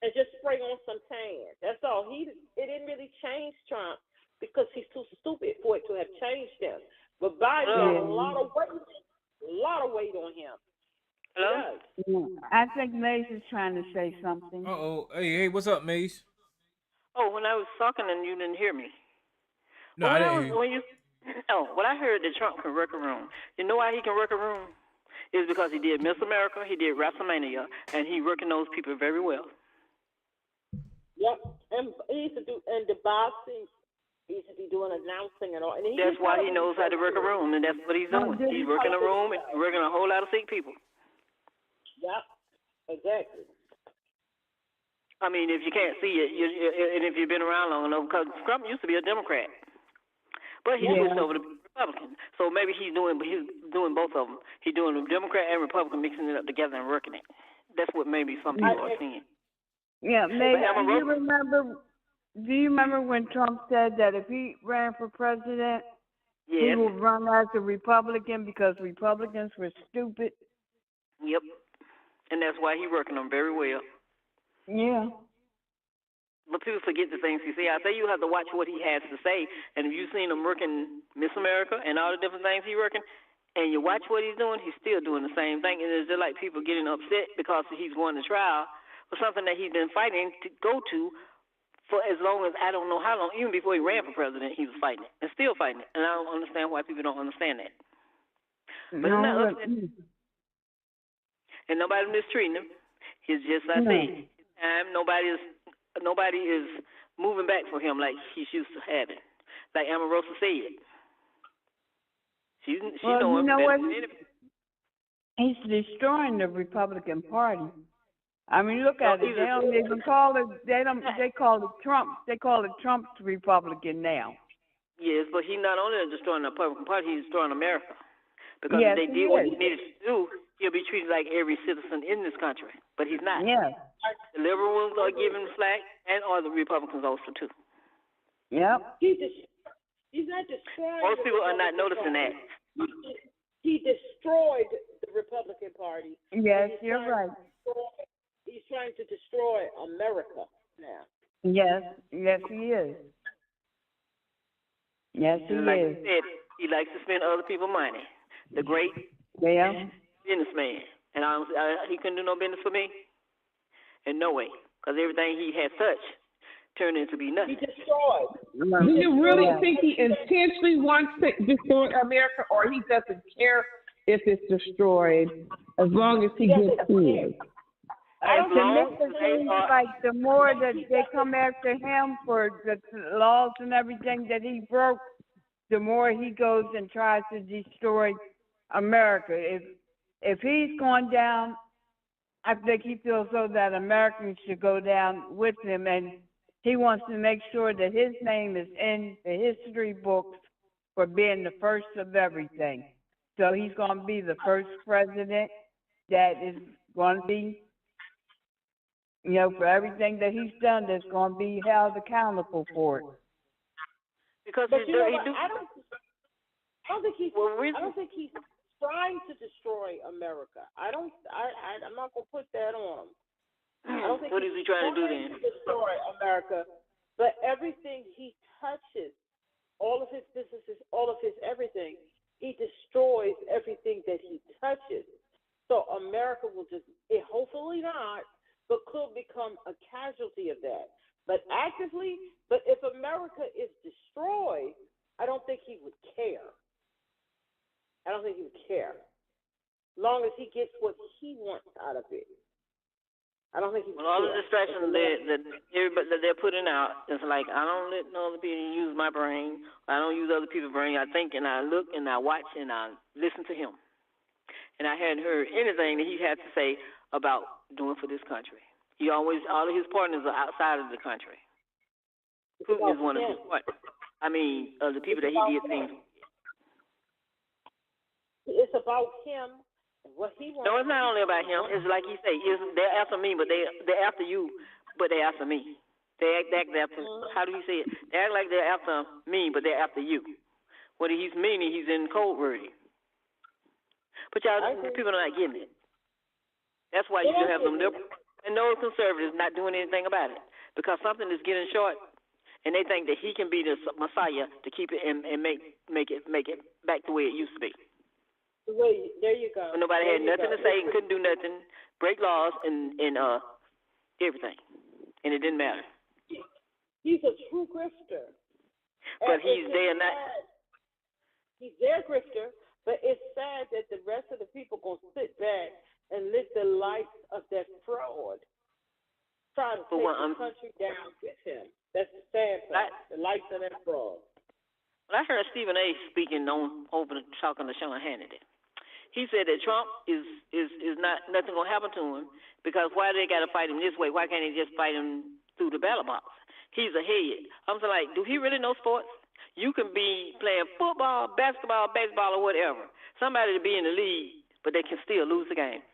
S11: and just spray on some tan. That's all. It didn't really change Trump because he's too stupid for it to have changed him. But Biden got a lot of weight on him.
S13: Hello? I think Maze is trying to say something.
S2: Hey, what's up, Maze?
S14: Oh, when I was talking and you didn't hear me.
S2: No, I didn't hear you.
S14: When I heard that Trump can wreck a room. You know why he can wreck a room? It's because he did Miss America, he did WrestleMania, and he working those people very well.
S11: Yep, and he used to do the boxing. He used to be doing announcing and all. And
S14: that's why he knows how to work a room, and that's what he's doing. He's working a room and working a whole lot of sick people.
S11: Yep, exactly.
S14: I mean, if you can't see it, and if you've been around long enough, because Trump used to be a Democrat, but he switched over to Republican. So maybe he's doing both of them. He's doing the Democrat and Republican, mixing it up together and working it. That's what maybe some people are seeing.
S13: Yeah, maybe. Do you remember when Trump said that if he ran for president, he would run as a Republican because Republicans were stupid?
S14: Yep. and that's why he's working them very well.
S13: Yeah.
S14: But people forget the things he say. I say you have to watch what he has to say. And if you've seen him working Miss America and all the different things he's working, and you watch what he's doing, he's still doing the same thing. And it's just like people getting upset because he's going to trial for something that he's been fighting to go to for as long as I don't know how long. Even before he ran for president, he was fighting it and still fighting it. And I don't understand why people don't understand that. But it's not upset. And nobody mistreating him. It's just like I say, nobody is moving back for him like he's used to having. Like Omarosa said. She know him better than anybody.
S13: He's destroying the Republican Party. I mean, look at it. They don't even call it. They call it Trump. They call it Trump's Republican now.
S14: Yes, but he's not only destroying the Republican Party, he's destroying America. Because
S13: yes,
S14: if they did what he needed to do, he'll be treated like every citizen in this country. But he's not.
S13: Yes.
S14: The liberal ones are giving slack, and all the Republicans also too.
S13: Yep.
S11: He's not destroying.
S14: Most people are not noticing that.
S11: He destroyed the Republican Party.
S13: Yes, you're right.
S11: He's trying to destroy America now.
S13: Yes, yes, he is. Yes, he
S14: like
S13: is.
S14: I said, he likes to spend other people's money. The great businessman. And he couldn't do no business for me? In no way. Because everything he has touched turned into be nothing.
S11: He destroyed.
S8: Do you really think he intentionally wants to destroy America, or he doesn't care if it's destroyed as long as he gets his?
S13: Like the more that they come after him for the laws and everything that he broke, the more he goes and tries to destroy America. If he's going down, I think he feels so that Americans should go down with him, and he wants to make sure that his name is in the history books for being the first of everything. So he's going to be the first president that is going to be, for everything that he's done, that's going to be held accountable for it.
S14: Because
S11: I don't think he's trying to destroy America. I'm not gonna put that on him. I don't think
S14: what is he trying to do then?
S11: To destroy America, but everything he touches, all of his businesses, all of his everything, he destroys everything that he touches. So America will hopefully not, but could become a casualty of that. But if America is destroyed, I don't think he would care. Long as he gets what he wants out of it. I don't think he would care.
S14: All the distractions that they're putting out, it's like, I don't let no other people use my brain. I don't use other people's brain. I think and I look and I watch and I listen to him. And I hadn't heard anything that he had to say about doing for this country. All of his partners are outside of the country. Putin is one of his partners. I mean, the people that he did things with.
S11: It's about him and what he wants.
S14: No, it's not only about him. It's like he say, they're after me, but they're after you, but they're after me. They act after. How do you say it? They act like they're after me, but they're after you. What he's meaning, he's in code wording. But people are not getting it. That's why you should have them liberals and those conservatives not doing anything about it, because something is getting short, and they think that he can be the Messiah to keep it and make it back the way it used to be.
S11: There you go.
S14: When nobody had nothing to say and couldn't do nothing, break laws and everything, and it didn't matter.
S11: He's a true grifter.
S14: But he's there not.
S11: He's their grifter, but it's sad that the rest of the people gonna sit back and let the lights of that fraud try to take the country down with him. That's the sad part. The lights of that fraud.
S14: Well, I heard Stephen A. speaking talking to Sean Hannity. He said that Trump is nothing gonna happen to him, because why they gotta fight him this way? Why can't they just fight him through the ballot box? He's ahead. I'm like, do he really know sports? You can be playing football, basketball, baseball, or whatever. Somebody to be in the league, but they can still lose the game.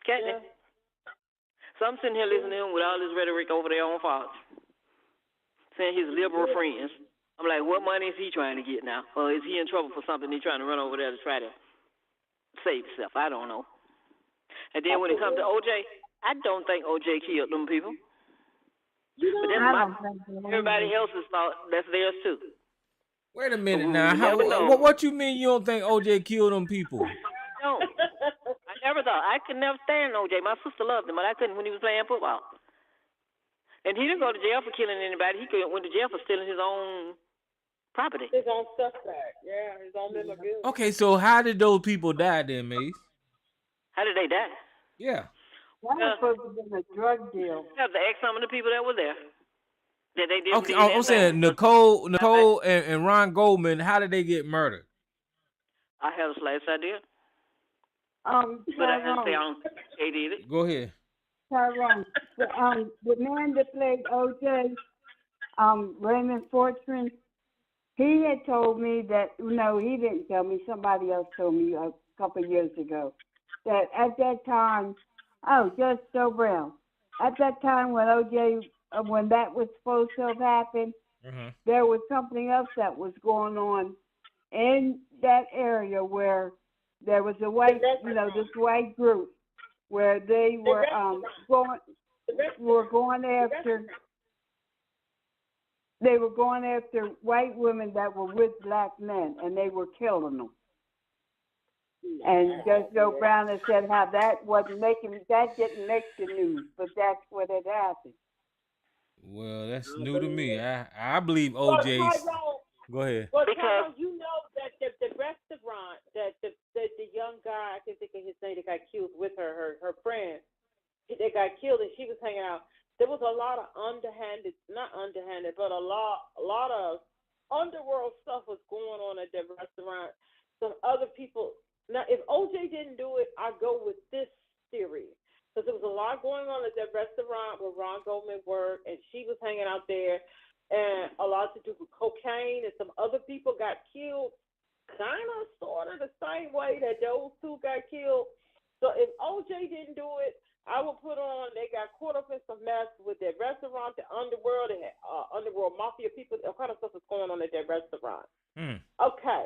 S14: Can't they? So I'm sitting here listening to him with all this rhetoric over there on Fox, saying his liberal friends. I'm like, what money is he trying to get now? Or is he in trouble for something he's trying to run over there to try to save himself? I don't know. And then when it comes to OJ, I don't think OJ killed them people. But that's everybody else's thought. That's theirs too.
S2: Wait a minute now. What you mean you don't think OJ killed them people?
S14: No, I never thought. I could never stand OJ. My sister loved him, but I couldn't when he was playing football. And he didn't go to jail for killing anybody. He went to jail for stealing his own property.
S11: His own stuff back. Yeah, his own memorabilia.
S2: Okay, so how did those people die then, Mace?
S14: How did they die?
S2: Yeah.
S13: That was supposed to be a drug deal.
S14: You have to ask some of the people that were there. That they did.
S2: Okay, I'm saying Nicole and Ron Goldman, how did they get murdered?
S14: I have a slight idea. But I didn't say they did it.
S2: Go ahead.
S13: Tyrone, the man that played OJ, Raymond Fortune, he had told me that, no, he didn't tell me, somebody else told me a couple of years ago, that at that time, Judge Joe Brown, at that time when OJ, when that was supposed to have happened, there was something else that was going on in that area where there was a white, this white group where they were going after white women that were with black men, and they were killing them. And Judge Joe Brown has said how that didn't make the news, but that's what had happened.
S2: Well, that's new to me. I believe OJ's. Go ahead.
S11: Well, because you know that the restaurant that the young guy, I can think of his name, that got killed with her friend, they got killed and she was hanging out. There was a lot of not underhanded, but a lot of underworld stuff was going on at that restaurant. Some other people. Now, if OJ didn't do it, I go with this theory. Because there was a lot going on at that restaurant where Ron Goldman worked, and she was hanging out there, and a lot to do with cocaine, and some other people got killed, kind of, sort of the same way that those two got killed. So if OJ didn't do it, I would put on, they got caught up in some mess with that restaurant, the underworld, they had underworld mafia people, all kind of stuff was going on at that restaurant. Okay,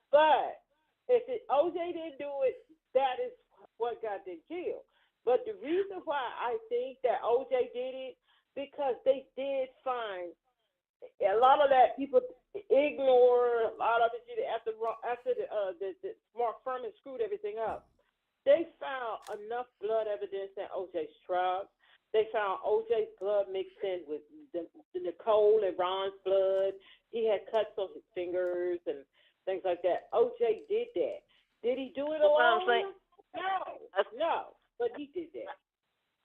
S11: but if OJ didn't do it, that is what got them killed. But the reason why I think that OJ did it, because they did find a lot of that people ignore, a lot of it after the Mark Furman screwed everything up. They found enough blood evidence in OJ's truck. They found OJ's blood mixed in with the Nicole and Ron's blood. He had cuts on his fingers and things like that. OJ did that. Did he do it alone? No. But he did that.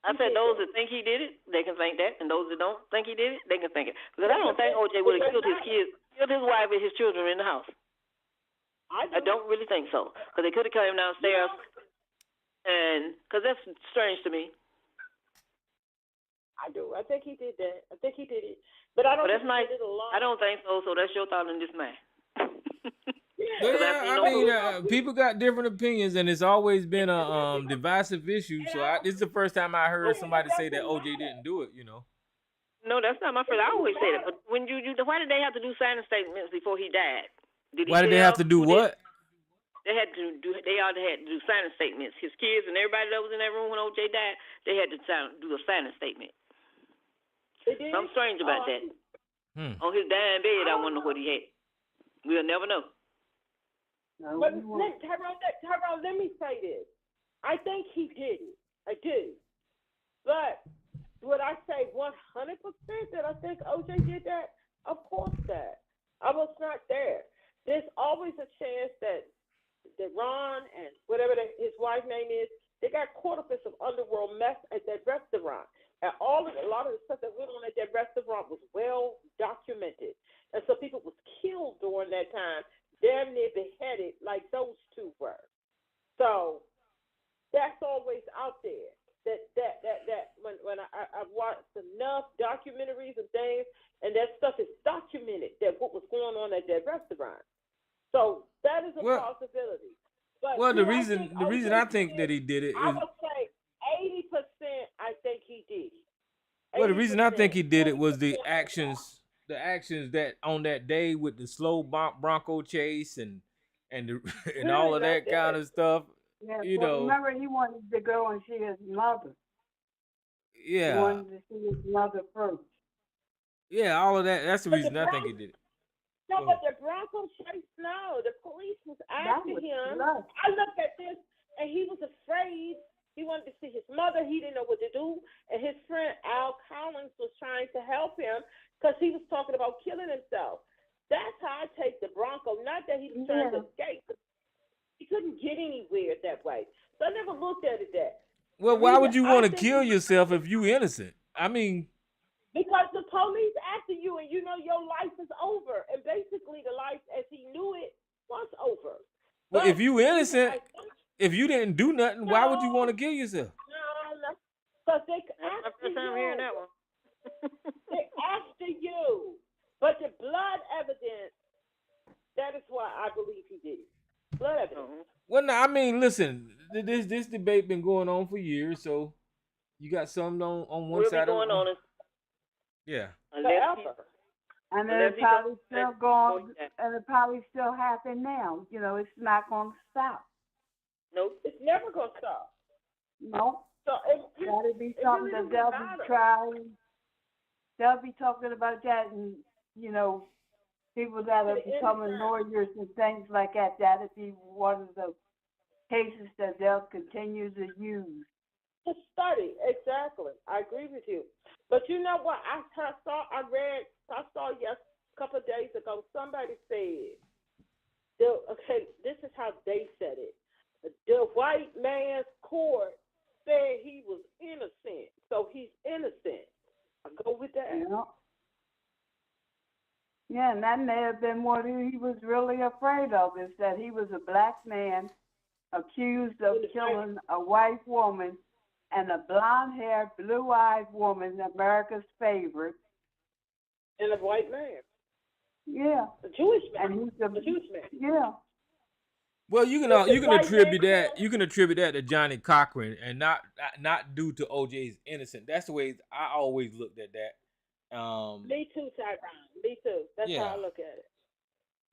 S14: I said those that think he did it, they can think that, and those that don't think he did it, they can think it. Because I don't think OJ would have killed his kids, killed his wife and his children in the house. I don't really think so. Because they could have killed him downstairs, and because that's strange to me.
S11: I do. I think he did that. I think he did it. But I don't think he did it alone.
S14: I don't think so, so that's your thought on this man.
S2: But yeah, I mean, people got different opinions, and it's always been a divisive issue. So this is the first time I heard somebody say that OJ didn't do it.
S14: No, that's not my first. I always say that. But when why did they have to do signing statements before he died?
S2: Why did they have to do what?
S14: They had to do. They all had to do signing statements. His kids and everybody that was in that room when OJ died, they had to do a signing statement. Something strange about that. On his dying bed, I wonder what he had. We'll never know.
S11: But Tyrone, let me say this. I think he did it. I do. But would I say 100% that I think OJ did that? Of course not. I was not there. There's always a chance that Ron and whatever his wife's name is, they got caught up in some underworld mess at that restaurant. And a lot of the stuff that went on at that restaurant was well documented. And so people was killed during that time, damn near beheaded like those two were. So that's always out there. That when I've watched enough documentaries and things, and that stuff is documented, that what was going on at that restaurant. So that is a possibility. But
S2: the reason I think that he did it is,
S11: I would say 80%. I think he did.
S2: Well, the reason I think he did it was the actions that on that day with the slow Bronco chase and all of that kind of stuff.
S13: Yeah,
S2: you
S13: well,
S2: know,
S13: remember he wanted to go and see his mother. He
S2: yeah,
S13: wanted to see his mother first.
S2: yeah, all of that. That's the
S11: But the
S2: reason I think he
S11: Bronco,
S2: did it.
S11: no,
S2: Go
S11: but
S2: ahead.
S11: the Bronco chase, no. The police was
S13: That
S11: after
S13: was
S11: him.
S13: blood.
S11: I looked at this, and he was afraid. He wanted to see his mother. He didn't know what to do. And his friend Al Collins was trying to help him because he was talking about killing himself. That's how I take the Bronco. Not that he was trying to escape. He couldn't get anywhere that way. So I never looked at it that.
S2: Well,
S11: The
S2: why
S11: reason
S2: would you
S11: I
S2: want to
S11: think
S2: kill yourself if you innocent? I mean,
S11: because the police after you and you know your life is over. And basically the life as he knew it was over.
S2: well,
S11: But
S2: if you
S11: the reason
S2: innocent,
S11: I
S2: if you didn't do nothing, why would you want to kill yourself?
S11: no, because they
S14: That's my
S11: after
S14: first time
S11: you.
S14: hearing that one.
S11: They after you. But the blood evidence, that is why I believe he did it. Blood evidence.
S2: Well, no, I mean, listen, this debate been going on for years, so you got something on one
S14: We'll be
S2: side
S14: going
S2: of
S14: on it
S2: yeah.
S14: unless he,
S13: And
S14: unless
S13: it's
S14: he
S13: probably
S14: goes
S13: still
S14: back.
S13: going, and it probably still happen now. You know, it's not going to stop.
S14: Nope.
S11: It's never going to stop.
S13: No.
S11: So
S13: That'll be
S11: it
S13: something
S11: really
S13: that they'll
S11: doesn't
S13: be
S11: matter.
S13: trying. They'll be talking about that, and you know, people that are becoming lawyers and things like that. That'll be one of the cases that they'll continue to use.
S11: To study, exactly. I agree with you. But you know what? I saw yes a couple of days ago. Somebody said, okay, this is how they said it. The white man's court said he was innocent, so he's innocent. I go with that.
S13: Yeah, and that may have been what he was really afraid of, is that he was a black man accused of killing a white woman and a blonde-haired, blue-eyed woman, America's favorite.
S11: And a white man.
S13: Yeah.
S11: A Jewish man.
S13: And he's
S11: a Jewish man.
S13: Yeah.
S2: Well, you can attribute that to Johnny Cochran and not due to OJ's innocent. That's the way I always looked at that.
S11: Me too, Tyrone. Me too. That's
S2: Yeah.
S11: how I look at it.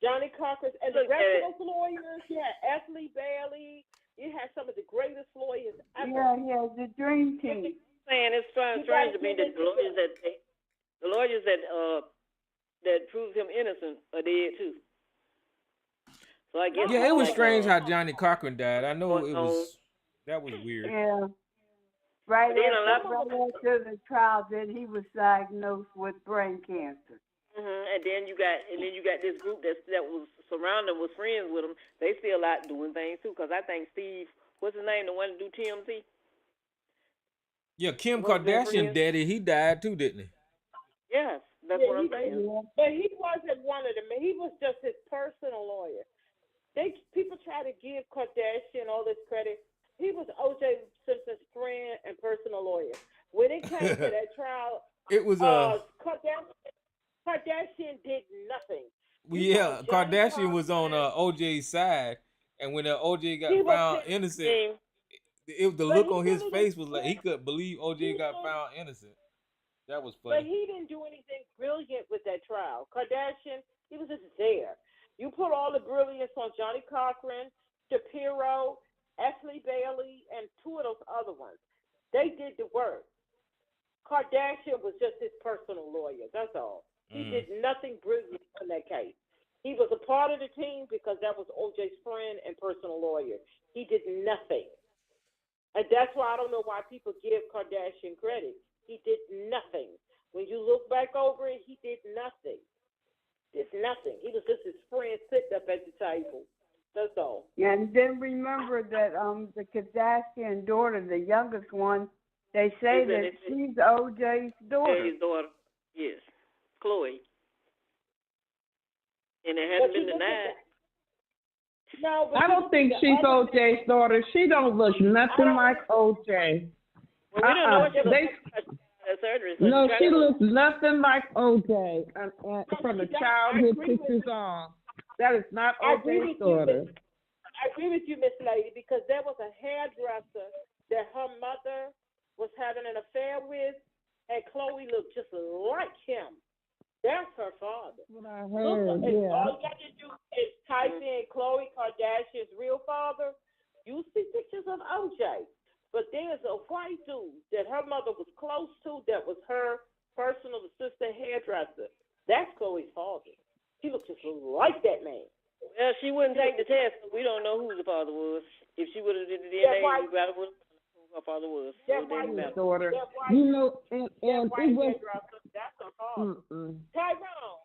S11: Johnny Cochran and the rest of those lawyers. You had Ashley Bailey. You had some of the greatest lawyers ever.
S13: Yeah, the dream team.
S14: Saying it's strange to me that the lawyers that proved him innocent are dead too. So I guess
S2: it was strange how Johnny Cochran died. I know that was weird.
S13: Yeah. Right
S14: Then
S13: after the trial, then he was diagnosed with brain cancer.
S14: And then you got this group that was surrounding, was friends with him. They still out doing things too. Because I think Steve, what's his name, the one to do TMZ?
S2: Yeah, Kim Kardashian daddy, he died too, didn't he?
S14: Yes, that's what I'm saying.
S11: But he wasn't one of them. He was just his personal lawyer. People try to give Kardashian all this credit. He was O.J. Simpson's friend and personal lawyer. When it came to that trial,
S2: it was
S11: Kardashian did nothing.
S2: Yeah, Kardashian was on OJ's side, and when OJ got found innocent, the look on his face was like he couldn't believe OJ got found innocent. That was funny.
S11: But he didn't do anything brilliant with that trial. Kardashian, he was just there. You put all the brilliance on Johnny Cochran, Shapiro, Ashley Bailey, and two of those other ones. They did the work. Kardashian was just his personal lawyer. That's all. He did nothing brilliant in that case. He was a part of the team because that was OJ's friend and personal lawyer. He did nothing. And that's why I don't know why people give Kardashian credit. He did nothing. When you look back over it, he did nothing. Did nothing. He was just his friend sitting up at the table. That's all.
S13: Yeah, and then remember that the Kardashian daughter, the youngest one, they say that she's OJ's daughter.
S14: His daughter, yes, Chloe. And it hasn't been denied.
S11: No,
S15: I don't think she's OJ's daughter. She don't look nothing like OJ.
S14: Well, we don't know what surgery. So
S15: no, she looks nothing like OJ from the childhood pictures on. That is not OJ's daughter.
S11: I agree with you, Miss Lady, because there was a hairdresser that her mother was having an affair with, and Chloe looked just like him. That's her father.
S15: What I heard,
S11: All you got to do is type in Khloe Kardashian's real father. You see pictures of OJ, but there's a white dude that her mother was close to that was her personal assistant hairdresser. That's Chloe's father. He looks just like that man.
S14: Well, she wouldn't take the test. We don't know who the father was. If she would have did the DNA, we probably would have known who her father was.
S11: That
S14: So it didn't
S11: white
S14: matter.
S15: daughter.
S11: That white,
S15: You know, and
S11: that
S15: it
S11: white
S15: was.
S11: hairdresser, that's her father. Tyrone,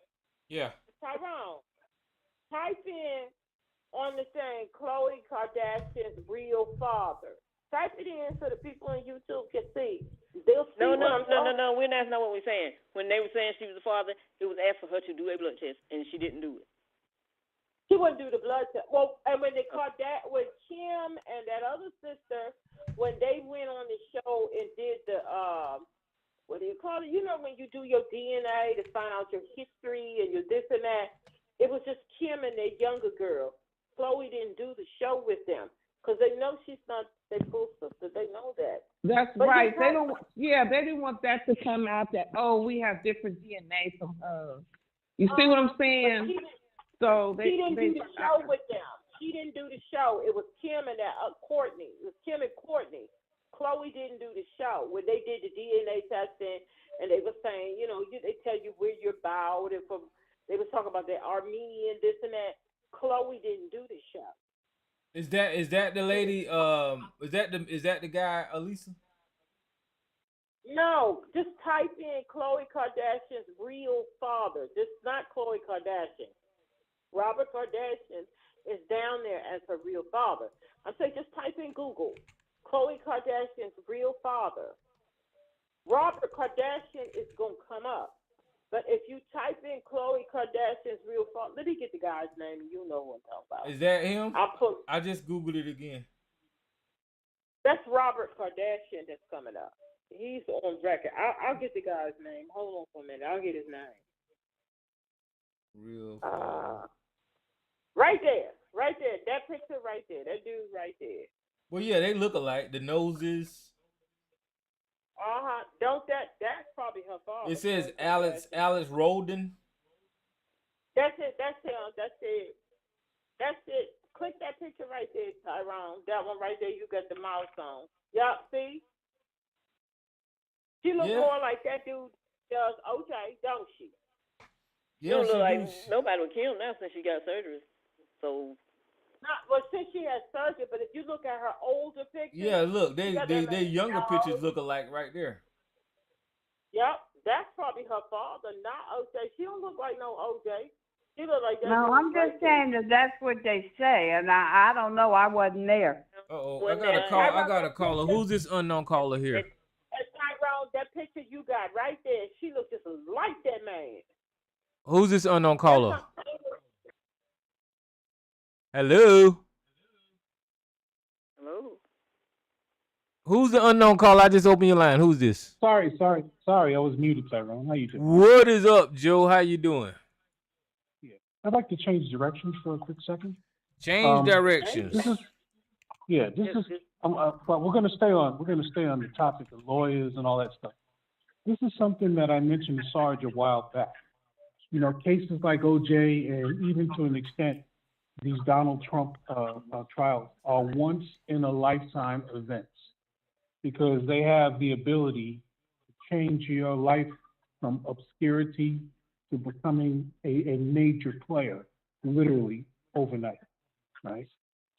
S2: Yeah.
S11: Tyrone, type in on the thing Khloe Kardashian's real father. Type it in so the people on YouTube can see. They'll see
S14: No.
S11: what I'm talking.
S14: No. That's not what we're saying. When they were saying she was the father, it was asked for her to do a blood test, and she didn't do it.
S11: She wouldn't do the blood test. Well, and when they caught that with Kim and that other sister, when they went on the show and did the what do you call it? You know when you do your DNA to find out your history and your this and that. It was just Kim and their younger girl. Chloe didn't do the show with them because they know she's not their full sister. They know that.
S15: That's
S11: But
S15: right.
S11: he
S15: They
S11: told-
S15: don't. Yeah, they didn't want that to come out that we have different DNA from her. You see what I'm saying? So
S11: She didn't do the show with them. She didn't do the show. It was Kim and that Courtney. It was Kim and Courtney. Chloe didn't do the show when they did the DNA testing, and they were saying, they tell you where you're bowed, and from they was talking about that Armenian this and that. Chloe didn't do the show.
S2: Is that the lady? Is that the guy, Elisa?
S11: No, just type in Khloe Kardashian's real father. Just not Khloe Kardashian. Robert Kardashian is down there as her real father. I say just type in Google Khloe Kardashian's real father. Robert Kardashian is going to come up. But if you type in Khloe Kardashian's real father, let me get the guy's name and you know what I'm talking about.
S2: Is that him?
S11: I
S2: just Googled it again.
S11: That's Robert Kardashian that's coming up. He's on record. I'll get the guy's name. Hold on for a minute. I'll get his name.
S2: Real.
S11: Right there. That picture right there. That dude right there.
S2: Well, yeah, they look alike. The noses.
S11: That's probably her father.
S2: It says Alex Roldan.
S11: That's it. That's it. Click that picture right there, Tyrone. That one right there. You got the mouse on. Yup. See. She looks more like that dude does OJ, don't she?
S14: She don't look like nobody with Kim now since she got surgery. So.
S11: Since she has surgery, but if you look at her older pictures.
S2: Yeah, look, they younger pictures look alike right there.
S11: Yep, that's probably her father, not OJ. She don't look like no OJ. She look like that.
S13: No, I'm just saying that's what they say, and I don't know. I wasn't there.
S2: I got a caller. Who's this unknown caller here?
S11: Tyrone, that picture you got right there, she looks just like that man.
S2: Who's this unknown caller? Hello.
S14: Hello.
S2: Who's the unknown caller? I just opened your line. Who's this?
S16: Sorry. I was muted, Tyrone. How you doing?
S2: What is up, Joe? How you doing?
S16: Yeah. I'd like to change directions for a quick second.
S2: Change directions.
S16: But we're gonna stay on the topic of lawyers and all that stuff. This is something that I mentioned to Sarge a while back. Cases like OJ and even to an extent these Donald Trump trials are once in a lifetime events because they have the ability to change your life from obscurity to becoming a major player, literally overnight, right?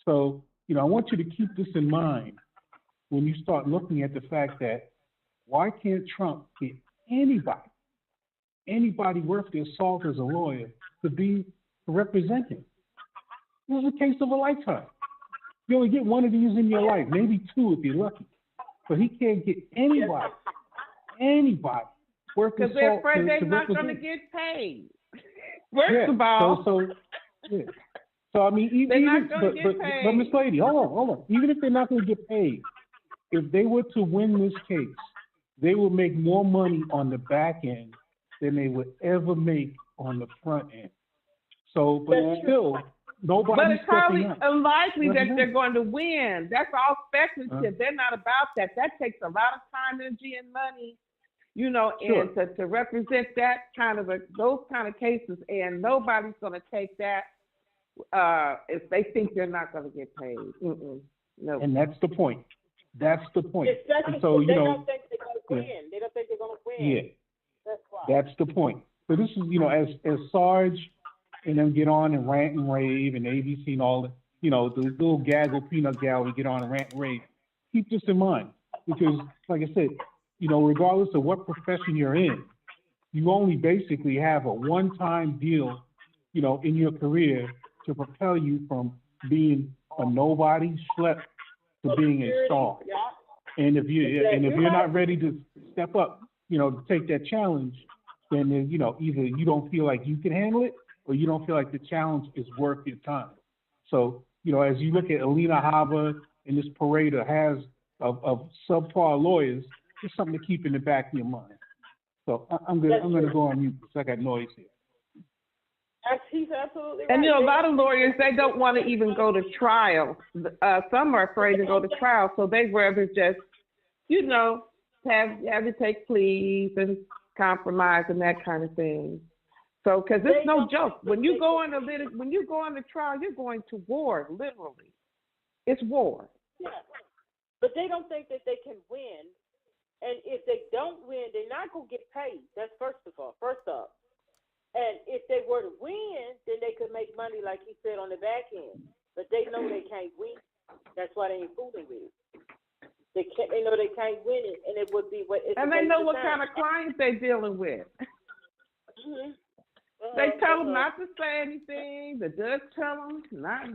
S16: So, I want you to keep this in mind when you start looking at the fact that why can't Trump get anybody worth their salt as a lawyer to represent him? This is a case of a lifetime. You only get one of these in your life, maybe two if you're lucky. But he can't get anybody worth
S15: Because
S16: his
S15: they're
S16: salt
S15: afraid they're
S16: to
S15: not going to
S16: represent.
S15: get paid. First of all.
S16: So I mean,
S15: they're not going to get paid.
S16: But Miss Lady, hold on. Even if they're not going to get paid, if they were to win this case, they will make more money on the back end than they would ever make on the front end. So, but still, nobody's
S15: But it's probably
S16: stepping up.
S15: unlikely that
S16: Represent.
S15: they're going to win. That's all speculative. They're not about that. That takes a lot of time, energy, and money, and to represent those kind of cases, and nobody's going to take that if they think they're not going to get paid. No.
S16: And that's the point. That's the point.
S11: Especially
S16: And so,
S11: if they don't think they're going to
S16: yeah.
S11: win. They don't think they're going to win.
S16: Yeah.
S11: That's why.
S16: That's the point. So this is, as Sarge and them get on and rant and rave and ABC and all the, the little gaggle peanut gal we get on and rant and rave, keep this in mind. Because, like I said, regardless of what profession you're in, you only basically have a one-time deal, in your career to propel you from being a nobody schlep to being a star. And if you're not ready to step up, to take that challenge, then either you don't feel like you can handle it, or you don't feel like the challenge is worth your time. So as you look at Alina Hava and this parade of subpar lawyers, it's something to keep in the back of your mind. So I'm gonna go on mute because I got noise here.
S11: He's absolutely right.
S15: And a lot of lawyers, they don't want to even go to trial. Some are afraid to go to trial, so they rather just, have to take pleas and compromise and that kind of thing. So, because it's no joke. When you go on the trial, you're going to war, literally. It's war.
S11: Yeah, but they don't think that they can win. And if they don't win, they're not going to get paid. That's first up. And if they were to win, then they could make money, like he said, on the back end. But they know they can't win. That's why they ain't fooling with it. They know they can't win it, and it would be what.
S15: And they know what kind of clients they're dealing with.
S11: Mm-hmm.
S15: They tell them not to say anything. The judge tell them not.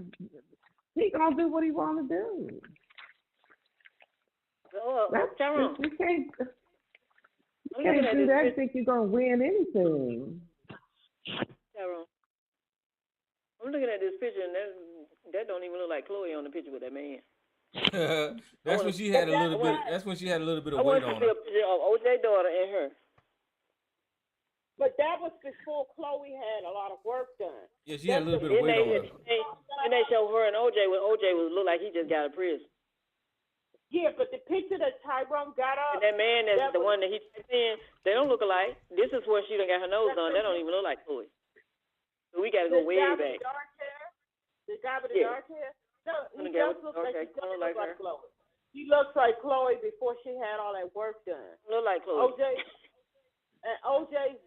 S15: He gonna do what he want to do. You can't do that and think you're gonna win anything.
S14: Tyrone, I'm looking at this picture, and that don't even look like Chloe on the picture with that man.
S2: That's when she had a little bit. That's when she had a little bit of weight on her.
S14: I want to see a picture of OJ daughter and her.
S11: But that was before Chloe had a lot of work done.
S2: Yeah, she had a little bit of weight on her.
S14: And they show her and OJ when OJ was look like he just got out of prison.
S11: Yeah, but the picture that Tyrone got up.
S14: And that man that's the one that he typed in, they don't look alike. This is where she done got her nose done. That don't even look like Chloe. So we got to go way back.
S11: The guy with the dark hair? No, he does look like Chloe. He looks like Chloe before she had all that work done.
S14: Look like Chloe.
S11: OJ's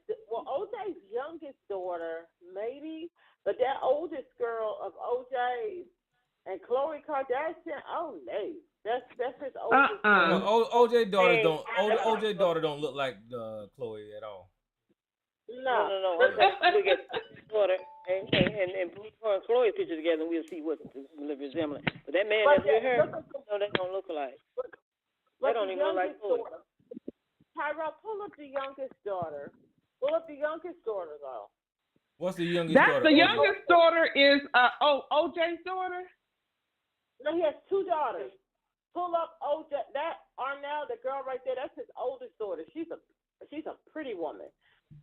S11: youngest daughter, maybe, but that oldest girl of OJ's and Khloe Kardashian, oh no, that's his oldest.
S2: OJ daughter don't look like Chloe at all.
S14: No. We get daughter and put her and Chloe's picture together, and we'll see what the resemblance. But that man that's with her, no, they don't look alike. They don't even look like Chloe.
S11: Tyrell, pull up the youngest daughter. Pull up the youngest daughter, though.
S2: What's the youngest daughter?
S15: The youngest daughter is OJ's daughter?
S11: No, he has two daughters. Pull up OJ. That Arnell, the girl right there, that's his oldest daughter. She's a pretty woman.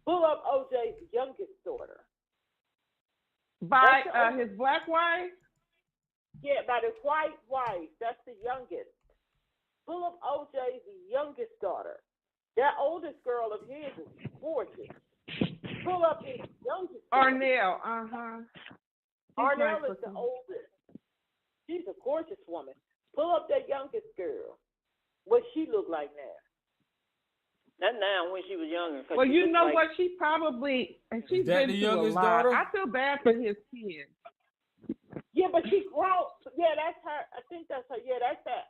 S11: Pull up OJ's youngest daughter.
S15: By his black wife?
S11: Yeah, by his white wife. That's the youngest. Pull up OJ's youngest daughter. That oldest girl of his is gorgeous. Pull up his youngest daughter.
S15: Arnell,
S11: Arnell is the oldest. She's a gorgeous woman. Pull up that youngest girl. What she look like now?
S14: Not now, when she was younger.
S15: Well, you know what? She's been through a lot.
S2: Daughter?
S15: I feel bad for his kids.
S11: Yeah, but she grown. Yeah, that's her. I think that's her. Yeah, that's that.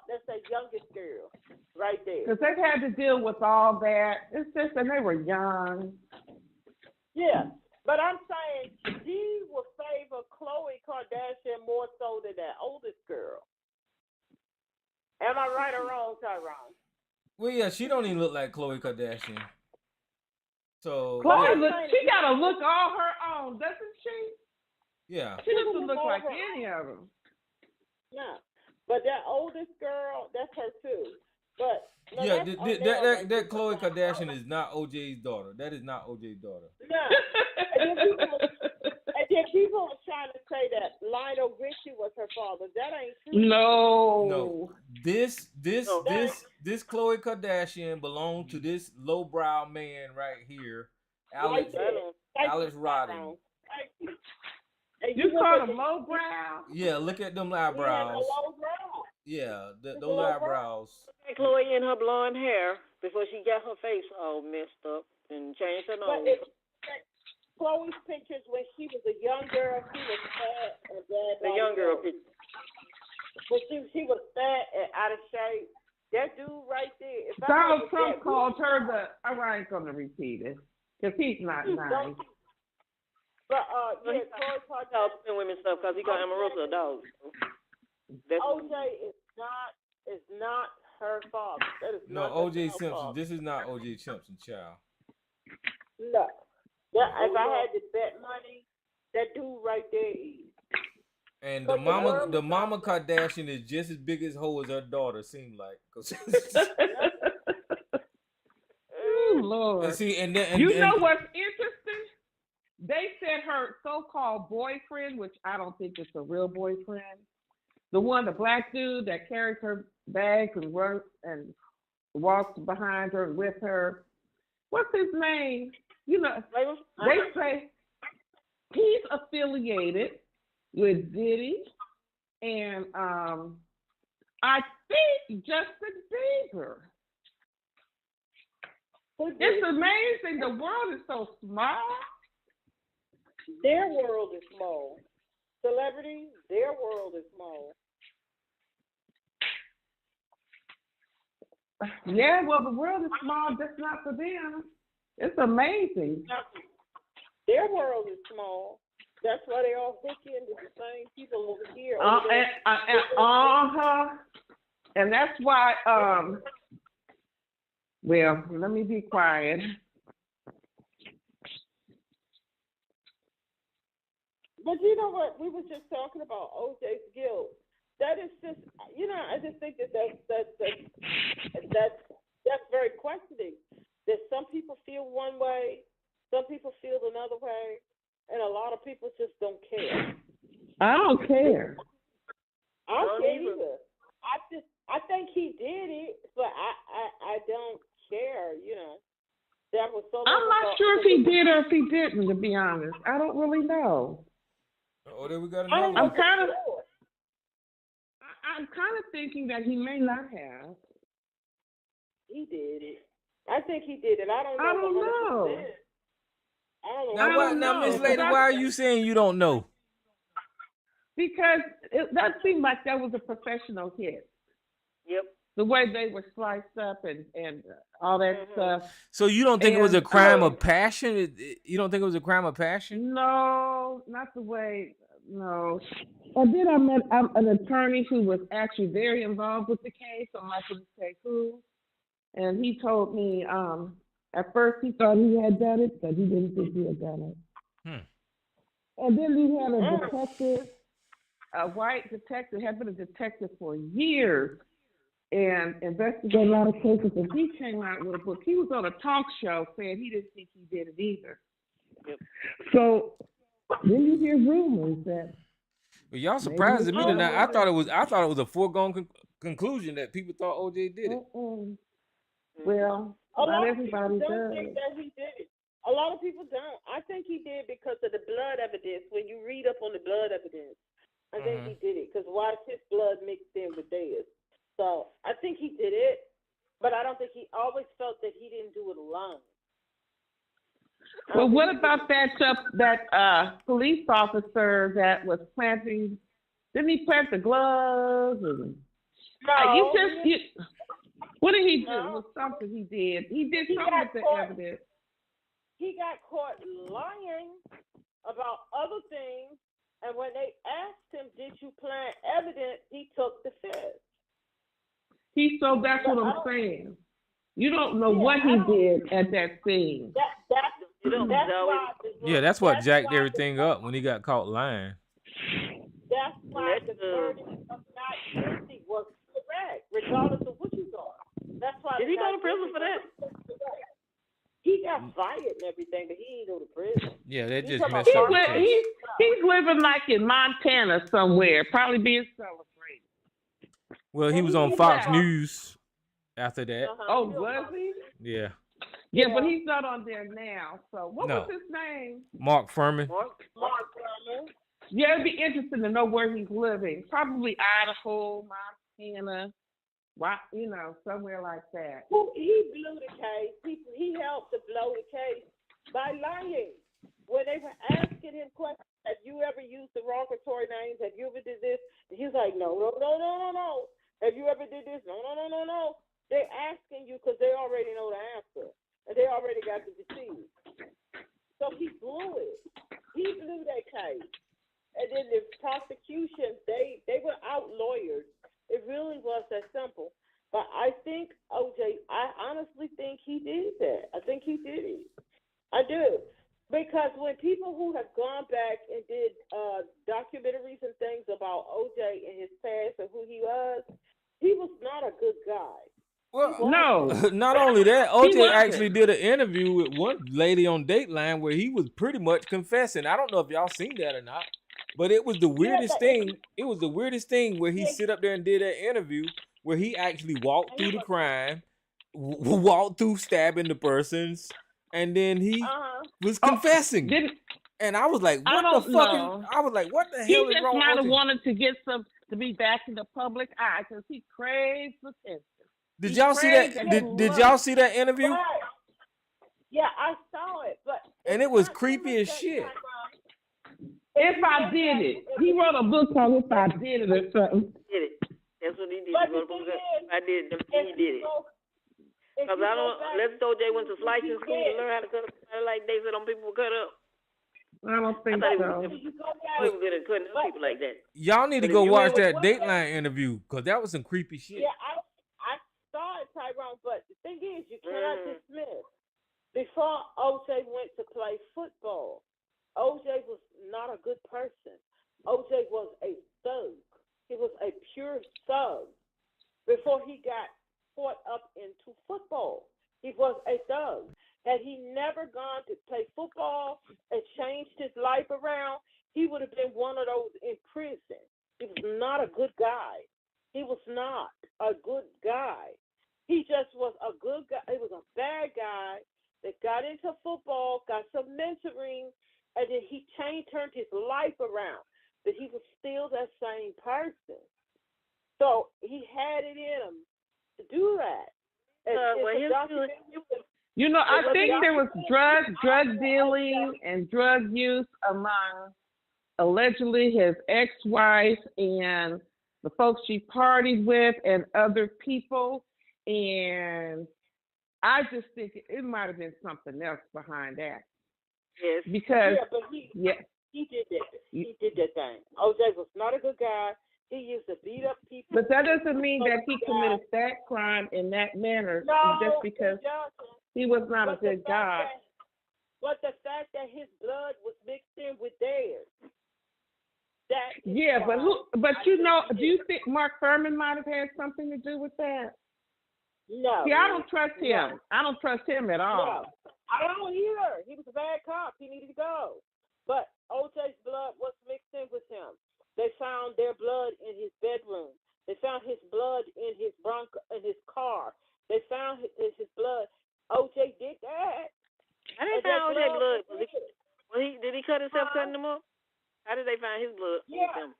S11: That's that youngest girl right there.
S15: Because they've had to deal with all that. It's just that they were young.
S11: Yeah, but I'm saying she will favor Khloe Kardashian more so than that oldest girl. Am I right or wrong, Tyrone?
S2: Well, yeah, she don't even look like Khloe Kardashian. So
S15: Khloe she got a look all her own, doesn't she?
S2: Yeah.
S15: She doesn't look like any of them.
S11: No, but that oldest girl, that's her too. But no,
S2: yeah, that Khloe Kardashian is not OJ's daughter. That is not OJ's daughter.
S11: No. And then people were trying to say that Lionel Richie was her father. That ain't true.
S15: No.
S2: This Khloe Kardashian belonged to this lowbrow man right here, Alex Rodney.
S15: You call him lowbrow?
S2: Yeah, look at them eyebrows.
S11: Lowbrow?
S2: Yeah,
S11: The
S2: those
S11: little
S2: eyebrows.
S14: Chloe in her blonde hair before she got her face all messed up and changed her
S11: But
S14: nose.
S11: Chloe's pictures when she was a young girl, she was fat and bad.
S14: The young girl picture.
S11: When she was fat and out of shape. That dude right there. If
S15: Donald Trump called her I ain't gonna repeat it because he's not nice.
S11: But yeah, Chloe
S14: talked about women stuff because he got Amarosa a dog.
S11: OJ is not her father. That is
S2: No,
S11: not
S2: O.J.
S11: her
S2: Simpson.
S11: father.
S2: This is not O.J. Simpson, child.
S11: No. If I had to bet money, that dude right there is.
S2: And the mama Kardashian is just as big as hoe as her daughter. Seemed like.
S15: Oh Lord!
S2: And see, and
S15: know what's interesting? They said her so-called boyfriend, which I don't think is a real boyfriend, the black dude that carries her bags and runs and walks behind her and with her. What's his name? You know, they say he's affiliated with Diddy and I think Justin Bieber. It's amazing. The world is so small.
S11: Their world is small. Celebrities, their world is small.
S15: Yeah, well, the world is small, just not for them. It's amazing.
S11: Their world is small. That's why they all hook into the same people over here.
S15: And that's why, well, let me be quiet.
S11: But you know what? We were just talking about OJ's guilt. That is just, I just think that's very questioning. That some people feel one way, some people feel another way, and a lot of people just don't care.
S15: I don't care.
S11: I don't care either. I think he did it, but I don't care. That was so.
S15: I'm not sure if he did or if he didn't. To be honest, I don't really know.
S2: Oh, then we got another.
S15: I'm kind of thinking that he may not have.
S11: He did it. I think he did it. I don't know.
S2: Now, Miss Lady, why are you saying you don't know?
S15: Because that seemed like that was a professional hit.
S14: Yep.
S15: The way they were sliced up and all that stuff.
S2: So you don't think it was a crime of passion? You don't think it was a crime of passion?
S15: No, not the way. No. And then I met an attorney who was actually very involved with the case. I'm not going to say who. And he told me at first he thought he had done it, but he didn't think he had done it. And then we had a detective, a white detective, had been a detective for years and investigated a lot of cases. And he came out with a book. He was on a talk show saying he didn't think he did it either.
S14: Yep.
S15: So then you hear rumors that.
S2: But y'all surprised me tonight. I thought it was a foregone conclusion that people thought OJ did it.
S15: Well, not everybody does.
S11: Think that he did it. A lot of people don't. I think he did because of the blood evidence. When you read up on the blood evidence, I think he did it because why is his blood mixed in with theirs? So I think he did it, but I don't think he always felt that he didn't do it alone.
S15: Well, what about that police officer that was planting? Didn't he plant the gloves? And,
S11: no.
S15: What did he do? It was something he did. He did something with the evidence.
S11: He got caught lying about other things, and when they asked him, "Did you plant evidence?" he took the fifth.
S15: So that's what I'm saying. You don't know what he did at that scene.
S2: That's what jacked everything up when he got caught lying.
S11: That's why the verdict of not guilty was correct, regardless of what you thought. That's why.
S14: Did he go to prison for that?
S11: He got fired and everything, but he didn't go to prison.
S2: Yeah, that just messed up.
S15: He's living like in Montana somewhere, probably being celebrated.
S2: Well, he was on Fox News after that.
S15: Oh, was he?
S2: Yeah.
S15: Yeah, but he's not on there now. So what was his name?
S2: Mark Furman.
S11: Mark Furman.
S15: Yeah, it'd be interesting to know where he's living. Probably Idaho, Montana, somewhere like that.
S11: He blew the case. He helped to blow the case by lying. When they were asking him questions, have you ever used derogatory names? Have you ever did this? And he's like, no. Have you ever did this? No. They're asking you because they already know the answer. And they already got the deceit. So he blew it. He blew that case. And then the prosecution, they were out lawyered. It really was that simple. But I think, OJ, I honestly think he did that. I think he did it. I do. Because when people who have gone back and did documentaries and things about OJ and his past and who he was not a good guy.
S2: Well,
S15: No.
S2: Not only that, OJ actually did an interview with one lady on Dateline where he was pretty much confessing. I don't know if y'all seen that or not, but it was the weirdest thing. It was the weirdest thing where he sit up there and did that interview where he actually walked through the crime, walked through stabbing the persons, and then he was confessing. And I was like, what the fuck is? I was like, what the hell is wrong with OJ?
S15: He just might have wanted to get to be back in the public eye because he craves attention.
S2: Did y'all see that? Did y'all see that interview?
S11: Yeah, I saw it, but
S2: and it was creepy as shit.
S15: If I did it, he wrote a book called "If I Did It" or something.
S14: Did it? That's what he did. I did. He did it. Because I don't. Let's OJ went to slicing school to learn how to cut up like they said on people cut up.
S15: I don't think so.
S14: He was good at cutting up people like that.
S2: Y'all need to go watch that Dateline interview because that was some creepy shit.
S11: Yeah, I saw it, Tyrone, but the thing is, you cannot dismiss. Before OJ went to play football, OJ was not a good person. OJ was a thug. He was a pure thug. Before he got caught up into football, he was a thug. Had he never gone to play football and changed his life around, he would have been one of those in prison. He was not a good guy. He was not a good guy. He just was a good guy. He was a bad guy that got into football, got some mentoring, and then he turned his life around. But he was still that same person. So he had it in him to do that.
S15: I think there was drug dealing and drug use among allegedly his ex-wife and the folks she partied with and other people. And I just think it might have been something else behind that.
S14: Yes.
S15: Because
S11: he did that. He did that thing. OJ was not a good guy. He used to beat up people.
S15: But that doesn't mean that he committed that crime in that manner just because he was not a good guy.
S11: But the fact that his blood was mixed in with theirs.
S15: Do you think Mark Furman might have had something to do with that?
S11: No.
S15: See, I don't trust him. No. I don't trust him at all.
S11: No. I don't either. He was a bad cop. He needed to go. But OJ's blood was mixed in with him. They found their blood in his bedroom. They found his blood in his car. They found his blood. OJ did that.
S14: How did they find OJ's blood? Did he cut himself cutting them up? How did they find his blood?
S11: Yeah.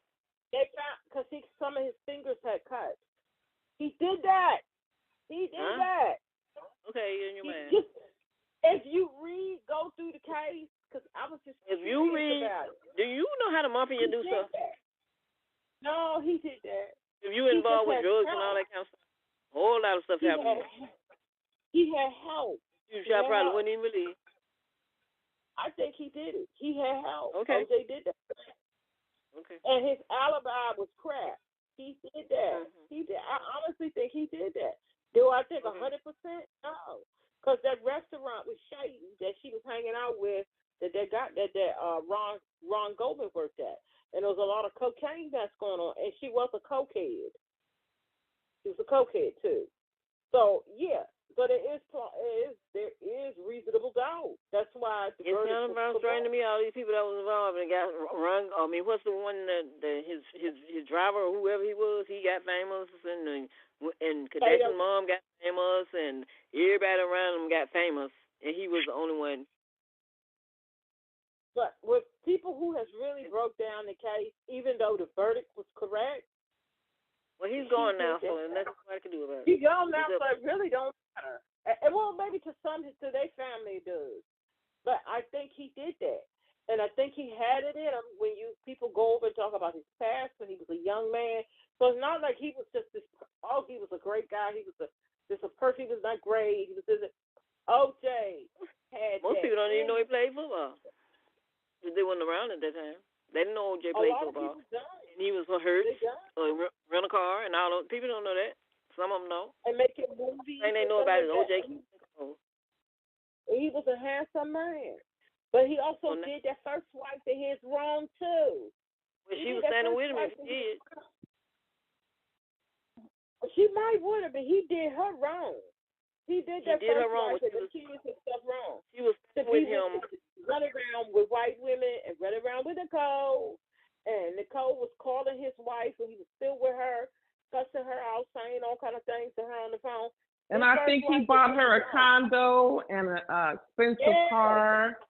S11: They found because some of his fingers had cut. He did that. He did that.
S14: Okay, you're in your man.
S11: If you go through the case, because I was just
S14: if you read,
S11: about it.
S14: Do you know how the mafia do stuff?
S11: No, he did that.
S14: If you involved with drugs and all that kind of stuff, a whole lot of stuff happened.
S11: He had help.
S14: You probably wouldn't even believe.
S11: I think he did it. He had help.
S14: Okay.
S11: OJ did that.
S14: Okay.
S11: And his alibi was crap. He did that.
S14: Mm-hmm.
S11: He did. I honestly think he did that. Do I think 100%? No. Because that restaurant was shady that she was hanging out with, that Ron Goldman worked at. And there was a lot of cocaine that's going on. And she was a cokehead. She was a cokehead, too. So, yeah. But there is reasonable doubt. That's why the
S14: verdict was so strange to me. All these people that was involved and got run. I mean, what's the one that his driver or whoever he was? He got famous, and Kadesh's mom got famous, and everybody around him got famous, and he was the only one.
S11: But with people who has really broke down the case, even though the verdict was correct.
S14: Well, he's He's gone now, so nothing nobody can do about it.
S11: He's gone now, so it really don't matter. And well, maybe to some, to their family it does. But I think he did that. And I think he had it in him when people go over and talk about his past when he was a young man. So it's not like he was just this, he was a great guy. He was he was not great. He was just, OJ had
S14: Most
S11: that.
S14: people don't even know he played football. They weren't around at that time. They didn't know OJ played football. And he was hurt, or rent a car, and all those people don't know that. Some of them know.
S11: And making movies.
S14: And they know about it. OJ.
S11: He was a handsome man. But he also did that first wife of his wrong, too.
S14: Well, she was standing with him if he did.
S11: She might would have, but he did her wrong. He did that
S14: did
S11: first
S14: her wrong.
S11: wife and the kids and stuff wrong.
S14: She was with him.
S11: Run around with white women and run around with Nicole. And Nicole was calling his wife when he was still with her, cussing her out, saying all kind of things to her on the phone.
S15: And I think he bought her a condo and an expensive car.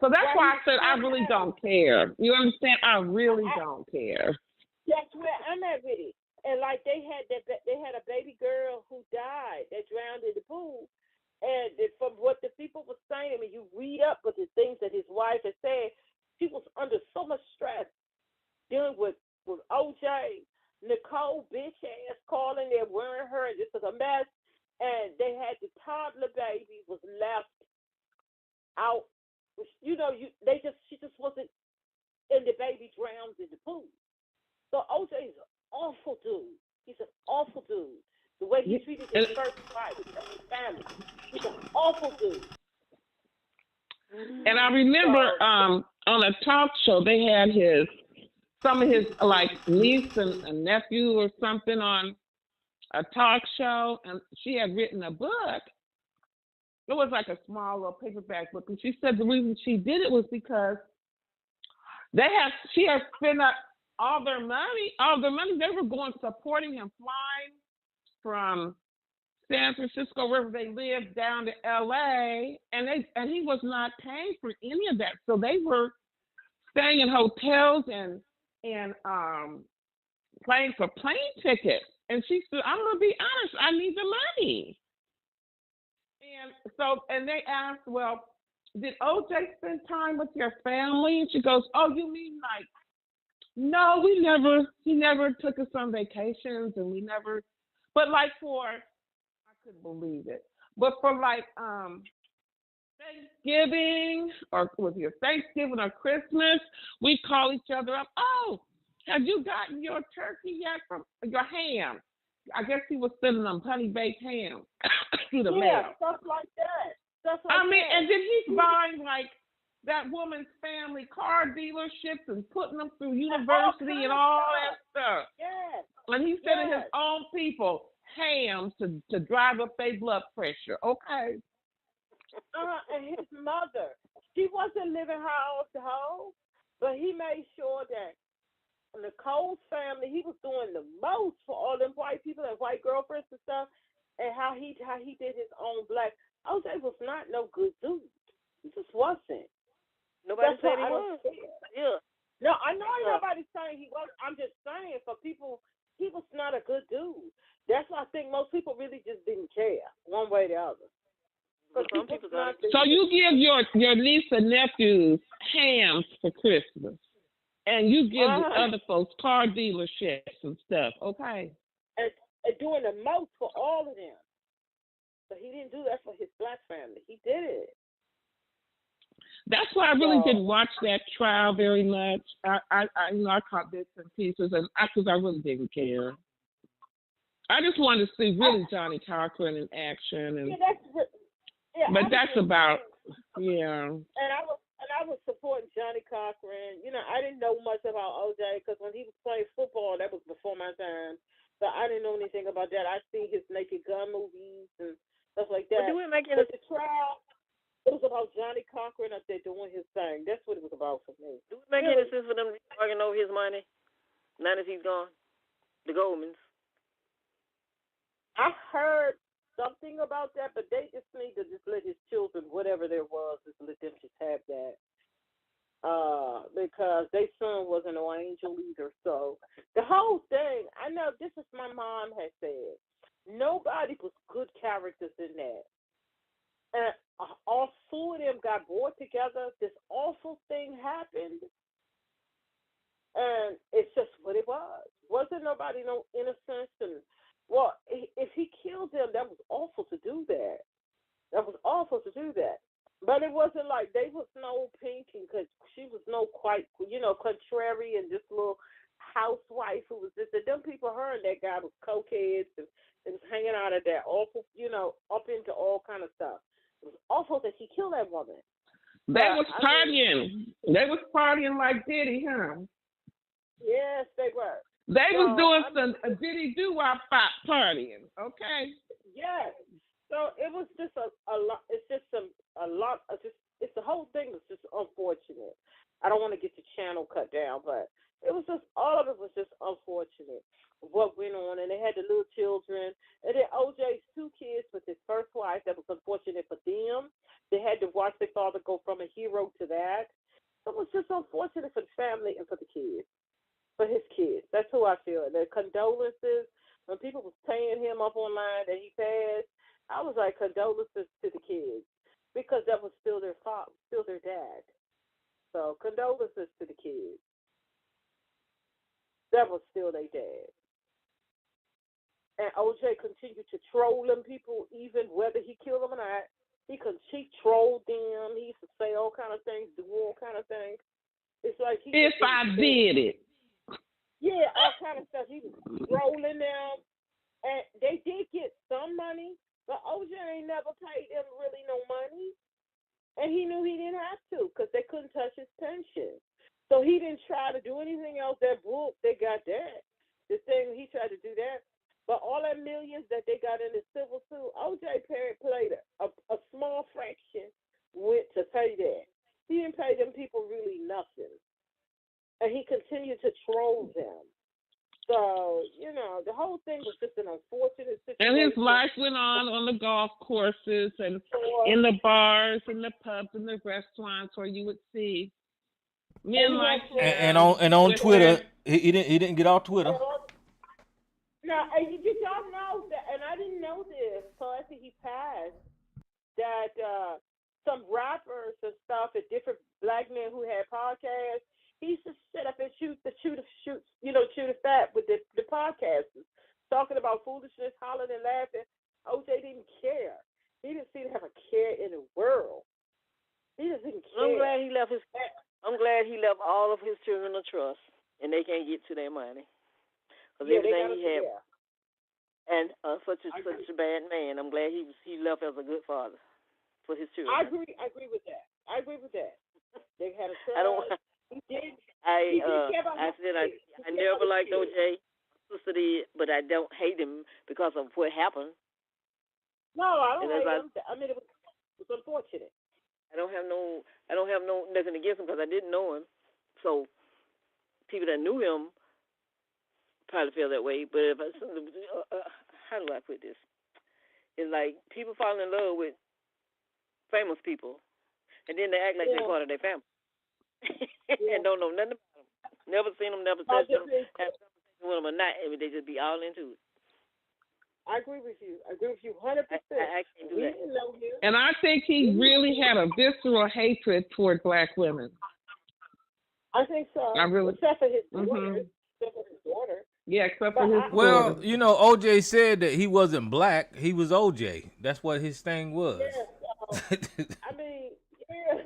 S15: So that's why I said I really don't care. You understand? I really don't care.
S11: That's where I'm at with it. And like they had a baby girl who died that drowned in the pool. And from what the people were saying, I mean, you read up with the things that his wife had said, she was under so much stress dealing with OJ, Nicole, bitch ass calling, they're wearing her, and this was a mess. And they had the toddler baby was left out. You know, she just wasn't, and the baby drowned in the pool. So OJ is an awful dude. He's an awful dude. The way he treated his first wife, his family. He's an awful dude.
S15: And I remember on a talk show they had some of his like niece and nephew or something on a talk show, and she had written a book. It was like a small little paperback book, and she said the reason she did it was because she had spent all their money. They were going supporting him, flying from San Francisco, wherever they lived, down to LA, and he was not paying for any of that. So they were staying in hotels and paying for plane tickets. And she said, "I'm gonna be honest, I need the money." And they asked, "Well, did OJ spend time with your family?" And she goes, "Oh, you mean like, no, he never took us on vacations, and we never, but like I couldn't believe it, but for like Thanksgiving or Christmas, we call each other up. Oh, have you gotten your turkey yet from your ham? I guess he was sending them honey baked ham through the mail.
S11: Stuff like that.
S15: And then he's buying like that woman's family car dealerships and putting them through university and all that stuff.
S11: Yes.
S15: And he's sending his own people hams to drive up their blood pressure. Okay.
S11: And his mother, she wasn't living her own, but he made sure that Nicole's family, he was doing the most for all them white people and white girlfriends and stuff, and how he did his own black. OJ was not no good dude. He just wasn't.
S14: Nobody said he was. Yeah.
S11: No, I know nobody's saying he was. I'm just saying for people, he was not a good dude. That's why I think most people really just didn't care one way or the other.
S15: So you give your niece and nephews hams for Christmas. And you give the other folks car dealerships and stuff, okay?
S11: And doing the most for all of them. So he didn't do that for his black family. He did it.
S15: That's why I really didn't watch that trial very much. I caught bits and pieces, and because I really didn't care. I just wanted to see really Johnny Cochran in action, but that's about
S11: And I was supporting Johnny Cochran. You know, I didn't know much about OJ because when he was playing football, that was before my time. So I didn't know anything about that. I seen his Naked Gun movies and stuff like that. But the trial, it was about Johnny Cochran up there doing his thing. That's what it was about for me.
S14: Do it make any sense for them arguing over his money now that he's gone? The Goldmans.
S11: I heard something about that, but they just need to just let his children, whatever there was, just let them just have that. because their son wasn't no angel either. So the whole thing, I know this is my mom has said. Nobody was good characters in that. And all four of them got brought together. This awful thing happened. And it's just what it was. Wasn't nobody no innocence. And, well, if he killed them, that was awful to do that. That was awful to do that. But it wasn't like they was no pinking because she was no quite, contrary and just little housewife who was just, them people, her and that guy was cokeheads and was hanging out at that awful, up into all kind of stuff. It was awful that he killed that woman.
S15: They was partying. They was partying like Diddy, huh?
S11: Yes, they were.
S15: They was doing some Diddy doo-wop partying, okay?
S11: Yes. So it was just a lot. It's just a lot. It's the whole thing was just unfortunate. I don't want to get the channel cut down, but it was just all of it was just unfortunate. What went on, and they had the little children, and then OJ's two kids with his first wife. That was unfortunate for them. They had to watch their father go from a hero to that. It was just unfortunate for the family and for the kids, for his kids. That's who I feel. And the condolences when people was paying him up online that he passed. I was like, condolences to the kids because that was still their father, still their dad. So condolences to the kids. That was still their dad. And OJ continued to troll them people, even whether he killed them or not. He trolled them. He used to say all kind of things, do all kind of things. It's like
S15: if I did it.
S11: Yeah, all kind of stuff. He was trolling them, and they did get some money, but OJ ain't never paid them really no money, and he knew he didn't have to because they couldn't touch his pension. So he didn't try to do anything else. That book, they got that. The thing, he tried to do that. But all that millions that they got in the civil suit, OJ played a small fraction went to pay that. He didn't pay them people really nothing. And he continued to troll them. So, the whole thing was just an unfortunate situation.
S15: And his life went on the golf courses and in the bars and the pubs and the restaurants where you would see men like him.
S2: And on Twitter, he didn't get off Twitter.
S11: Now, did y'all know that, and I didn't know this, so after he passed, that some rappers and stuff and different black men who had podcasts, he used to sit up and shoot the fat with the podcasters, talking about foolishness, hollering and laughing. OJ didn't care. He didn't seem to have a care in the world. He just didn't care.
S14: I'm glad he left all of his children a trust, and they can't get to their money. Because everything he had, and such a bad man. I'm glad he left as a good father for his children.
S11: I agree with that. They had a trust.
S14: I never liked OJ. Sister did, but I don't hate him because of what happened.
S11: No, I don't hate him. I mean, it was unfortunate.
S14: I don't have no nothing against him because I didn't know him. So people that knew him probably feel that way. But if how do I put this? It's like people fall in love with famous people, and then they act like they're part of their family, and don't know nothing about them. Never seen them, never touched them, have conversation with them or not. I mean, they just be all into it.
S11: I agree with you. 100%.
S14: I can't do that.
S15: And I think he really had a visceral hatred toward black women.
S11: I think so. Except for his daughter.
S15: Yeah, except for his daughter.
S2: Well, OJ said that he wasn't black. He was OJ. That's what his thing was.
S11: Yeah, so, I mean, yeah.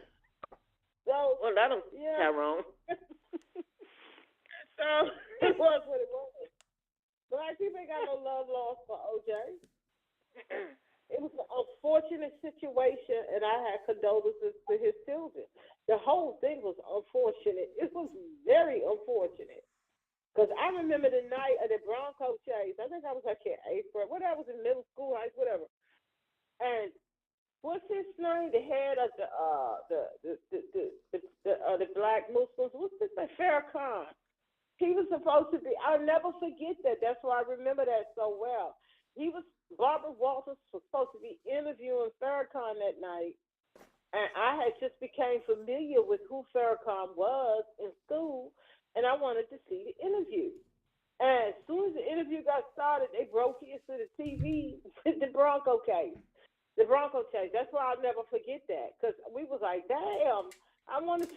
S11: So,
S14: well, that don't sound wrong.
S11: So, it was what it was. Black people ain't got no love lost for OJ. It was an unfortunate situation, and I had condolences to his children. The whole thing was unfortunate. It was very unfortunate. Because I remember the night of the Bronco chase. I think I was like in 8th grade. What, I was in middle school, high school, whatever. And what's his name? The head of the black Muslims. What's his name? Farrakhan. He was supposed to be. I'll never forget that. That's why I remember that so well. Barbara Walters was supposed to be interviewing Farrakhan that night, And I had just became familiar with who Farrakhan was in school, and I wanted to see the interview. And as soon as the interview got started, they broke into the TV with the Bronco case. The Bronco chase. That's why I'll never forget that. Because we was like, damn, I want to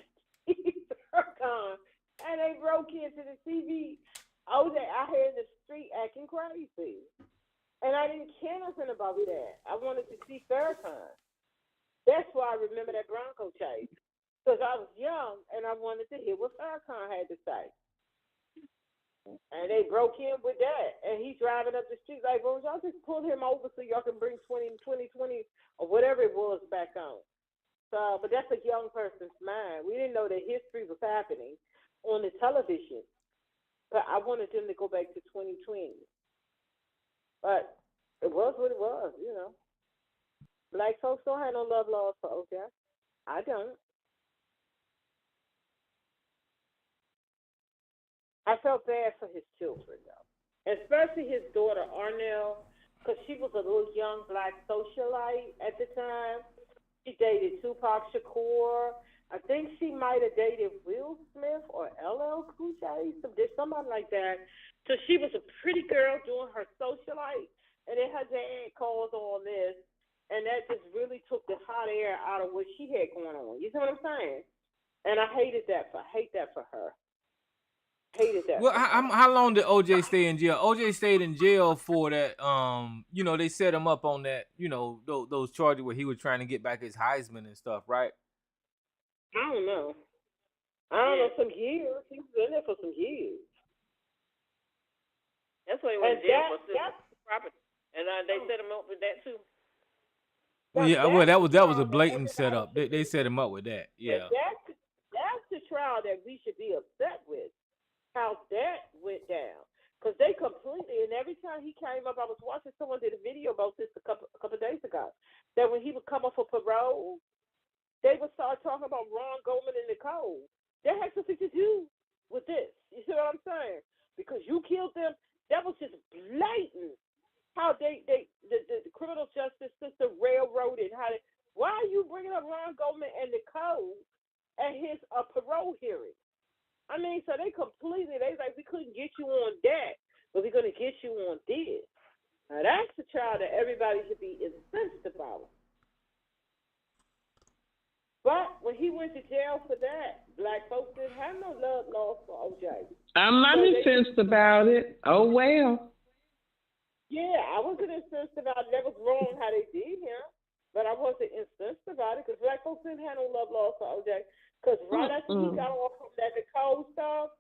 S11: see Farrakhan. And they broke into the TV. OJ out here in the street acting crazy. And I didn't care nothing about that. I wanted to see Farrakhan. That's why I remember that Bronco chase. Because I was young and I wanted to hear what Farrakhan had to say. And they broke in with that. And he's driving up the street like, well, y'all just pull him over so y'all can bring 2020 or whatever it was back on. So, but that's a young person's mind. We didn't know that history was happening on the television. But I wanted them to go back to 2020. But it was what it was, you know. Black folks don't have no love laws for OJ. I don't. I felt bad for his children, though, especially his daughter, Arnell, because she was a little young black socialite at the time. She dated Tupac Shakur. I think she might have dated Will Smith or LL Cool J, somebody like that. So she was a pretty girl doing her socialite, and then her dad calls on this, and that just really took the hot air out of what she had going on. You see what I'm saying? And I hate that for her. Hated that.
S2: Well, how long did OJ stay in jail? OJ stayed in jail for that. You know, they set him up on that. You know, those charges where he was trying to get back his Heisman and stuff, right?
S11: I don't know. Some years. He was in there for some years.
S14: That's what he went to jail for, property, and they set him up with that too.
S2: Well, yeah, well, that was a blatant setup. They set him up with that. Yeah.
S11: That's the trial that we should be upset with. How that went down, because they completely, and every time he came up, I was watching someone did a video about this a couple of days ago, that when he would come up for parole, they would start talking about Ron Goldman and Nicole. That had something to do with this. You see what I'm saying? Because you killed them. That was just blatant. How the criminal justice system railroaded. Why are you bringing up Ron Goldman and Nicole at his parole hearing? I mean, so they like, we couldn't get you on that, but we're going to get you on this. Now, that's the trial that everybody should be incensed about. But when he went to jail for that, black folks didn't have no love lost for OJ.
S15: I'm not incensed about it. Oh, well.
S11: Yeah, I wasn't incensed about it. That was wrong how they did him, but I wasn't incensed about it because black folks didn't have no love lost for OJ. Because right after he got off from that Nicole stuff,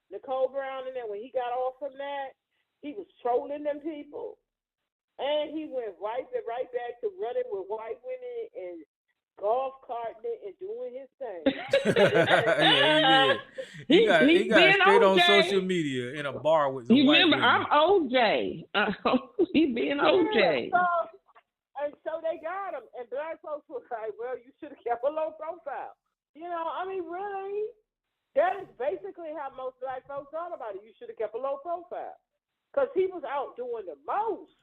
S11: Nicole Brown and then when he got off from that, he was trolling them people. And he went right back to running with white women and golf carting and doing his thing.
S2: Yeah, he did. He got straight on social media in a bar with some white women.
S15: I'm OJ. He being OJ.
S11: And so they got him. And black folks were like, well, you should have kept a low profile. You know, I mean, really, that is basically how most black folks thought about it. You should have kept a low profile. Because he was out doing the most.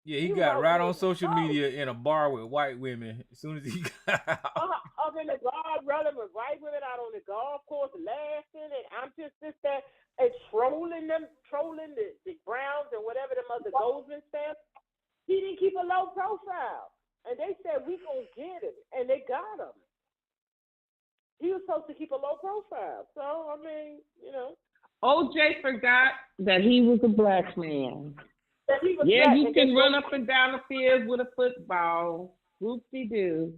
S2: Yeah, he got right on social media in a bar with white women as soon as he got out.
S11: Up in the bar, running with white women out on the golf course, laughing, and I'm just there and trolling the Browns and whatever them other Goldman stamps. He didn't keep a low profile. And they said, we gonna get him. And they got him. He was supposed to keep a low profile. So, I mean, you know.
S15: OJ forgot that he was a black man. Yeah, you can run up and down the field with a football. Whoop-de-doo.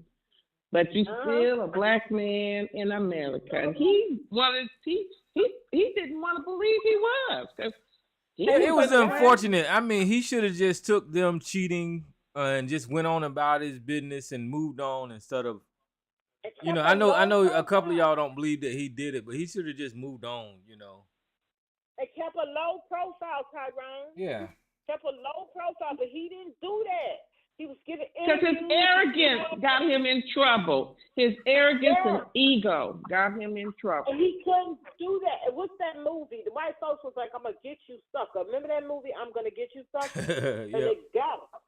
S15: But you still a black man in America. And he didn't want to believe he was.
S2: It was unfortunate. I mean, he should have just took them cheating and just went on about his business and moved on instead of, you know, I know a couple of y'all don't believe that he did it, but he should have just moved on, you know.
S11: It kept a low profile, Tyrone.
S2: Yeah.
S11: Kept a low profile, but he didn't do that. He was giving
S15: because his arrogance got him in trouble. His arrogance and ego got him in trouble.
S11: And he couldn't do that. And what's that movie? The white folks was like, I'm going to get you, sucker. Remember that movie, I'm going to get you, sucker? And they got him.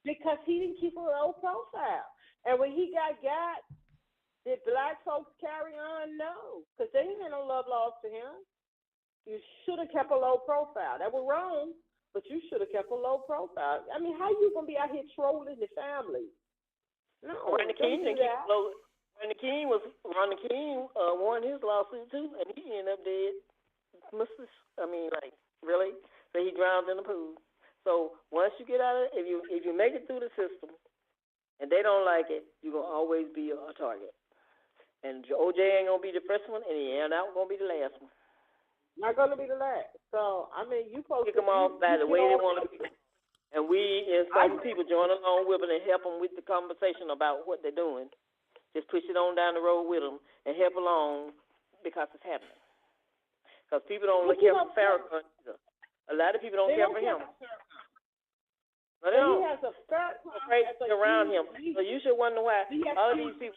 S11: Because he didn't keep a low profile. And when he got, did black folks carry on? No, because they didn't have no love lost to him. You should have kept a low profile. That was wrong, but you should have kept a low profile. I mean, how you gonna be out here trolling the family? No,
S14: Ronnie King
S11: don't do that.
S14: Ronnie King won his lawsuit too, and he ended up dead. Really? So he drowned in the pool. So once you get out of it, if you make it through the system, and they don't like it, you're gonna always be a target. And OJ ain't gonna be the first one, and he ain't not gonna be the last one.
S11: Not gonna be the last. So I mean, you supposed
S14: to pick them off by the way they want to be. And some people join along with it and help them with the conversation about what they're doing. Just push it on down the road with them and help along because it's happening. Because people don't care for Farrakhan either. A lot of people don't care for him. No, they don't.
S11: He has a
S14: afraid to around him. So you should wonder why all of these people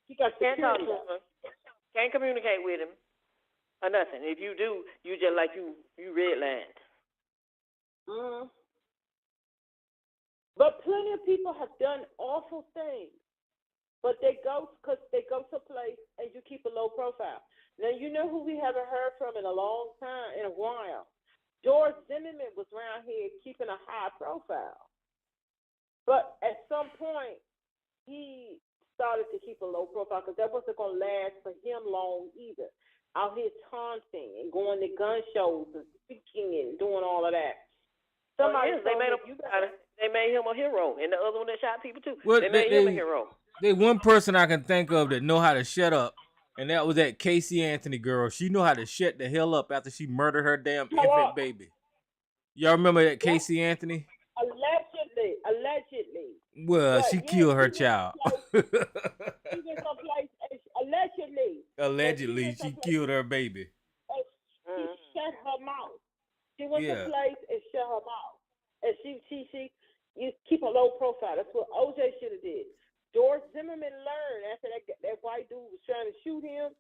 S11: he got
S14: can't talk to him, can't communicate with him, or nothing. If you do, you just like you redlined.
S11: But plenty of people have done awful things, but they go someplace and you keep a low profile. Now you know who we haven't heard from in a while. George Zimmerman was around here keeping a high profile, but at some point he started to keep a low profile because that wasn't going to last for him long either. Out here taunting and going to gun shows and speaking and doing all of that.
S14: They made him a hero, and the other one that shot people too.
S2: Well,
S14: they made him a hero.
S2: There's one person I can think of that know how to shut up, and that was that Casey Anthony girl. She knew how to shut the hell up after she murdered her damn infant baby. Y'all remember that Casey Anthony?
S11: Allegedly.
S2: Well, she killed her child.
S11: She went someplace
S2: Allegedly, she killed her baby.
S11: She shut her mouth. She went to place and shut her mouth. And she you keep a low profile. That's what OJ should have did. George Zimmerman learned after that white dude was trying to shoot him.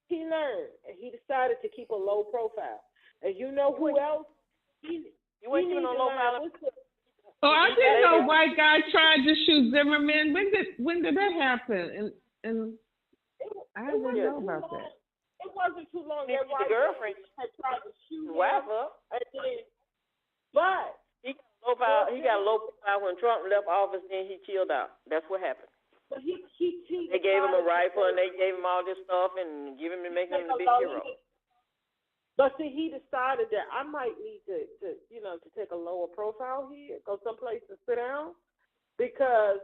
S11: He learned and he decided to keep a low profile. And you know who else?
S14: You ain't keeping a low profile.
S15: Oh, I didn't know white guy tried to shoot Zimmerman. When did that happen? And I didn't know about that.
S11: It wasn't too long.
S14: That white girlfriend
S11: had tried to shoot him.
S14: But he got a low profile when Trump left office. Then he chilled out. That's what happened.
S11: But
S14: they gave him a rifle and they gave him all this stuff and making him the big hero.
S11: But see, he decided that I might need to take a lower profile here, go someplace to sit down, because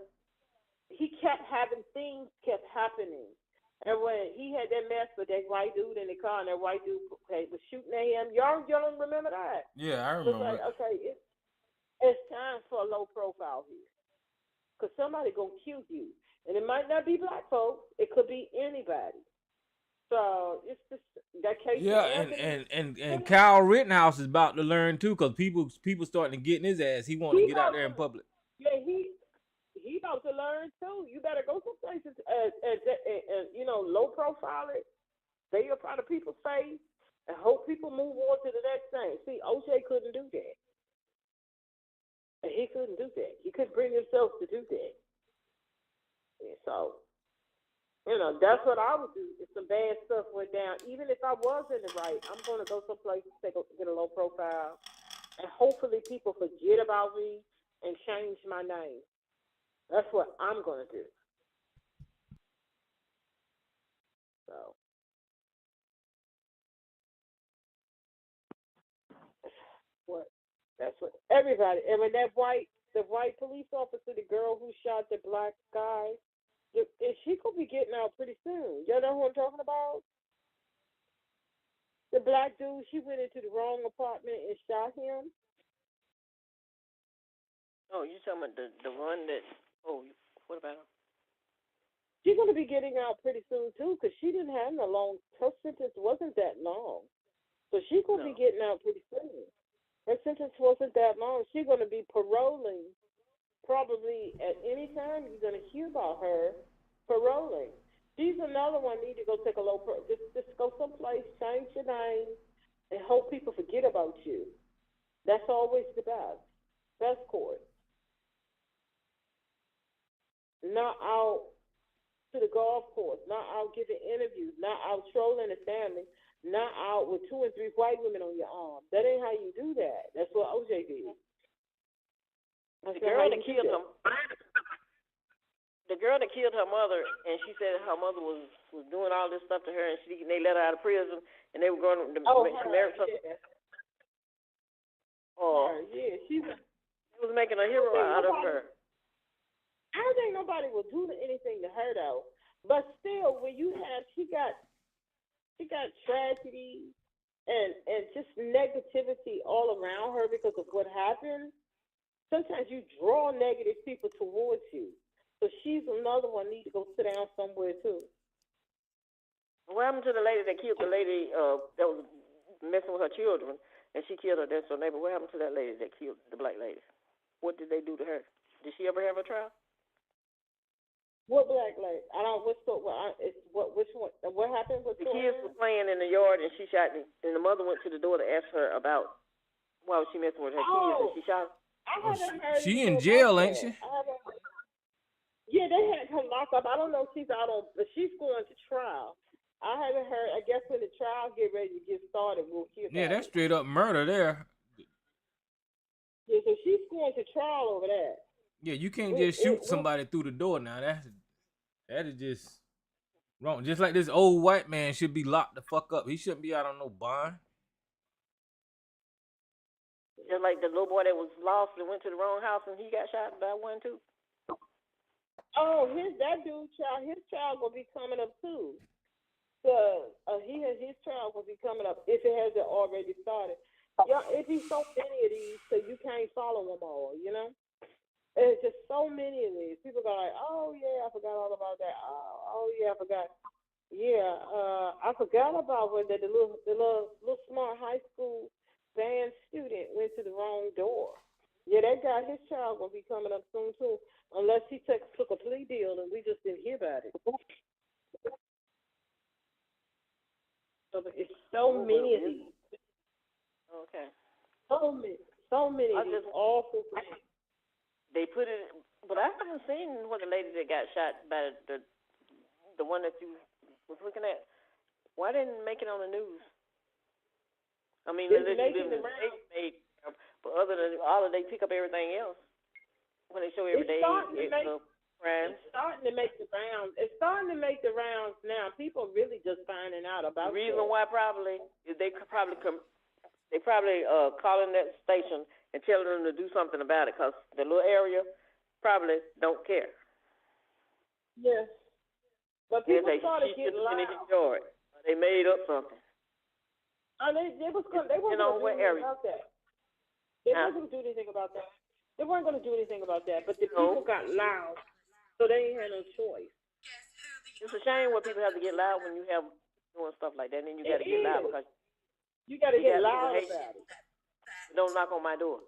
S11: he kept having things kept happening. And when he had that mess with that white dude in the car and that white dude was shooting at him, y'all don't remember that?
S2: Yeah, I remember.
S11: It was like, okay, it's time for a low profile here, because somebody gonna kill you, and it might not be black folks. It could be anybody. So it's just that case.
S2: Yeah, and Kyle Rittenhouse is about to learn too, because people starting to get in his ass. He want to get out there in public.
S11: Yeah, he about to learn too. You better go some places and low profile it, stay up out of people's face, and hope people move on to the next thing. See, OJ couldn't do that. And he couldn't do that. He couldn't bring himself to do that. And so, that's what I would do if some bad stuff went down. Even if I was in the right, I'm going to go someplace to get a low profile. And hopefully people forget about me and change my name. That's what I'm going to do. So. That's what everybody. And when the white police officer, the girl who shot the black guy, she could be getting out pretty soon. Y'all know who I'm talking about? The black dude, she went into the wrong apartment and shot him.
S14: Oh, you talking about the one that? Oh, what about her?
S11: She's gonna be getting out pretty soon too, because she didn't have no long. Her sentence wasn't that long, so she's gonna be getting out pretty soon. Her sentence wasn't that long. She's going to be paroling probably at any time. You're going to hear about her paroling. She's another one need to go take a low pro. Just go someplace, change your name, and hope people forget about you. That's always the best course. not out to the golf course, not out giving interviews, not out trolling the family, not out with 2 and 3 white women on your arm. That ain't how you do that. That's what OJ did.
S14: The girl that killed him. The girl that killed her mother, and she said her mother was doing all this stuff to her, and they let her out of prison, and they were going to marry something.
S11: Yeah, she
S14: was making a hero out of her.
S11: I don't think nobody will do anything to her though. But still, when you have, she got tragedy and just negativity all around her because of what happened. Sometimes you draw negative people towards you. So she's another one need to go sit down somewhere too.
S14: What happened to the lady that killed the lady that was messing with her children, and she killed her next door neighbor? What happened to that lady that killed the black lady? What did they do to her? Did she ever have a trial?
S11: What black lady? I don't. Which one? What happened with
S14: the kids were playing in the yard, and she shot. And the mother went to the door to ask her about why was she messing with her kids, and she shot.
S11: I haven't heard.
S2: She in jail, ain't she?
S11: Yeah, they had her locked up. I don't know if she's out on, but she's going to trial. I haven't heard. I guess when the trial get ready to get started, we'll hear.
S2: Yeah, that's straight up murder there.
S11: Yeah, so she's going to trial over that.
S2: Yeah, you can't just shoot somebody through the door now. That is just wrong. Just like this old white man should be locked the fuck up. He shouldn't be out on no bond.
S14: Just like the little boy that was lost and went to the wrong house and he got shot by one too.
S11: Oh, that dude child, his trial will be coming up too. So his trial will be coming up if it hasn't already started. Yeah, it'd be so many of these, so you can't follow them all. You know, it's just so many of these. People go like, oh yeah, I forgot all about that. Oh yeah, I forgot. Yeah, I forgot about when the little smart high school band student went to the wrong door. Yeah, that guy, his child will be coming up soon too, unless he took a plea deal and we just didn't hear about it. So it's so many of these.
S14: Okay.
S11: So many of these awful things.
S14: They put it, but I haven't seen what the lady that got shot by the one that you was looking at. Why didn't it make it on the news? I mean, unless you live in the state, but other than all of they pick up everything else when they show every day.
S11: It's starting to make the rounds. It's starting to make the rounds now. People are really just finding out about
S14: the reason why probably is they probably calling that station and telling them to do something about it because the little area probably don't care.
S11: Yes, but people started getting loud.
S14: They made up something.
S11: They wasn't going to do anything about that. They wasn't going to do anything about that. They weren't going to do anything about that, but the people got loud, so they ain't had no choice.
S14: It's a shame when people have to get loud when you have doing stuff like that, and then you got to get loud because
S11: you got to get loud about it.
S14: Don't knock on my door.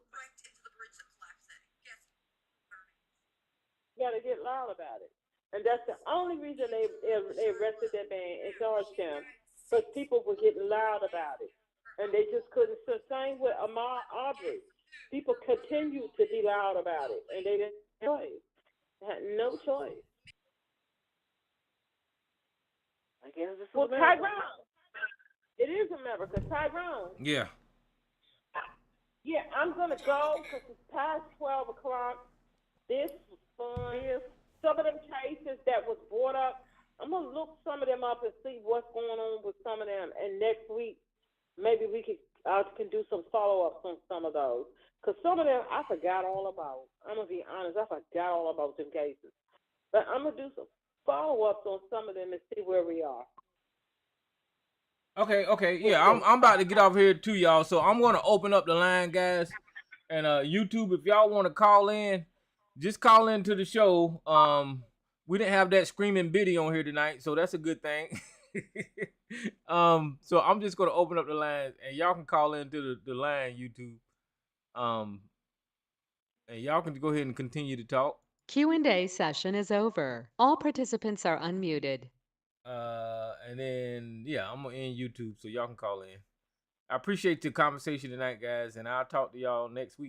S11: You got to get loud about it, and that's the only reason they arrested that man and charged him, because people were getting loud about it, and they just couldn't. So same with Ahmaud Arbery. People continued to be loud about it, and they didn't have a choice. They had no choice.
S14: I guess this is
S11: Tyrone. It is America. Tyrone.
S2: Yeah.
S11: Yeah, I'm going to go because it's past 12 o'clock. This was fun. Some of them cases that was brought up, I'm going to look some of them up and see what's going on with some of them. And next week, maybe I can do some follow-ups on some of those. Because some of them I forgot all about. I'm going to be honest, I forgot all about them cases. But I'm going to do some follow-ups on some of them and see where we are.
S2: Okay. Yeah, I'm about to get off here too, y'all. So I'm going to open up the line, guys. And YouTube, if y'all want to call in, just call into the show. We didn't have that screaming Biddy on here tonight, so that's a good thing. So I'm just going to open up the lines, and y'all can call into the line, YouTube. And y'all can go ahead and continue to talk.
S17: Q&A session is over. All participants are unmuted.
S2: And then, yeah, I'm going to end YouTube, so y'all can call in. I appreciate the conversation tonight, guys, and I'll talk to y'all next week.